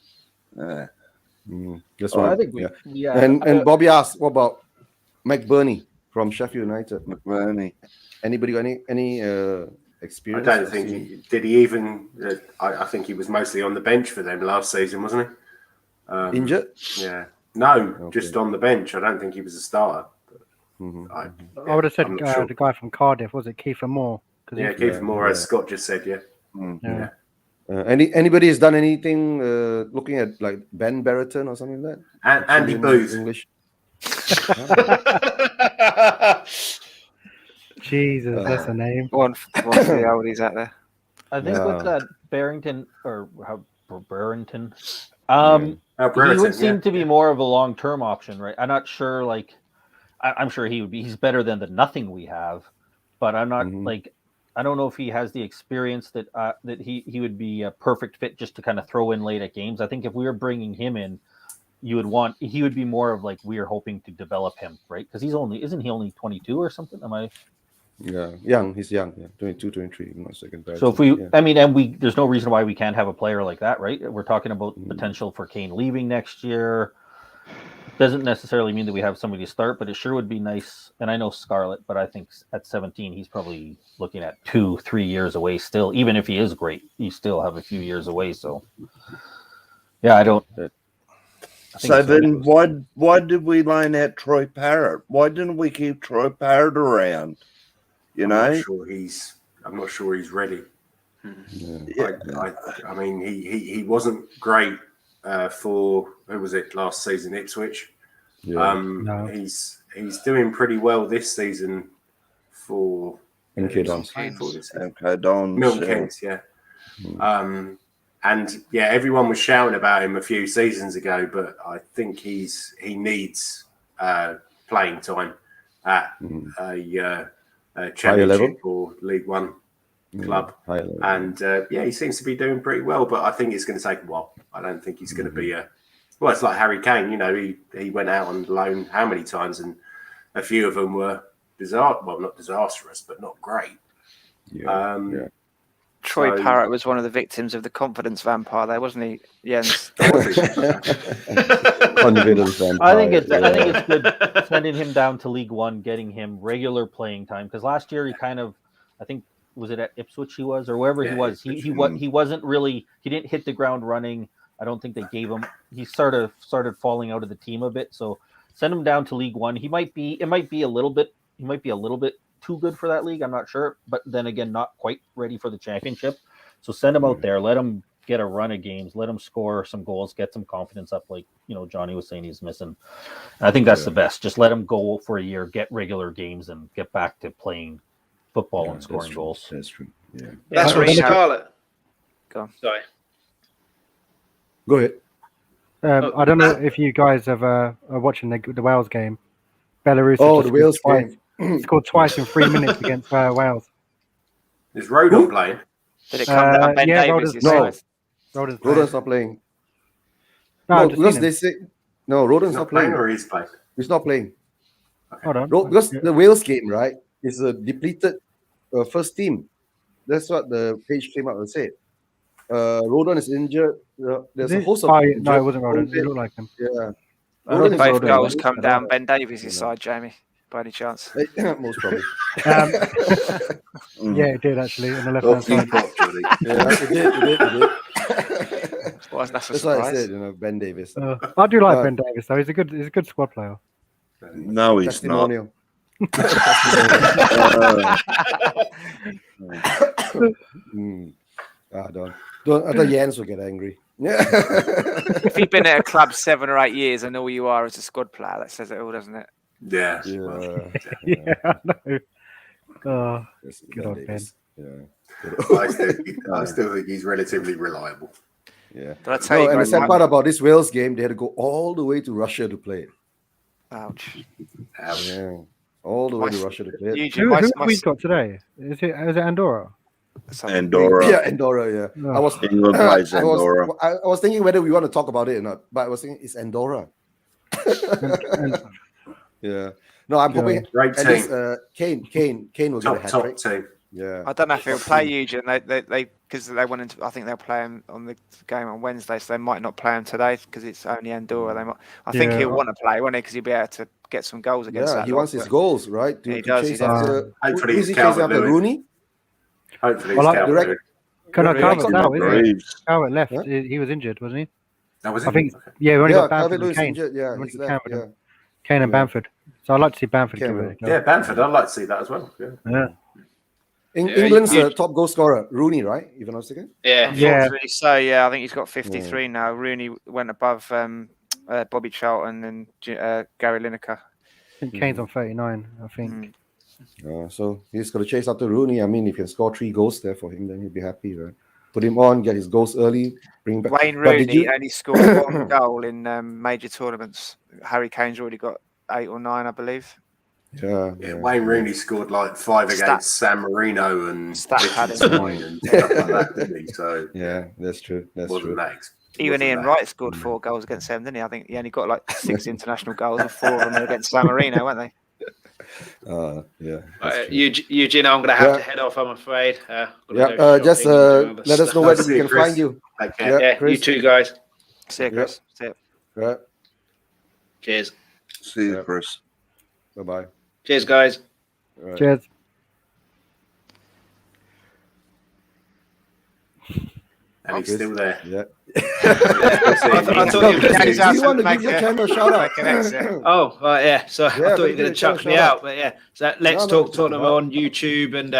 That's why. I think And Bobby asked, what about McBurney from Sheffield United? McBurney. Anybody got any I experience? don't think did he even. I think he was mostly on the bench for them last season, wasn't he? Injured? Yeah. No, just on the bench. I don't think he was a starter. I would have said the guy from Cardiff, was it Kiefer Moore? Yeah, Kiefer Moore, as Scott just said, Yeah. Anybody has done anything looking at like Ben Brereton or something like that? Andy Booth. English. Jesus, that's a name. One for the oldies out there. I think with that Barrington Barrington, he Brereton, would seem to be more of a long-term option, right? I'm not sure. Like, I'm sure he would be. He's better than the nothing we have, but I'm not like. I don't know if he has the experience that he would be a perfect fit just to kind of throw in late at games. I think if we were bringing him in, he would be more of like we're hoping to develop him, right? Because isn't he only 22 or something? Am I? Yeah, young. He's young. Yeah, 22, 23. I'm not second. So if we, I mean, and there's no reason why we can't have a player like that, right? We're talking about potential for Kane leaving next year. Doesn't necessarily mean that we have somebody to start, but it sure would be nice. And I know Scarlett, but I think at 17, he's probably looking at 2-3 years away still. Even if he is great, you still have a few years away. So, yeah, I don't. So then, why did we loan out Troy Parrott? Why didn't we keep Troy Parrott around? I'm not sure he's ready. Yeah. I mean, he wasn't great for who was it last season, Ipswich. Yeah. He's doing pretty well this season for MK Dons. Milton Keynes, yeah. And yeah, everyone was shouting about him a few seasons ago, but I think he needs playing time at a championship or League One club. And he seems to be doing pretty well, but I think it's going to take a while. I don't think he's going to be it's like Harry Kane. You know, he went out on loan how many times, and a few of them were not disastrous, but not great. Troy Parrott was one of the victims of the confidence vampire there, wasn't he, Jens? Confidence vampire. I think it's good sending him down to League One, getting him regular playing time, because last year he kind of, I think, was it at Ipswich he was, or wherever he was, he wasn't really, he didn't hit the ground running. I don't think they gave him, he started falling out of the team a bit. So send him down to League One. It might be a little bit too good for that league. I'm not sure, but then again, not quite ready for the championship. So send him out there, let him get a run of games, let him score some goals, get some confidence up, like Johnny was saying he's missing. And I think that's the best. Just let him go for a year, get regular games, and get back to playing football and scoring goals. That's true. Yeah. That's from Scarlett. Go on. Sorry. Go ahead. I don't know if you guys are watching the Wales game. Belarus. Oh, the Wales game. Scored twice in 3 minutes against Wales. Is Rodon playing? Did it come down Ben Davies? Rodon's not playing. No, because they say Rodon's not playing. Or he's playing? He's not playing. Okay. Hold on. Because the Wales game, right, is a depleted first team. That's what the page came out and said. Rodon is injured. There's a host of no, it wasn't Rodon. It looked like him. Yeah. Both goals come down Ben Davies' side, Jamie, by any chance? Most probably. Yeah, it did actually on the left hand side. It did. Well, that's That's why I said, Ben Davies. I do like Ben Davies though. He's a good squad player. No, he's not. I thought Jens would get angry. If you've been at a club 7 or 8 years and all you are is a squad player, that says it all, doesn't it? Yeah. Yeah, I know. Oh, good old Ben. I still think he's relatively reliable. Yeah. But I tell you, and the sad part about this Wales game, they had to go all the way to Russia to play it. Ouch. Yeah. All the way to Russia to play it. Who have we got today? Is it Andorra? Andorra. Yeah, Andorra, yeah. Oh. England plays Andorra. I was thinking whether we want to talk about it or not, but I was thinking it's Andorra. Yeah. No, I'm hoping Great at least Kane will get a hat top trick. team. Yeah. I don't know if he'll play Eugene. They because they wanted to. I think they'll play him on the game on Wednesday, so they might not play him today because it's only Andorra. They might. I think he'll want to play, won't he? Because he'll be able to get some goals against that. He wants his goals, right? He does. Chase after, Hopefully, who's he chasing after? Rooney? Hopefully, Well, it's Calvert-Lewin. Calvert left. He was injured, wasn't he? That was I it? think. Okay. Yeah, we only got Bamford Calvert-Lewin's and Kane. injured. Yeah, he's left. Yeah. Kane and Bamford. So I'd like to see Bamford Kane give will. it a go. Yeah, Bamford. I'd like to see that as well. Yeah. England's top goal scorer, Rooney, right? If I'm not mistaken. Yeah. Unfortunately, so I think he's got 53 now. Rooney went above Bobby Charlton and Gary Lineker. I think Kane's on 39, I think. So he's got to chase after Rooney. I mean, if he can score 3 goals there for him, then he'll be happy, right? Put him on, get his goals early, bring back. Wayne Rooney only scored 1 goal in major tournaments. Harry Kane's already got 8 or 9, I believe. Yeah. Wayne Rooney scored like 5 against San Marino and Stat padding. Liechtenstein and stuff like that, didn't he? So Yeah, that's true. That's wasn't true. that. Even wasn't Ian that. Wright scored 4 goals against them, didn't he? I think he only got like 6 international goals, and 4 of them were against San Marino, weren't they? Yeah. that's true. Eugene, I'm going to have to head off, I'm afraid. Just let us know where we can find you. Take care. Yeah, Chris. you too, guys. See you, Chris. See you. Right. Cheers. See you, Chris. Bye-bye. Cheers, guys. All right. Cheers. And he's still there. Yeah. I thought you were Do you want to give your channel a shout out? Oh, right, yeah. So Yeah, I thought you were maybe going to tell chuck us me shout out, but yeah. So Let's No, Talk Tottenham on YouTube and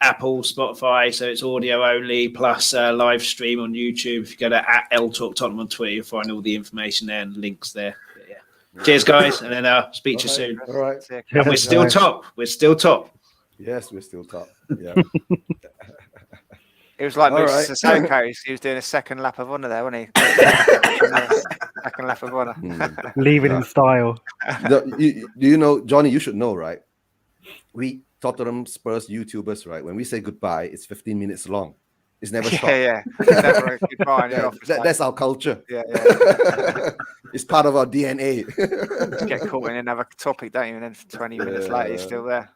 Apple, Spotify. So it's audio only plus live stream on YouTube. If you go to @LTalk Tottenham on Twitter, you'll find all the information there and links there. But yeah. Cheers, guys, and then I'll speak to you soon. All right. See you. And we're still top. We're still top. Yes, we're still top. Yeah. It was like All Moussa right. Sissoko. He was doing a second lap of honour there, wasn't he? Second lap of honour. Leaving in style. Do you know, Johnny? You should know, right? We Tottenham Spurs YouTubers, right? When we say goodbye, it's 15 minutes long. It's never short. Yeah. Never a goodbye in the Yeah, office, that's our culture. yeah. It's part of our DNA. Just get caught in another topic, don't you? And then 20 minutes later, you're still there.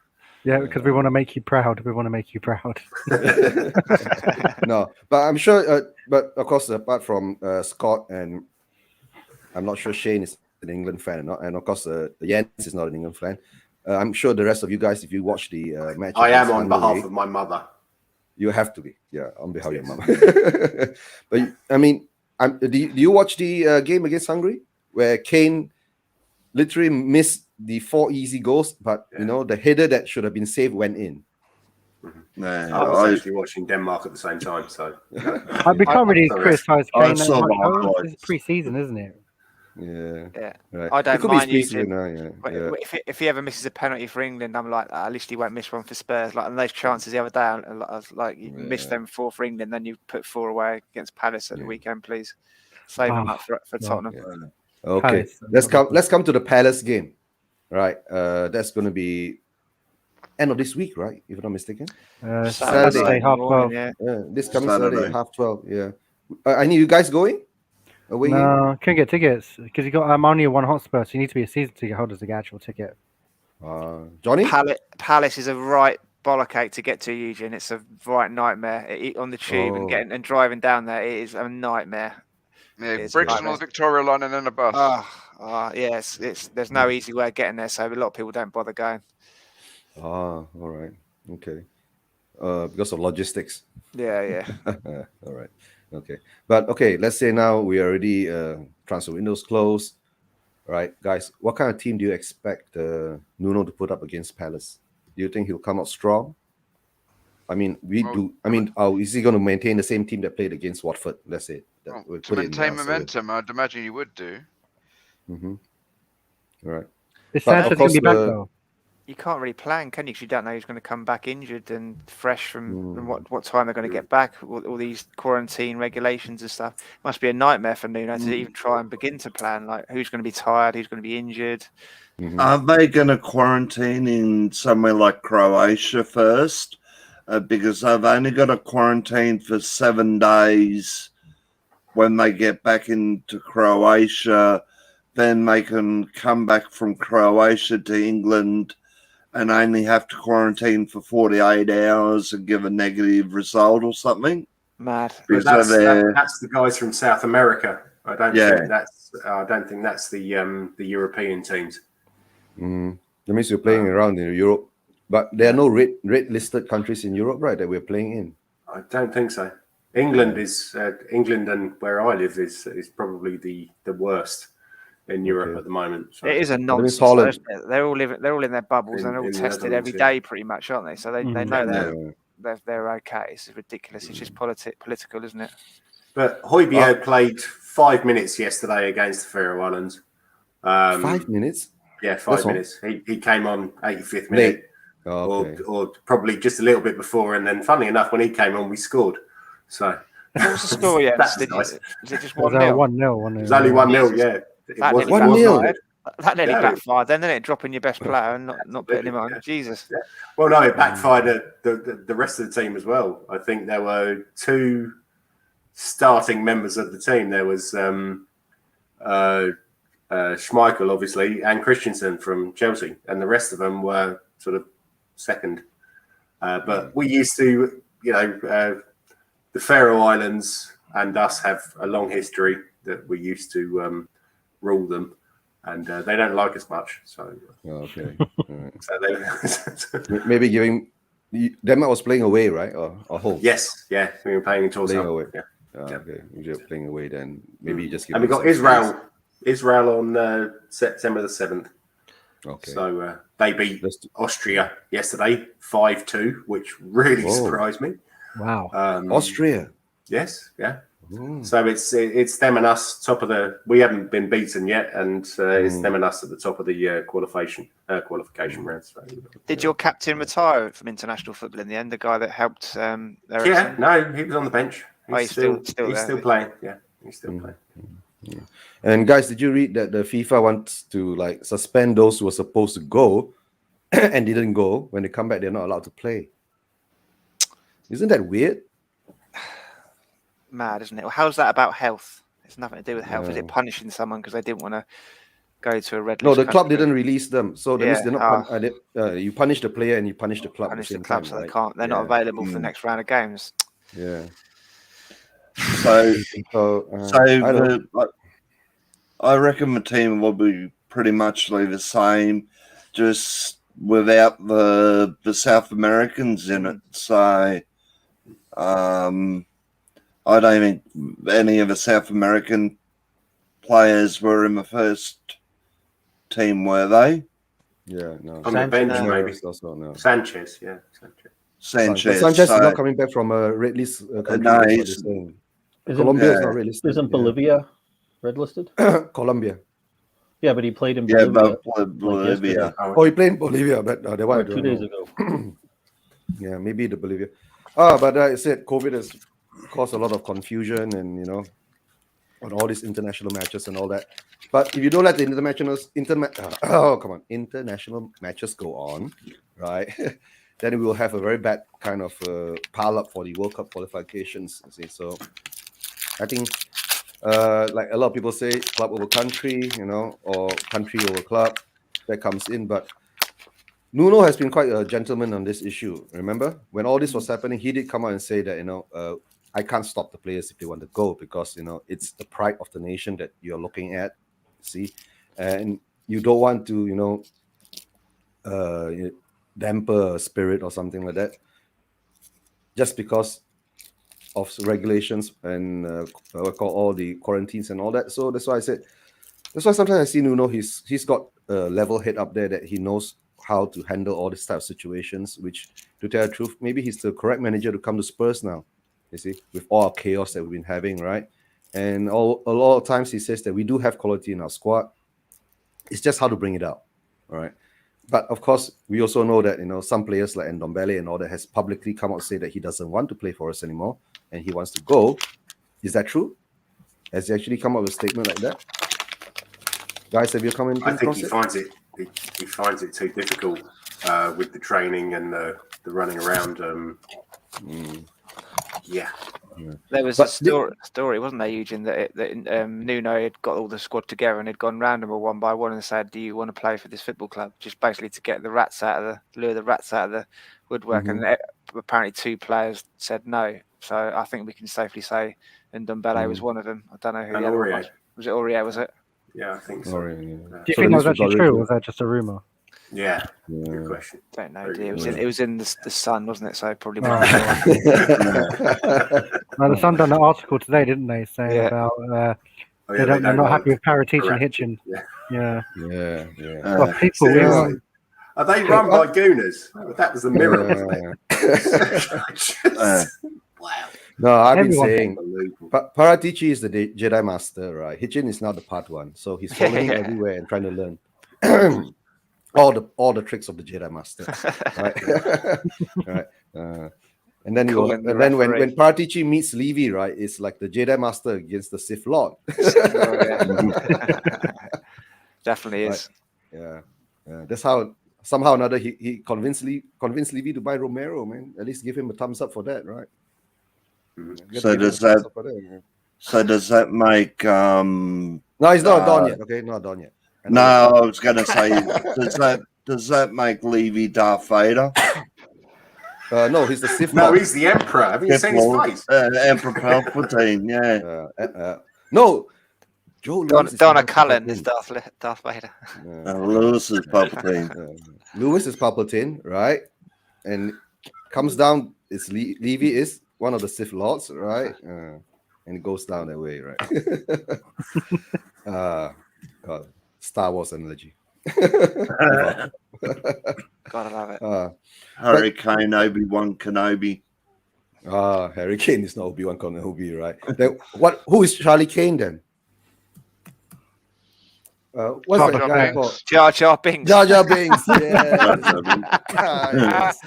Yeah, because we want to make you proud. We want to make you proud. No, but I'm sure. But of course, apart from Scott and I'm not sure Shane is an England fan or not, and of course Jens is not an England fan. I'm sure the rest of you guys, if you watch the match, I am against on Hungary, behalf of my mother. You have to be, yeah, on behalf of your mum. But I mean, do you watch the game against Hungary where Kane literally missed the 4 easy goals, but you know the header that should have been saved went in. I was actually watching Denmark at the same time, so We can't really criticise Kane that saw much. my though. highlights. It's pre-season, isn't it? Yeah. Right. I don't it could mind be using- Switzerland now, yeah. If he ever misses a penalty for England, I'm like, at least he won't miss one for Spurs. Like, and those chances the other day, I was like, you missed them 4 for England, then you put 4 away against Palace at the weekend, please. Save them up for Tottenham. Yeah. Okay, Palace. let's come to the Palace game. Right, that's going to be end of this week, right? If I'm not mistaken. Saturday, half morning, 12. yeah. This coming Saturday. Saturday, 12:30. Yeah. I need you guys going. Away game? No, can't get tickets because you got only a one Hotspur, so you need to be a season ticket holder to get actual ticket. Johnny. Palace is a right bollock to get to, Eugene. It's a right nightmare on the tube and driving down there. It is a nightmare. Yeah, It's Brixton on the Victoria line and then a bus. Yes, there's no easy way of getting there, so a lot of people don't bother going. All right. Okay. Because of logistics. Yeah. All right. Okay. But okay, let's say now we already transfer windows closed. Right, guys, what kind of team do you expect Nuno to put up against Palace? Do you think he'll come out strong? I mean, is he going to maintain the same team that played against Watford? Let's say. To maintain momentum, I'd imagine you would do. Mm-hmm. All right. It's But of Sancho's going to be back course, though. You can't really plan, can you? Because you don't know who's going to come back injured and fresh from what time they're going to get back. All these quarantine regulations and stuff. It must be a nightmare for Nuno to even try and begin to plan. Like, who's going to be tired? Who's going to be injured? Mm-hmm. Are they going to quarantine in somewhere like Croatia first? Because they've only got to quarantine for 7 days when they get back into Croatia. Then they can come back from Croatia to England and only have to quarantine for 48 hours and give a negative result or something. Mad. But that's the guys from South America. I don't think that's the European teams. That means you're playing around in Europe, but there are no red listed countries in Europe, right? That we're playing in. I don't think so. England is England, and where I live is probably the worst in Europe at the moment. So. It is a nonsense. They're all in their bubbles and they're all tested every day, pretty much, aren't they? So they know they're okay. It's ridiculous. It's just political, isn't it? But Højbjerg played 5 minutes yesterday against the Faroe Islands. 5 minutes? Yeah, 5 minutes. He came on 85th minute, or probably just a little bit before. And then, funnily enough, when he came on, we scored. So what was the score? Yeah, that's nice. Was it just 1-0? 1-0. It was only 1-0. Yeah, it was 1-0. That nearly Yeah. backfired then, didn't it? Dropping your best player and not putting him on. Yeah. Jesus. Yeah. Well, no, it backfired the rest of the team as well. I think there were 2 starting members of the team. There was Schmeichel, obviously, and Christensen from Chelsea, and the rest of them were sort of second. But we used to, the Faroe Islands and us have a long history that we used to rule them, and they don't like us much. So, Okay. so Maybe giving Denmark was playing away, right? Or home? yes, yeah, we were playing in Playing Torshavn. away. Yeah. Okay. If you're playing away, then maybe just give And we them got some Israel on September the 7th. space. Okay. So they beat Let's- Austria yesterday 5-2, which really Whoa. surprised me. Wow. Austria. Yes, yeah. Mm. So it's them and us top of the. We haven't been beaten yet, and it's them and us at the top of the qualification round. So, Did your captain retire from international football in the end? The guy that helped Ericsson? yeah, no, he was on the bench. He's still he's there. still playing. Yeah, he's still playing. And guys, did you read that the FIFA wants to like suspend those who were supposed to go and didn't go? When they come back, they're not allowed to play. Isn't that weird? Mad, isn't it? Well, how's that about health? It's nothing to do with health. Is Yeah. it punishing someone because they didn't want to go to a red No, list the club country? didn't release them, so that means Yeah, they're not. You punish the player and you punish the club punish at the the same club time, so they right? can't. They're not Yeah. available for the next round of games. Yeah. So, So, so I don't. I reckon the team will be pretty much the same, just without the South Americans in it. So, I don't think any of the South American players were in the first team, were they? Yeah, no. On the bench, Sanchez, maybe. Also, no. Sanchez, yeah. Sanchez. Sanchez so, is not coming back from a red list country. No, that's what he's- they're saying. Isn't, Colombia is yeah. not red listed. isn't Bolivia red listed? Colombia. Yeah, but he played in yeah, Bolivia but Bolivia. yesterday. Oh, he played in Bolivia, but that one I or don't 2 days know. ago. Yeah, maybe the Bolivia. But I said COVID has caused a lot of confusion and on all these international matches and all that. But if you don't let the international matches go on, right, then we will have a very bad kind of pile up for the World Cup qualifications. You see, so I think like a lot of people say, club over country, or country over club, that comes in. But Nuno has been quite a gentleman on this issue. Remember, when all this was happening, he did come out and say that I can't stop the players if they want to go because it's the pride of the nation that you're looking at. See, and you don't want to damper a spirit or something like that just because of regulations and all the quarantines and all that. So that's why I said, that's why sometimes I see Nuno, he's got a level head up there that he knows how to handle all these type of situations, which, to tell the truth, maybe he's the correct manager to come to Spurs now, you see, with all our chaos that we've been having, right? And a lot of times he says that we do have quality in our squad. It's just how to bring it out, all right? But of course, we also know that some players like Ndombele and all that has publicly come out and say that he doesn't want to play for us anymore and he wants to go. Is that true? Has he actually come up with a statement like that? Guys, have you come in? I think he finds it too difficult with the training and the running around. Yeah. There was a story, wasn't there, Eugene, that Nuno had got all the squad together and had gone round them all one by one and said, "Do you want to play for this football club?" Just basically to get lure the rats out of the woodwork. Mm-hmm. And apparently 2 players said no. So I think we can safely say Ndombele was one of them. I don't know who And the other one Aurier. was. Was it Aurier? Was it? Yeah, I think so. Sorry. Do you So think the that was news actually was true, or already- was that just a rumor? Yeah. Good question. Don't know. Very It was good. it was in the Sun, wasn't it? So probably. Oh. Well, the Sun done an article today, didn't they, saying Yeah. about Oh, they're not like happy with Paratici and Paratici, Hitchin. Yeah. Yeah. Yeah. Well, people, Seriously. Are they run by gooners? That was the mirror, wasn't it? Wow. No, I've been Everyone- saying Paratici is the Jedi Master, right? Hitchin is not the part one, so he's following Yeah. everywhere and trying to learn all the tricks of the Jedi Master, right? Right. And then Calling the and then referee. when Paratici meets Levy, right, it's like the Jedi Master against the Sith Lord. Definitely is. Yeah. That's how somehow or another he convinced Levy to buy Romero, man. At least give him a thumbs up for that, right? So does that make No, he's not done yet. Okay, not done yet. No, I was gonna say does that make Levy Darth Vader? No, he's the Sith No, Lord. he's the Emperor. Have you Sith seen his Lord, face? Emperor Palpatine, yeah. No, Joe Lewis is Donna not Cullen is Palpatine. Darth Vader. Lewis is Palpatine. Lewis is Palpatine, right? And comes down. It's Levy is one of the Sith Lords, right? And it goes down that way, right? God, Star Wars analogy. Gotta love it. Hurricane Obi-Wan Kenobi. Harry Kane is not Obi-Wan Kenobi, right? Then who is Charlie Kane then? What's the guy called? Jar Jar Binks. Jar Jar Binks. Yeah. Yes.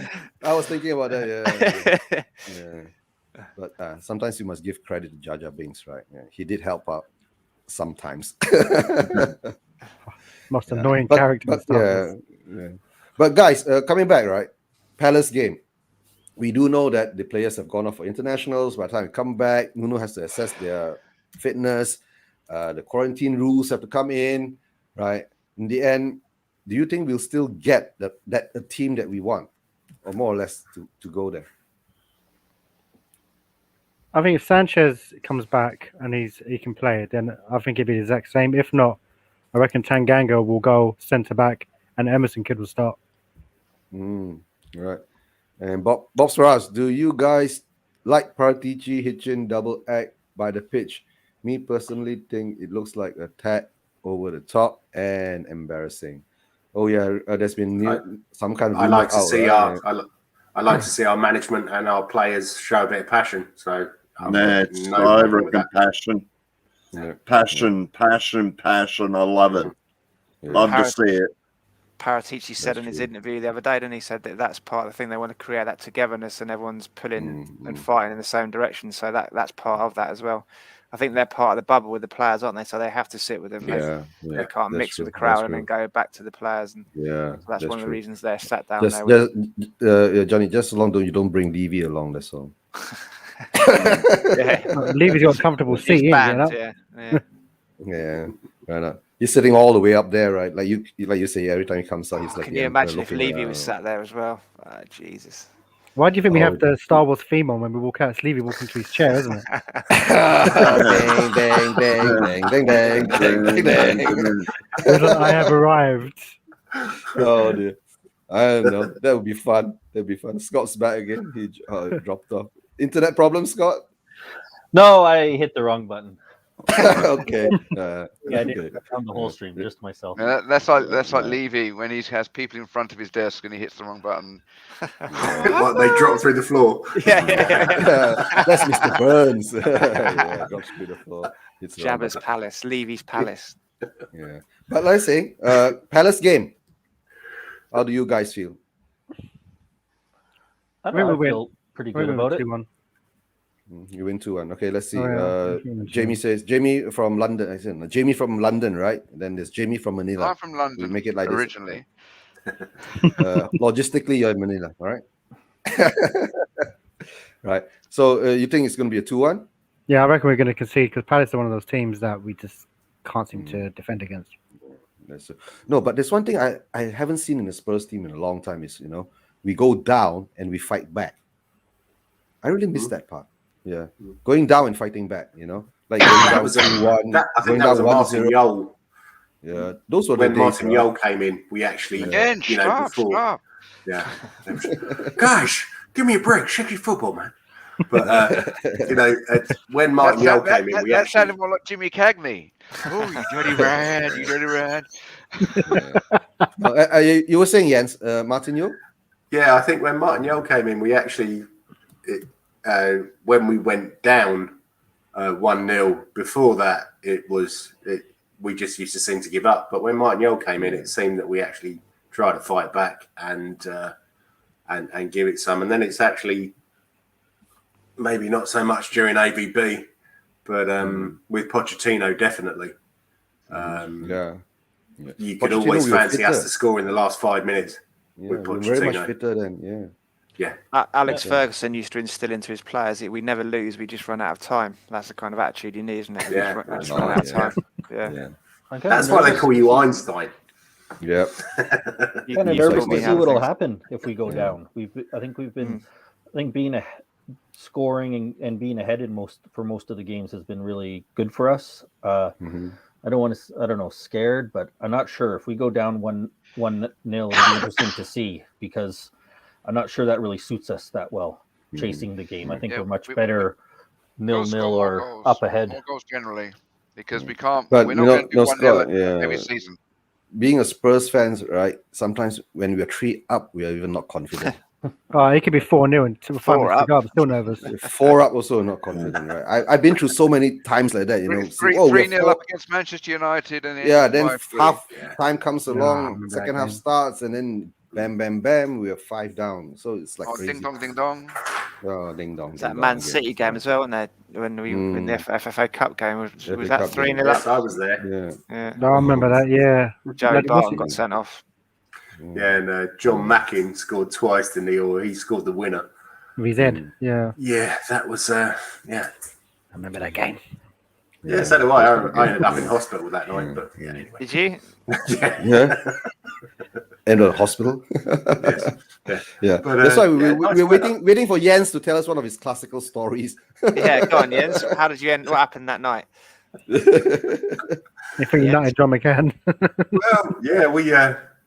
I was thinking about that. Yeah. But sometimes you must give credit to Jar Jar Binks, right? Yeah. He did help out sometimes. Most annoying character. But guys, coming back, right? Palace game. We do know that the players have gone off for internationals. By the time we come back, Nuno has to assess their fitness. The quarantine rules have to come in, right? In the end, do you think we'll still get a team that we want, or more or less to go there? I think if Sanchez comes back and he can play, then I think it'd be the exact same. If not, I reckon Tanganga will go centre back and Emerson Kid will start. Right. And Bob's for us. Do you guys like Paratici Hitchin double act by the pitch? Me personally think it looks like a tad over the top and embarrassing. Oh yeah, there's been some kind of. I like to see I like to see our management and our players show a bit of passion. So it's passion. Yeah. Passion. I love it. Love to see it. Paratici said in his interview the other day, and he said that that's part of the thing. They want to create that togetherness and everyone's pulling and fighting in the same direction. So that's part of that as well. I think they're part of the bubble with the players, aren't they? So they have to sit with them. They can't mix with the crowd and then go back to the players. And so that's one of the reasons they're sat down there. Johnny, just so long you don't bring Levy along, that's all. Levy's got a comfortable seat, Yeah. Right now. He's sitting all the way up there, right? Like you say, every time he comes out, he's like. Can you imagine if Levy was sat there as well? Jesus. Why do you think we have the Star Wars theme on when we walk out? It's Levy walking to his chair, isn't it? Bang, bang, bang, bang, bang, bang, bang, bang. I have arrived. Oh dear. I don't know. That would be fun. That'd be fun. Scott's back again. He dropped off. Internet problem, Scott? No, I hit the wrong button. Okay. I found the whole stream just myself. That's like Levy when he has people in front of his desk and he hits the wrong button. Like they drop through the floor. That's Mr. Burns. Drops through the floor. It's Jabba's palace, Levy's palace. Yeah, but let's say Palace game. How do you guys feel? I feel pretty good about it. You win 2-1. Okay, let's see. Jamie says Jamie from London. I said Jamie from London, right? Then there's Jamie from Manila. I'm from London. We make it like originally. Logistically, you're in Manila, all right? Right. So you think it's going to be a 2-1? Yeah, I reckon we're going to concede because Palace are one of those teams that we just can't seem to defend against. No, but there's one thing I haven't seen in the Spurs team in a long time is, we go down and we fight back. I really miss that part. Yeah, going down and fighting back, like going down 2-1, going down 1-0. Yeah, those were when the days, Martin Yole came in. We actually, stop. Yeah, gosh, give me a break, shaky football, man. But when Martin Yole came in, that sounded more like Jimmy Cagney. Oh, you dirty rat. You were saying, Jens, Martin Yole? Yeah, I think when Martin Yole came in, we actually. When we went down 1-0, before that, we just used to seem to give up. But when Martin Yole came in, it seemed that we actually tried to fight back and give it some. And then it's actually maybe not so much during AVB, but with Pochettino, definitely. You could Pochettino, always we were fancy us fitter. to score in the last 5 minutes. Yeah, with we're very much Pochettino. fitter than Alex Ferguson used to instill into his players that we never lose, we just run out of time. That's the kind of attitude you need, isn't it? We Yeah, just that's run right, out of yeah. time. Yeah. yeah. I'm kinda That's why they nervous call to you see- Einstein. Yeah. You, Kind of you nervous taught to me see how to what'll think. happen if we go Yeah. down. I think we've been, I think being scoring and being ahead in for most of the games has been really good for us. Mhm. I don't know, scared, but I'm not sure if we go down 1-0. It'll be interesting to see because I'm not sure that really suits us that well. Chasing the game, I think Yeah, we're much we- better We'll 0-0 score more or goals, up ahead. more goals generally, because we can't. But We're you not know, going to do no, 1-0 Scott, every season. being a Spurs fans, right? Sometimes when we are 3 up, we are even not confident. It could be 4-0 and 5 4 minutes to up. go. I'm still nervous. 4 up also not confident, right? I've been through so many times like that, you know. See, we're 3-0 4 up against Manchester United, and yeah, then 5-3. half time comes I along, remember second that half game. starts, and then bam, bam, bam, we are 5 down. So it's like Oh, crazy. ding dong, ding dong. Oh, ding dong. It's that ding Man dong City again. game as well, wasn't there? When we in the FFA Cup game, was FA that Cup 3-0 game. up? Yes, I was there. Yeah. Yeah. No, I remember that. Yeah. Joey Bloody Barton Messi. got sent off. Yeah, and John Mackin scored twice, didn't he? Or he scored the winner. With his head. Yeah. Yeah, that was, yeah. I remember that game. Yeah, so do I. I ended up in hospital that night, but yeah, anyway. Did you? Yeah. Yeah. In the hospital. Yes. Yeah. Yeah. But, That's why yeah, we're nice waiting for Jens to tell us one of his classical stories. Yeah, go on, Jens. How did you end? What happened that night? If we United John McCann. Well, yeah,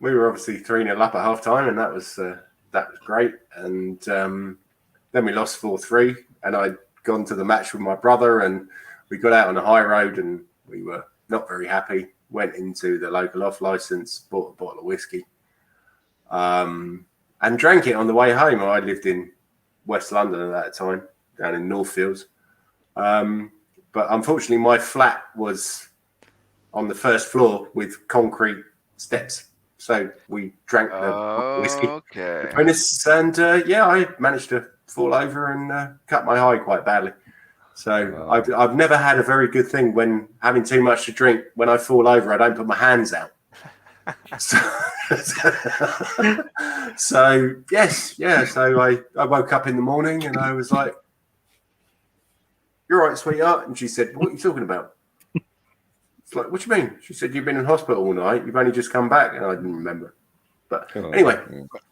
we were obviously 3-0 up at half time, and that was great. And then we lost 4-3, and I'd gone to the match with my brother, and we got out on the high road, and we were not very happy. Went into the local off license, bought a bottle of whiskey, and drank it on the way home. I lived in West London at that time, down in Northfields. But unfortunately, my flat was on the first floor with concrete steps. So we drank the whiskey Okay. between us, and I managed to fall over and cut my eye quite badly. So I've never had a very good thing when having too much to drink. When I fall over, I don't put my hands out. So yes, yeah. So I woke up in the morning and I was like, "You're right, sweetheart." And she said, "What are you talking about?" It's like, "What do you mean?" She said, "You've been in hospital all night. You've only just come back." And I didn't remember. But anyway,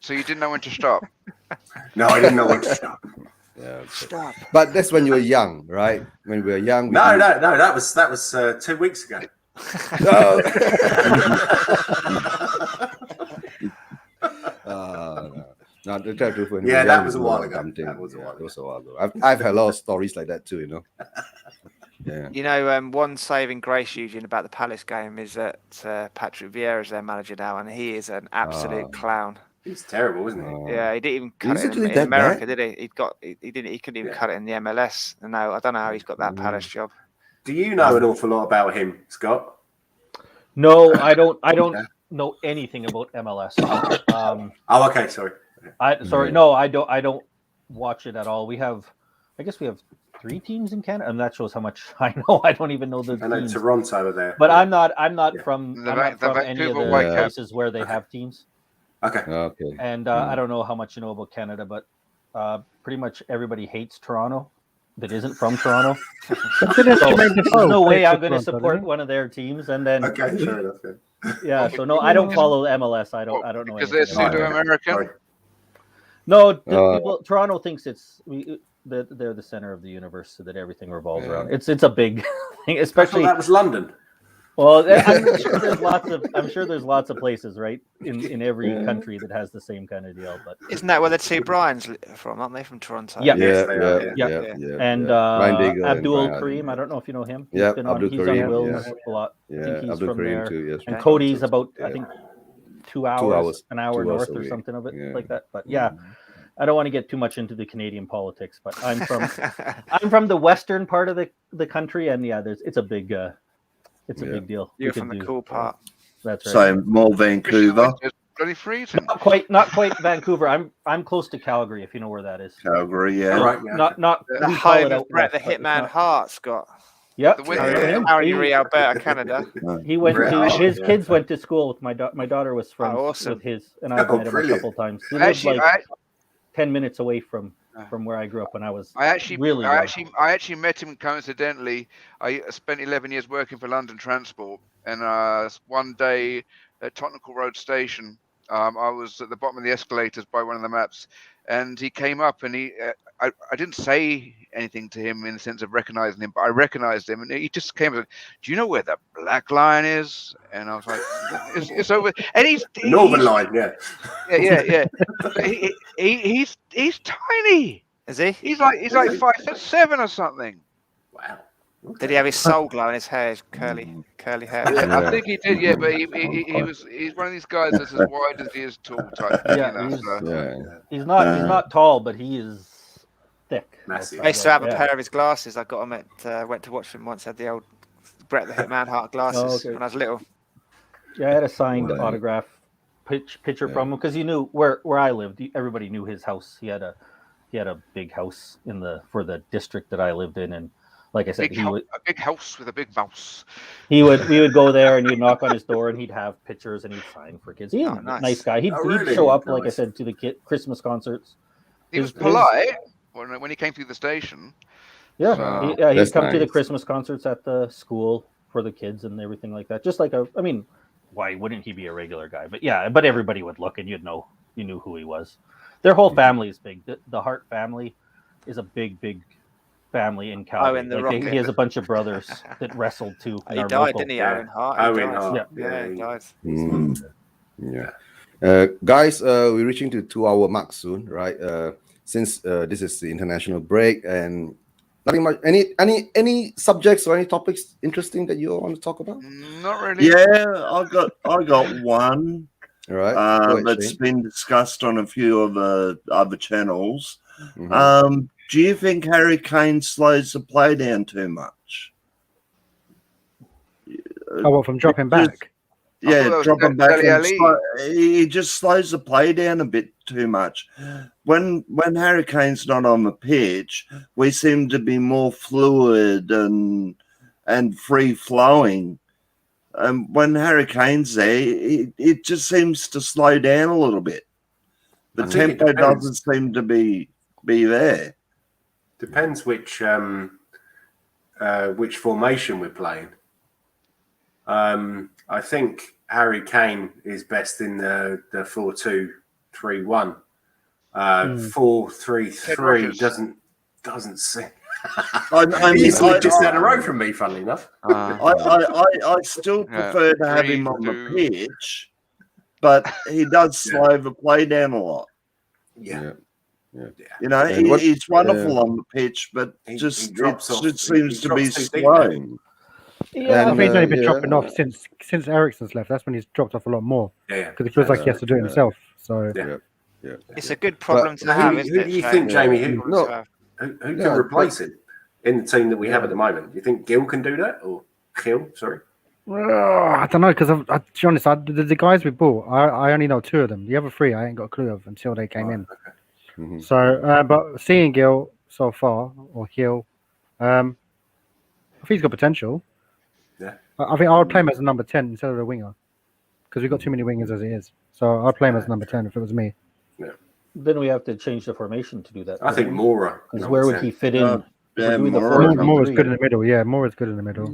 So you didn't know when to stop. no, I didn't know when to stop. Yeah, Stop. but that's when you were young, right? When we were young. No, that was 2 weeks ago. No. No, the truth, when we Yeah, were that young, was a we while were ago. dumb thing. That was a while It was a while ago. I've had a lot of stories like that too, you know. Yeah. You know, one saving grace, Eugene, about the Palace game is that Patrick Vieira is their manager now, and he is an absolute clown. He's terrible, isn't he? Yeah, he didn't even cut Is it it in really that America, bad? did he? He couldn't even cut it in the MLS. No, I don't know how he's got that Palace job. Do you know an awful lot about him, Scott? No, I don't know anything about MLS. Oh, okay, sorry. No, I don't watch it at all. I guess we have 3 teams in Canada, and that shows how much I know. I don't even know the I know teams. Toronto are there. But I'm not Yeah. from The any of Vancouver the Whitecaps. places where they have teams. Okay. Okay. And I don't know how much you know about Canada, but pretty much everybody hates Toronto that isn't from Toronto. There's no way I'm going to support one of their teams. And then, Okay, fair enough. yeah, so no, I don't follow MLS. I don't know. Because they're anything about it. pseudo-American. Sorry. No, people, Toronto thinks that they're the center of the universe, so that everything revolves around. It's a big thing, I especially. thought that was London. Well, I'm sure there's lots of places, right, in every country that has the same kind of deal. But Isn't that where the two Bryans are from? Aren't they from Toronto? Yeah. Yes, they are, Yeah. and Ryan Diggle and Abdul Brian Kareem, Adams. I don't know if you know him. Yeah, He's Abdul on Kareem, Wills a lot. I Yeah, think he's Abdul from Kareem there. too. Yes. And Cody's about Yeah. I think 2 hours, an hour 2 hours north or away. something of it Yeah. like that. But yeah, I don't want to get too much into the Canadian politics, but I'm from the western part of the country, and yeah, it's a big big deal. You're We could from the do- cool part. That's right. So more Vancouver, It's bloody freezing. Not quite Vancouver. I'm close to Calgary, if you know where that is. Calgary, yeah. All right, yeah. The We call home it of out Brett the west, but it's Hitman not- Hart, Scott. Yep. The winner. Oh, yeah. him. Harry Alberta, Canada. He went Right. to Oh, his yeah. kids went to school with my daughter was friends awesome. with his, and I've Oh, met him a brilliant. couple times. He lived Actually, like 10 minutes away from where I grew up when I was I actually met him coincidentally. I spent 11 years working for London Transport, and one day at Tottenham Court Road Station, I was at the bottom of the escalators by one of the maps, and he came up, and I didn't say anything to him in the sense of recognizing him, but I recognized him, and he just came and said, "Do you know where the Black Line is?" And I was like, "It's over." And he's Northern Line, yeah. yeah. But he's tiny. Is he? He's like 5'7" or something. Wow. Did he have his soul glow in his hair, his curly hair? Yeah, I think he did. Yeah, but he's one of these guys that's as wide as he is tall type. Yeah, You know, so. he's not tall, but he is thick. Massive. I used to have a pair of his glasses. I got him at went to watch him once. Had the old Brett the Hitman Hart glasses when I was little. Yeah, I had a signed autograph picture from him because you knew where I lived. Everybody knew his house. He had a big house for the district that I lived in, and like I said, a big house with a big mouse. We would go there, and you'd knock on his door, and he'd have pictures, and he'd sign for kids. He's a nice guy. He'd show up, like I said, to the Christmas concerts. He was polite when he came through the station. Yeah, so. He'd come to the Christmas concerts at the school for the kids and everything like that. Just like why wouldn't he be a regular guy? But everybody would look, and you knew who he was. Their whole family is big. The Hart family is a big family in Calgary. He has a bunch of brothers that wrestled too. He died, didn't he? Owen Hart. Owen Hart. Yeah, he died. Guys, we're reaching to 2-hour mark soon, right? Since this is the international break, and nothing much. Any subjects or any topics interesting that you all want to talk about? Not really. Yeah, I got one. All right. That's been discussed on a few of the other channels. Mm-hmm. Do you think Harry Kane slows the play down too much? From dropping back? Yeah, dropping back. He just slows the play down a bit too much. When Harry Kane's not on the pitch, we seem to be more fluid and free flowing. When Harry Kane's there, it just seems to slow down a little bit. The tempo doesn't seem to be there. Depends which formation we're playing. I think Harry Kane is best in the 4-2-3-1. 4-3-3 doesn't seem. He's just down the road from me, funnily enough. I still prefer to have him on the pitch, but he does slow the play down a lot. Yeah. You know, he's wonderful on the pitch, but it just seems to be slow. Yeah, I think he's only been dropping off since Eriksen's left. That's when he's dropped off a lot more. Yeah. Because it feels like he has to do it himself. So it's a good problem to have. Who do you think, Jamie? Who can replace him in the team that we have at the moment? Do you think Gil can do that, or Gil? Sorry. I don't know, because to be honest, the guys we bought, I only know 2 of them. The other 3 I ain't got a clue of until they came in. Okay. Mm-hmm. So, but seeing Gil so far, or Gil, I think he's got potential. Yeah. I think I would play him as a number 10 instead of a winger, because we've got too many wingers as it is. So I'd play him as number 10 if it was me. Yeah. Then we have to change the formation to do that. I think Mora. Because where would he fit in? Mora's good in the middle. Yeah, Mora's good in the middle.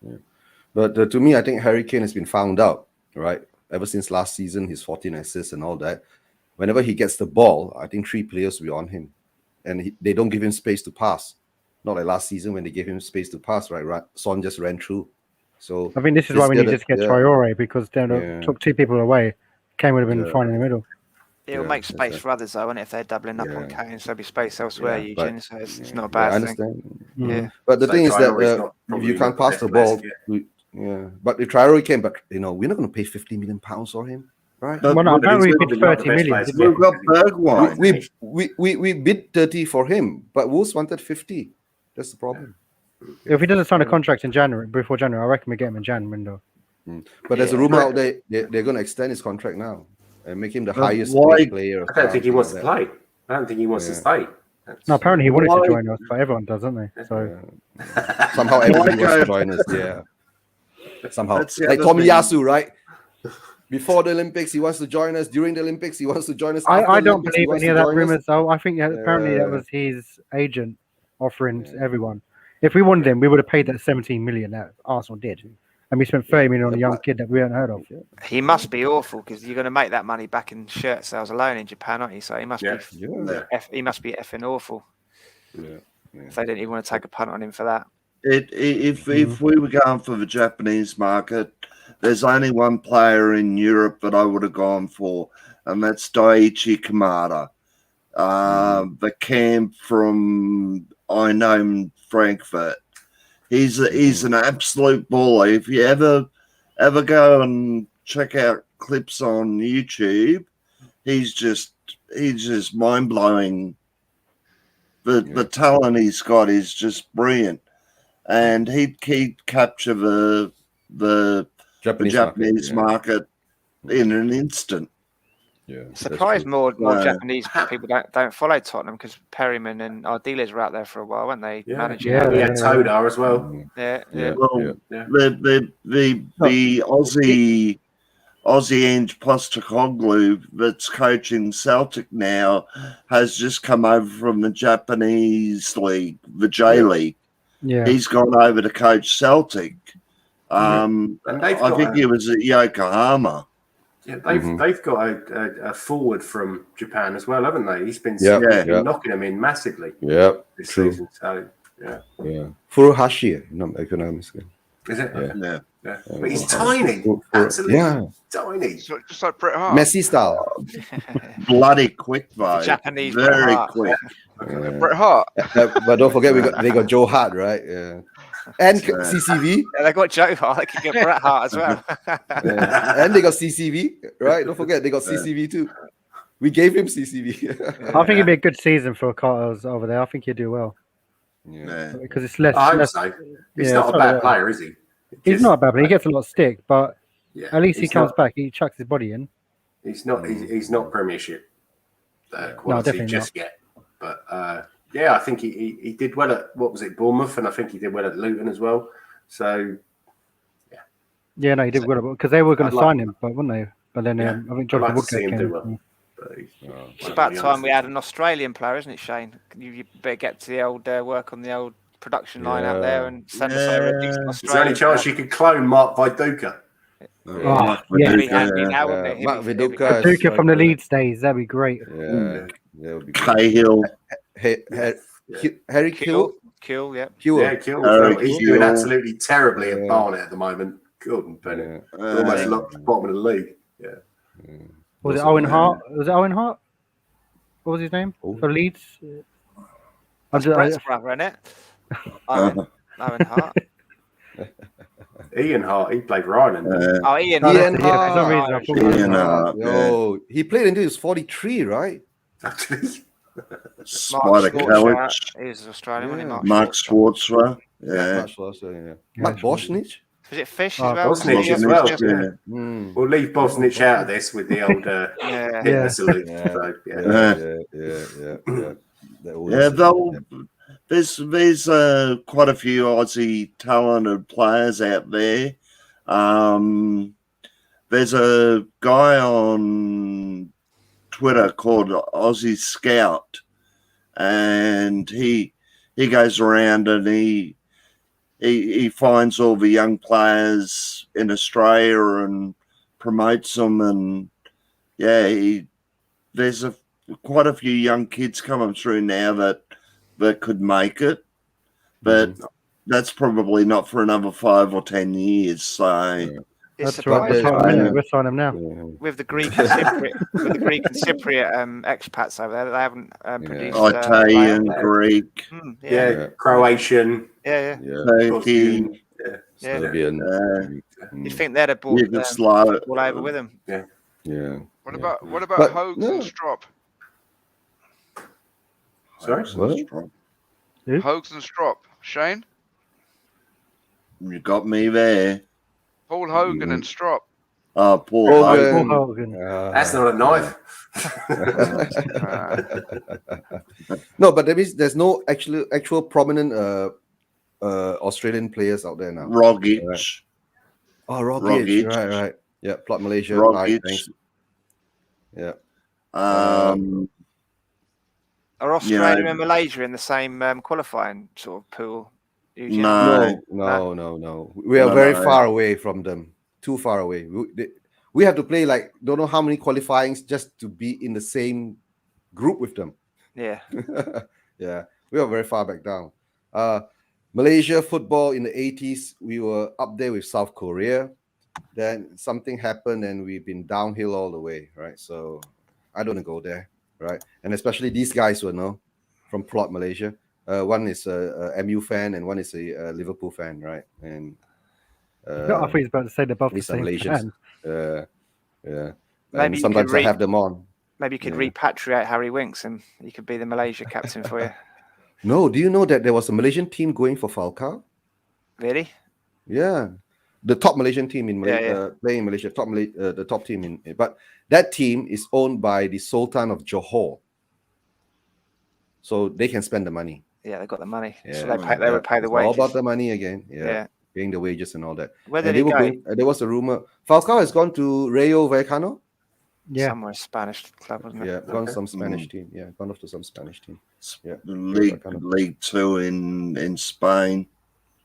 Yeah. But to me, I think Harry Kane has been found out, right? Ever since last season, his 14 assists and all that. Whenever he gets the ball, I think 3 players will be on him. And they don't give him space to pass. Not like last season when they gave him space to pass, right? Son just ran through. So I think this is why we need to get Traore, because then took 2 people away. Kane would have been fine in the middle. It'll make space for others, though, and if they're doubling up on Kane, so there'll be space elsewhere, Eugene. So it's not a bad thing. I understand. Yeah. But the thing is that if you can't pass the ball, but if Traore came, but we're not going to pay £50 million for him, right? Well, no, apparently we bid 30 million. We've got Bergwijn. We bid 30 for him, but Wolves wanted 50. That's the problem. If he doesn't sign a contract in January, before January, I reckon we get him in Jan window. But there's a rumor out there they're going to extend his contract now and make him the highest paid player. I don't think he wants to play. I don't think he wants to stay. No, apparently he wanted to Why- join us, but everyone does, don't they? So Somehow everybody wants go- to join us. Yeah. Somehow, That's the like other thing. Tomiyasu, right? Before the Olympics, he wants to join us. During the Olympics, he wants to join us. After I the don't Olympics, he believe wants any of to that join us. rumors. So I think apparently that Yeah. was his agent offering to everyone. If we wanted him, we would have paid that 17 million that Arsenal did, and we spent 30 million on a young kid that we hadn't heard of. He must be awful because you're going to make that money back in shirt sales alone in Japan, aren't you? So he must Yeah. be he must be effing awful. Yeah. If they didn't even want to take a punt on him for that. If we were going for the Japanese market, there's only one player in Europe that I would have gone for, and that's Daiichi Kamada. The camp from Eindhoven, Frankfurt. He's an absolute baller. If you ever go and check out clips on YouTube, he's just mind blowing. The talent he's got is just brilliant, and he'd capture the Japanese market in an instant. Yeah, Surprised more Japanese people don't follow Tottenham because Perryman and Ardiles were out there for a while, weren't they? Yeah. Managing. Yeah. We had Toda as well. Yeah. Well, Yeah. the Aussie Ange Postecoglou that's coaching Celtic now has just come over from the Japanese league, the J League. Yeah, He's gone over to coach Celtic. I think he was at Yokohama. Yeah, they've got a forward from Japan as well, haven't they? He's been knocking them in massively. Yeah, this true. season. So yeah. Furuhashi, no, economics. Is it? Yeah. Yeah. But he's tiny, absolutely tiny. Just like Bret Hart. Messi style. Bloody quick, though. Japanese very Bret Hart. quick. Bret Hart. But don't forget, they got Joe Hart, right? Yeah. And CCV. Yeah, they got Joe Hart. They could get Bret Hart as well. And they got CCV, right? Don't forget, they got CCV too. We gave him CCV. I think it'd be a good season for Carter's over there. I think he'd do well because it's less. I hope so. He's not a bad player, is he? He's not a bad player. He gets a lot of stick, but at least he comes back. He chucks his body in. He's not. He's not Premiership quality just yet. But I think he did well at Bournemouth, and I think he did well at Luton as well. So yeah, no, he did well because they were going to sign him, but wouldn't they? But then I think Jonathan Woodgate him do came. well. It's about time we had an Australian player, isn't it, Shane? You better get to the old work on the old production line out there and send us over a decent Is there any chance you could clone Mark Viduka? Yeah, Mark Viduka. Viduka from the Leeds days, that'd be great. Yeah, that would be Cahill. Harry Kill. Kill. Yeah, Kill. He's doing absolutely terribly at Barnet at the moment. Good, Bennett. Almost locked the bottom of the league. Yeah. Was it Owen Hart? Was it Owen Hart? What was his name for Leeds? Brett's brother, isn't it? Owen Hart. Ian Hart, he played Ryan. Ian Hart. Ian Hart. Yo, he played until he was 43, right? Actually. Spider Colich. He's Australian, wasn't he? Mark Schwarzer. Mark Bosnich. Was it Fish as well? Bosnich as well. Yeah. We'll leave Bosnich out of this with the old Hitler salute. There's quite a few Aussie talented players out there. There's a guy on Twitter called Aussie Scout, and he goes around and he finds all the young players in Australia and promotes them, and there's quite a few young kids coming through now that could make it, but that's probably not for another 5 or 10 years. So that's right. We're signing them now. With the Greek and Cypriot expats over there, they haven't produced. Italian, Greek, Croatian, Turkey, Serbian. You think they'd have brought all over with them? Yeah. What about Hogues and Strop? Sorry, Hogues and Strop. Shane, you got me there. Paul Hogan and Strop. Paul Hogan. Paul Hogan. That's not a knife. No, but there's no actual prominent Australian players out there now. Rogic. Right. Oh, Rogic. Rogic. Right. Yeah, Plot Malaysia. Rogic. Right, thanks. Yeah. Are Australia and Malaysia in the same qualifying sort of pool? Eugene? No. We are very far away from them. Too far away. We have to play like don't know how many qualifyings just to be in the same group with them. Yeah. Yeah, we are very far back down. Malaysia football in the 80s, we were up there with South Korea. Then something happened and we've been downhill all the way, right? So I don't go there, right? And especially these guys who know from Plot Malaysia. One is a MU fan and one is a Liverpool fan, right? And I thought he was about to say they're both the same Malaysians. fan. Yeah. Maybe And sometimes I have them on. Maybe you could repatriate Harry Winks and he could be the Malaysia captain for you. No, do you know that there was a Malaysian team going for Falcao? Really? Yeah, the top Malaysian team in Malaysia, playing in Malaysia, the top team in. But that team is owned by the Sultan of Johor, so they can spend the money. Yeah, they got the money, Yeah, so they would pay the it's wages. all about the money again. Yeah. Paying the wages and all that. Where did he go? There was a rumor Falcao has gone to Rayo Vallecano. Yeah, Somewhere Spanish club, wasn't it? Yeah, gone to some Spanish team. Yeah, gone off to some Spanish team. Yeah, League Two in Spain.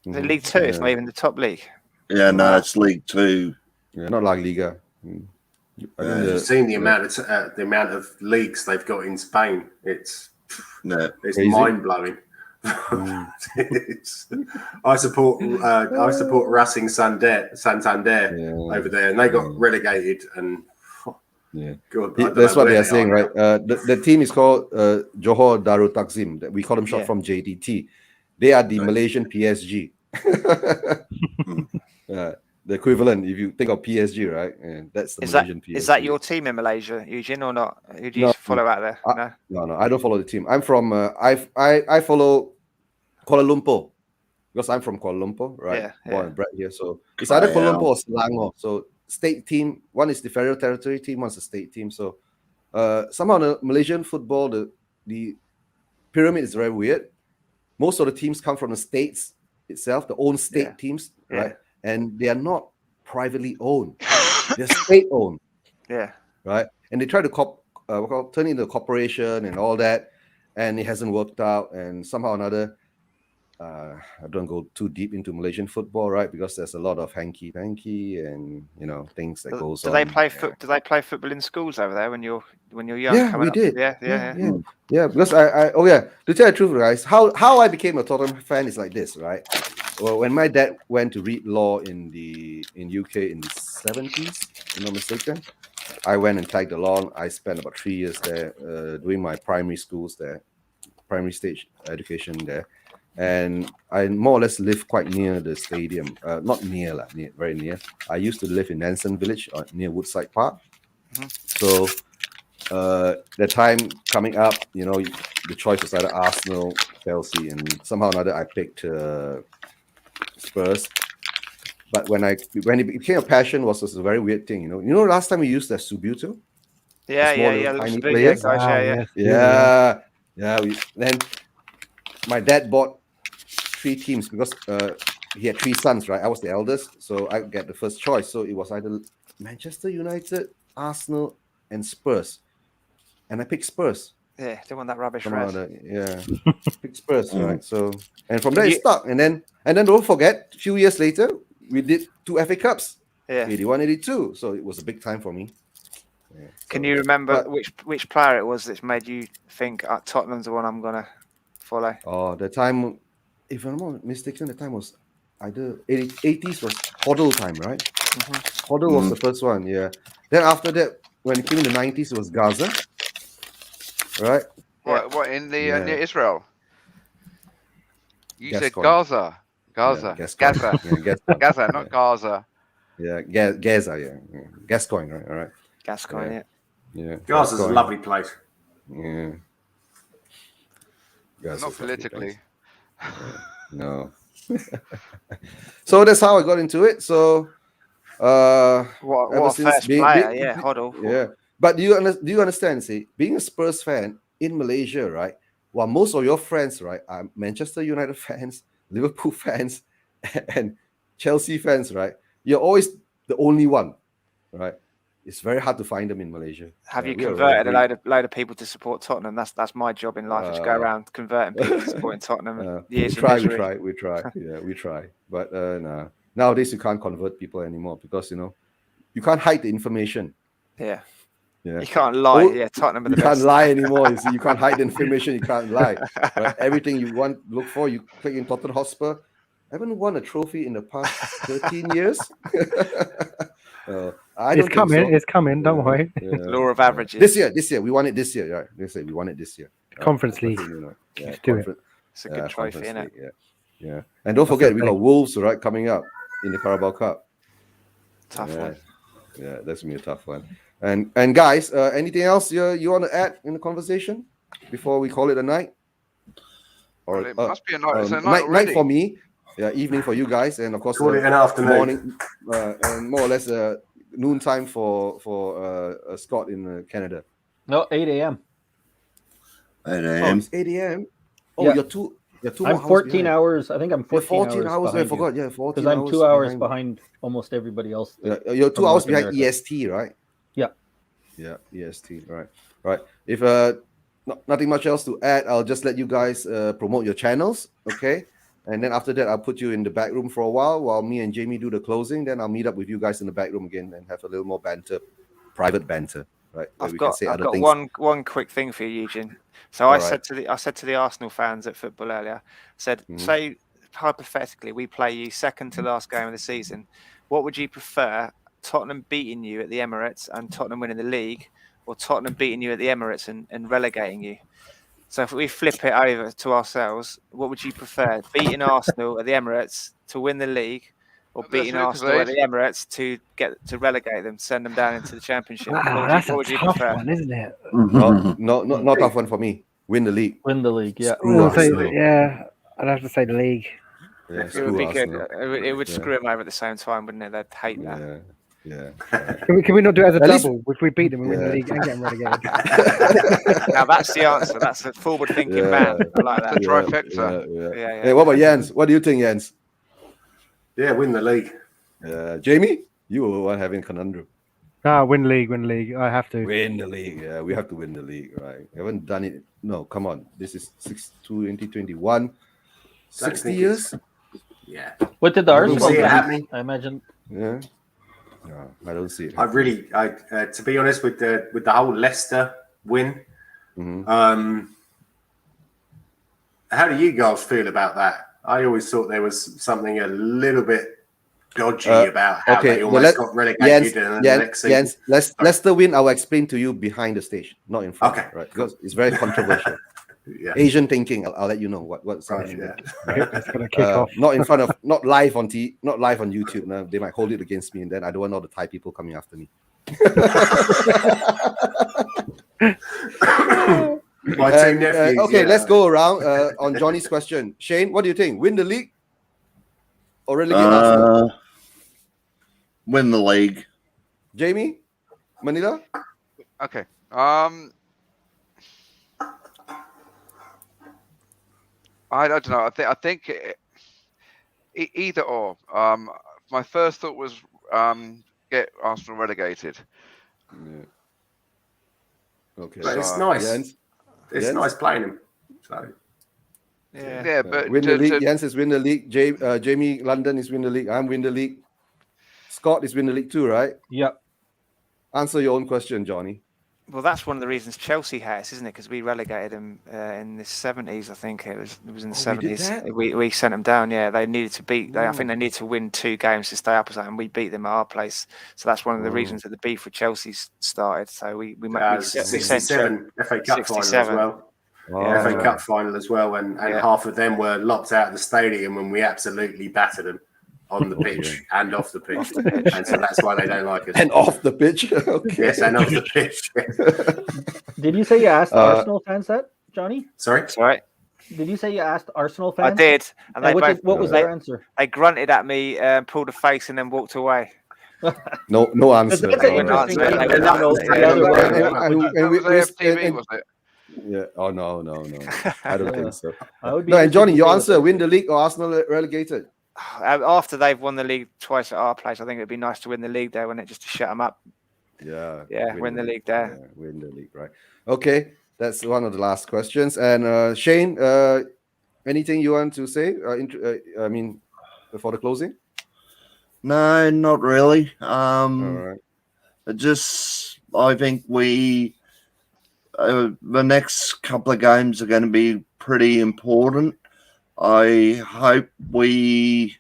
Is it League Two? It's not even the top league. Yeah, no, it's League Two. Yeah, not La Liga. You've seen the amount of leagues they've got in Spain. It's mind blowing. I support Racing Santander over there, and they got relegated. And God, that's what they are saying, right? The team is called Johor Darul Takzim. That we call them short from JDT. They are the Malaysian PSG. The equivalent, if you think of PSG, right? And that's the Malaysian PSG. Is that your team in Malaysia, Eugene, or not? Who do you follow out there? No, I don't follow the team. I'm from I follow Kuala Lumpur because I'm from Kuala Lumpur, right? Born and bred here, so it's either Kuala Lumpur or Selangor. So state team, one is the federal territory team, one's the state team. So somehow the Malaysian football, the pyramid is very weird. Most of the teams come from the states itself, the own state teams, right? And they are not privately owned; they're state owned. Yeah. Right. And they try to turn into a corporation and all that, and it hasn't worked out. And somehow or another, I don't go too deep into Malaysian football, right? Because there's a lot of hanky-panky and things that goes on. Do they play football in schools over there when you're young? Yeah, we did. Yeah. Because to tell the truth, guys, how I became a Tottenham fan is like this, right? Well, when my dad went to read law in UK in the 70s, if I'm not mistaken, I went and tagged along. I spent about 3 years there doing my primary schools there, primary stage education there. And I more or less live quite near the stadium. Not near, very near. I used to live in Nansen Village near Woodside Park. So the time coming up, the choice was either Arsenal, Chelsea, and somehow or another I picked Spurs. But when it became a passion, was a very weird thing. Last time we used that Subuto. Tiny players. Then my dad bought 3 teams because he had 3 sons, right? I was the eldest, so I get the first choice. So it was either Manchester United, Arsenal, and Spurs, and I picked Spurs. Yeah, don't want that rubbish. Picked Spurs, right? So, and from there it stuck, and then don't forget, a few years later, we did 2 FA Cups, 81, 82. So it was a big time for me. Yeah, Can you remember which player it was that made you think Tottenham's the one I'm gonna follow? Oh, the time, if I'm not mistaken, the time was either 80s was Hoddle time, right? Hoddle was the first one, yeah. Then after that, when it came in the 90s, it was Gaza, right? What in the near Israel? You said Gascoigne. Gaza, Gascoigne. Gaza, not Gaza. Yeah, Gaza, Gascoigne, right? All right. Gascoigne, Yeah. Gaza's a lovely place. Yeah. Not politically. No. So that's how I got into it. So What ever a since first player, yeah, Hoddle. yeah. But do you understand? See, being a Spurs fan in Malaysia, right? While most of your friends, right, are Manchester United fans, Liverpool fans, and Chelsea fans, right? You're always the only one, right? It's very hard to find them in Malaysia. Have you We are converted very- a load of people to support Tottenham? That's my job in life. Is go around converting people to supporting Tottenham. we Years of try. misery. Yeah, we try. But nah. Nowadays you can't convert people anymore because you can't hide the information. Yeah. Yeah. You can't lie. Oh, Yeah, Tottenham are You the can't best. lie anymore. You see, you can't hide the information. You can't lie. Right? Everything you want, look for. You click in Tottenham Hotspur. I haven't won a trophy in the past 13 years. I don't It's coming. think so. It's coming. Don't worry. Law of averages. This year, we won it this year. Right? They say we won it this year. Conference League. Yeah, Let's do it. It's a good trophy, Conference isn't it? League, yeah. And don't forget, we got Wolves right coming up in the Carabao Cup. Tough one. Yeah, that's gonna be a tough one. And guys, anything else you want to add in the conversation before we call it a night? Well, it must be a night. It's a night night already. for me. Yeah, evening for you guys, and of course, Call it an afternoon. morning, and more or less noon time for Scott in Canada. No, 8 a.m. 8 Oh, a.m. it's 8 a.m. Oh, Yeah. you're two I'm more 14 behind. hours. I think I'm You're 14, 14 hours. I behind forgot. Yeah, 14 because hours. I'm 2 hours behind almost everybody else. Yeah, you're 2 from hours North behind America. EST, right? Yeah. Yeah, EST, right. If nothing much else to add, I'll just let you guys promote your channels, okay? And then after that, I'll put you in the back room for a while me and Jamie do the closing. Then I'll meet up with you guys in the back room again and have a little more banter, private banter, right? Where I've we got can say other things. one quick thing for you, Eugene. So All I right. said to the Arsenal fans at football earlier, said, say hypothetically we play you second to last game of the season, what would you prefer? Tottenham beating you at the Emirates and Tottenham winning the league, or Tottenham beating you at the Emirates and relegating you? So if we flip it over to ourselves, what would you prefer? Beating Arsenal at the Emirates to win the league, or That's beating Lucas Arsenal at Aid. the Emirates to relegate them, send them down into the Championship? Wow, that's what a would you tough prefer? one, isn't it? Not tough one for me. Win the league. Win the league, yeah. Screw I'll say- Arsenal. yeah, I'd have to say the league. Yeah, It would be good. Arsenal. It would Yeah. screw them over at the same time, wouldn't it? They'd hate that. Yeah. Can we not do it as a At least- double? If we beat them and win the Yeah. league and get them relegated. Now that's the answer. That's a forward-thinking man. I like that. The trifecta. Yeah. Hey, what about Jens? What do you think, Jens? Yeah, win the league. Jamie, you were one having conundrum. Win league. I have to. Win the league. Yeah, we have to win the league, right? We haven't done it. No, come on. This is 2021. 60 think years? Yeah. What did the I don't Arsenal see it fans? happening. I imagine. Yeah. No, I don't see it. I to be honest, with the whole Leicester win, how do you guys feel about that? I always thought there was something a little bit dodgy about how they almost got relegated in the next season. Leicester win. I'll explain to you behind the stage, not in front. Okay. Right? Because it's very controversial. Yeah. Asian thinking. I'll let you know what's Right, Asian yeah. thinking. It's gonna kick off. Not in front of, not live on YouTube. No, they might hold it against me, and then I don't want all the Thai people coming after me. My two nephews. Okay, let's go around on Johnny's question. Shane, what do you think? Win the league or relegate Arsenal? Win the league. Jamie, Manila. Okay. I don't know. I think either or. My first thought was get Arsenal relegated. Yeah. Okay. But it's So, nice. Jens? It's Jens? nice playing him. So Yeah, but win the league. Jens is win the league. Jamie London is win the league. I'm win the league. Scott is win the league too, right? Yep. Answer your own question, Johnny. Well, that's one of the reasons Chelsea has, isn't it? Because we relegated them in the 70s. I think it was in the 70s. We sent them down. Yeah, they needed to beat. I think they needed to win 2 games to stay up or something. And we beat them at our place. So that's one of the reasons that the beef with Chelsea started. So we sent 67 FA Cup final as 67. well. Oh, FA Cup final as well, and half of them were locked out of the stadium when we absolutely battered them on the pitch and off the pitch. And so that's why they don't like us. And off the pitch. Okay. Yes, and off the pitch. Did you say you asked Arsenal fans that, Johnny? Sorry? Sorry, Did you say you asked Arsenal I fans? did. And they And both what was their answer? they grunted at me, pulled a face, and then walked away. No answer. That's an All right. interesting Right. thing. Right. You know, Right. the other Right. way. That was AFTV, was it? Yeah. Oh no. I don't think so. I would be No, and interested Johnny, to your see what answer: they win say. the league or Arsenal relegated? After they've won the league twice at our place, I think it'd be nice to win the league there, wouldn't it? Just to shut them up. Yeah. Yeah, win the league there. Yeah, win the league, right? Okay, that's one of the last questions. And Shane, anything you want to say? I mean, before the closing. No, not really. All right. I think the next couple of games are going to be pretty important. I hope we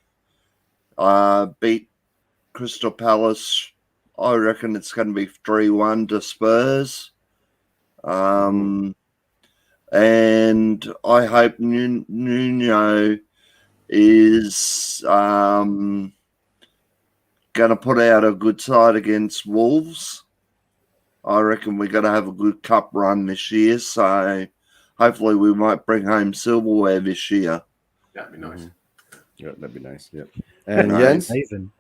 beat Crystal Palace. I reckon it's going to be 3-1 to Spurs. And I hope Nuno is going to put out a good side against Wolves. I reckon we're going to have a good cup run this year. So hopefully we might bring home silverware this year. That'd be nice. Yeah, that'd be nice. Yeah. And Nice. Jens, Amazing.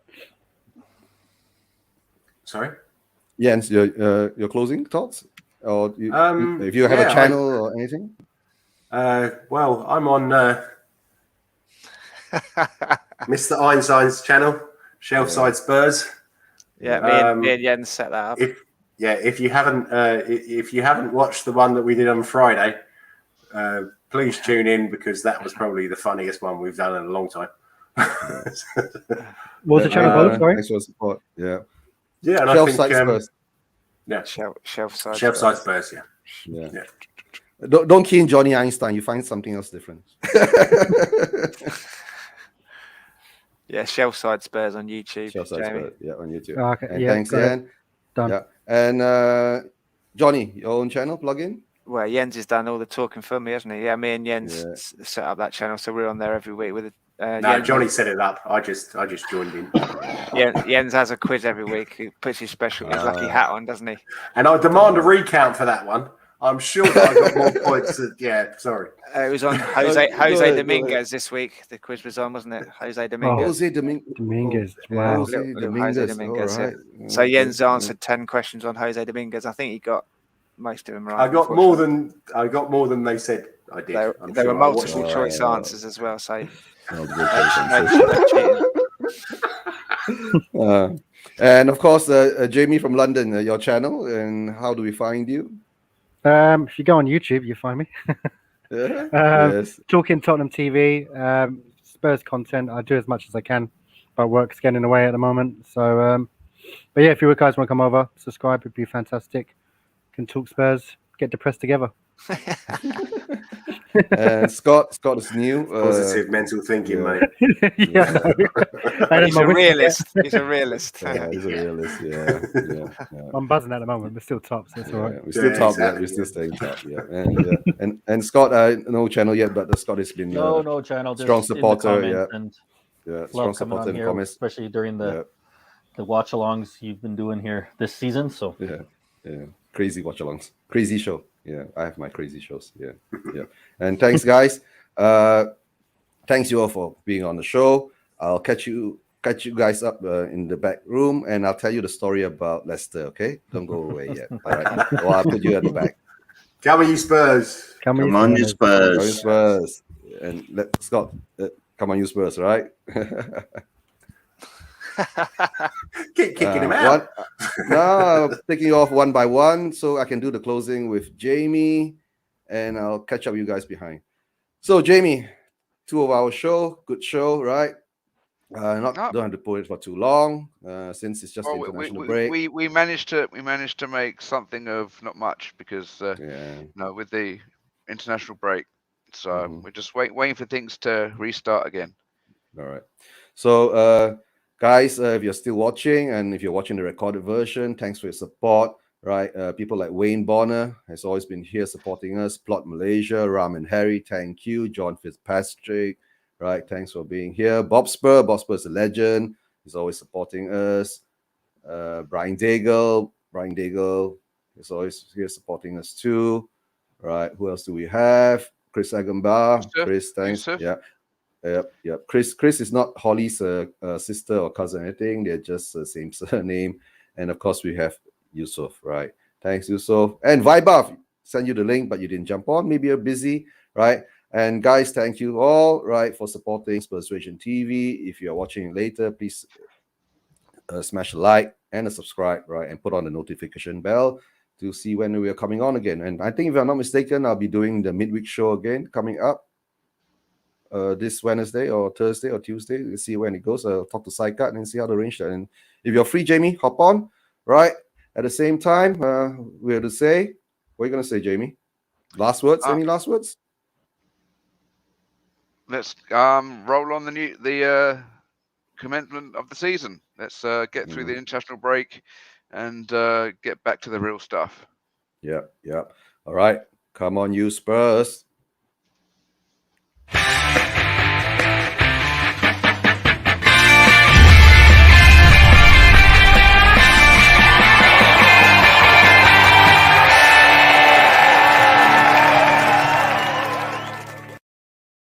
Sorry. Jens, your closing thoughts, or if you have a yeah, channel or anything. Well, I'm on Mr. Einstein's channel, Shelfside Spurs. Yeah, me and Jens set that up. If you haven't watched the one that we did on Friday, please tune in because that was probably the funniest one we've done in a long time. What was the channel called? Sorry. Thanks for the support. Yeah. Yeah, and I think Shelfside Spurs. yeah, Shelfside. Shelfside Spurs. Yeah. Yeah. Don't key in Johnny Einstein. You find something else different. Yeah, Shelfside Spurs on YouTube. Shelfside Jamie. Spurs. Yeah, on YouTube. Oh, okay. And Yeah, thanks, got it. Jan. Done. Yeah. And Johnny, your own channel, plug in. Well, Jens has done all the talking for me, hasn't he? Yeah, me and Jens set up that channel, so we're on there every week with. No, Jens, Johnny set it up. I just joined in. Jens has a quiz every week. He puts his lucky hat on, doesn't he? And I demand a recount for that one. I'm sure that I got more points. Sorry. It was on Jose Dominguez this week. The quiz was on, wasn't it? Jose Dominguez. Jose Dominguez. Wow. Jose Dominguez. Dominguez, All right. So Jens answered 10 questions on Jose Dominguez. I think he got most of them right. I got more than they said I did. There were multiple choice answers as well. So and of course, Jamie from London, your channel, and how do we find you? If you go on YouTube, you find me. Yes. Talking Tottenham TV, Spurs content. I do as much as I can, but work's getting away at the moment. So, but yeah, if you guys want to come over, subscribe, it'd be fantastic. Can talk Spurs, get depressed together. And Scott is new. Positive mental thinking, mate. Yeah. he's a realist. He's a realist. Yeah, he's a realist. Yeah. I'm buzzing at the moment. We're still top, so it's all right. We're still top. Exactly. We're still staying top. Yeah, and Scott, no channel yet, but Scott has been No channel. Just strong in the supporter. comments, and Strong love coming supporter on in here, comments. especially during the watch-alongs you've been doing here this season. So Yeah, crazy watch-alongs, crazy show. Yeah, I have my crazy shows. Yeah. And thanks, guys. Thanks you all for being on the show. I'll catch you guys up in the back room, and I'll tell you the story about Leicester. Okay, don't go away yet. All right, or I'll put you at the back. Come on, you Spurs. Come on, you Come on, you Spurs. Spurs. And let Scott. Come on, you Spurs. Right. Keep kicking him out. No, taking you off one by one so I can do the closing with Jamie, and I'll catch up with you guys behind. So, Jamie, 2 hour show, good show, right? Don't have to put it for too long since it's just the international break. We managed to make something of not much because with the international break, so we're just waiting for things to restart again. All right. So, guys, if you're still watching and if you're watching the recorded version, thanks for your support. Right, people like Wayne Bonner has always been here supporting us. Plot Malaysia, Ramen Harry, thank you. John Fitzpatrick, right, thanks for being here. Bob Spur is a legend. He's always supporting us. Brian Daigle is always here supporting us too. Right, who else do we have? Chris Agamba. Chris, thanks. Yusuf. Yeah. Yep. Chris is not Holly's sister or cousin or anything. They're just the same surname. And of course, we have Yusuf, right? Thanks, Yusuf. And Vibaf, send you the link, but you didn't jump on. Maybe you're busy, right? And guys, thank you all, right, for supporting Spurs Vision TV. If you're watching later, please smash a like and a subscribe, right? And put on the notification bell to see when we are coming on again. And I think if I'm not mistaken, I'll be doing the midweek show again coming up this Wednesday or Thursday or Tuesday. We'll see when it goes. I'll talk to Saikat and see how to arrange that. And if you're free, Jamie, hop on, right? At the same time, we have to say, what are you going to say, Jamie? Last words? Any last words? Let's roll on the commencement of the season. Let's get through the international break and get back to the real stuff. Yeah. All right. Come on, you Spurs.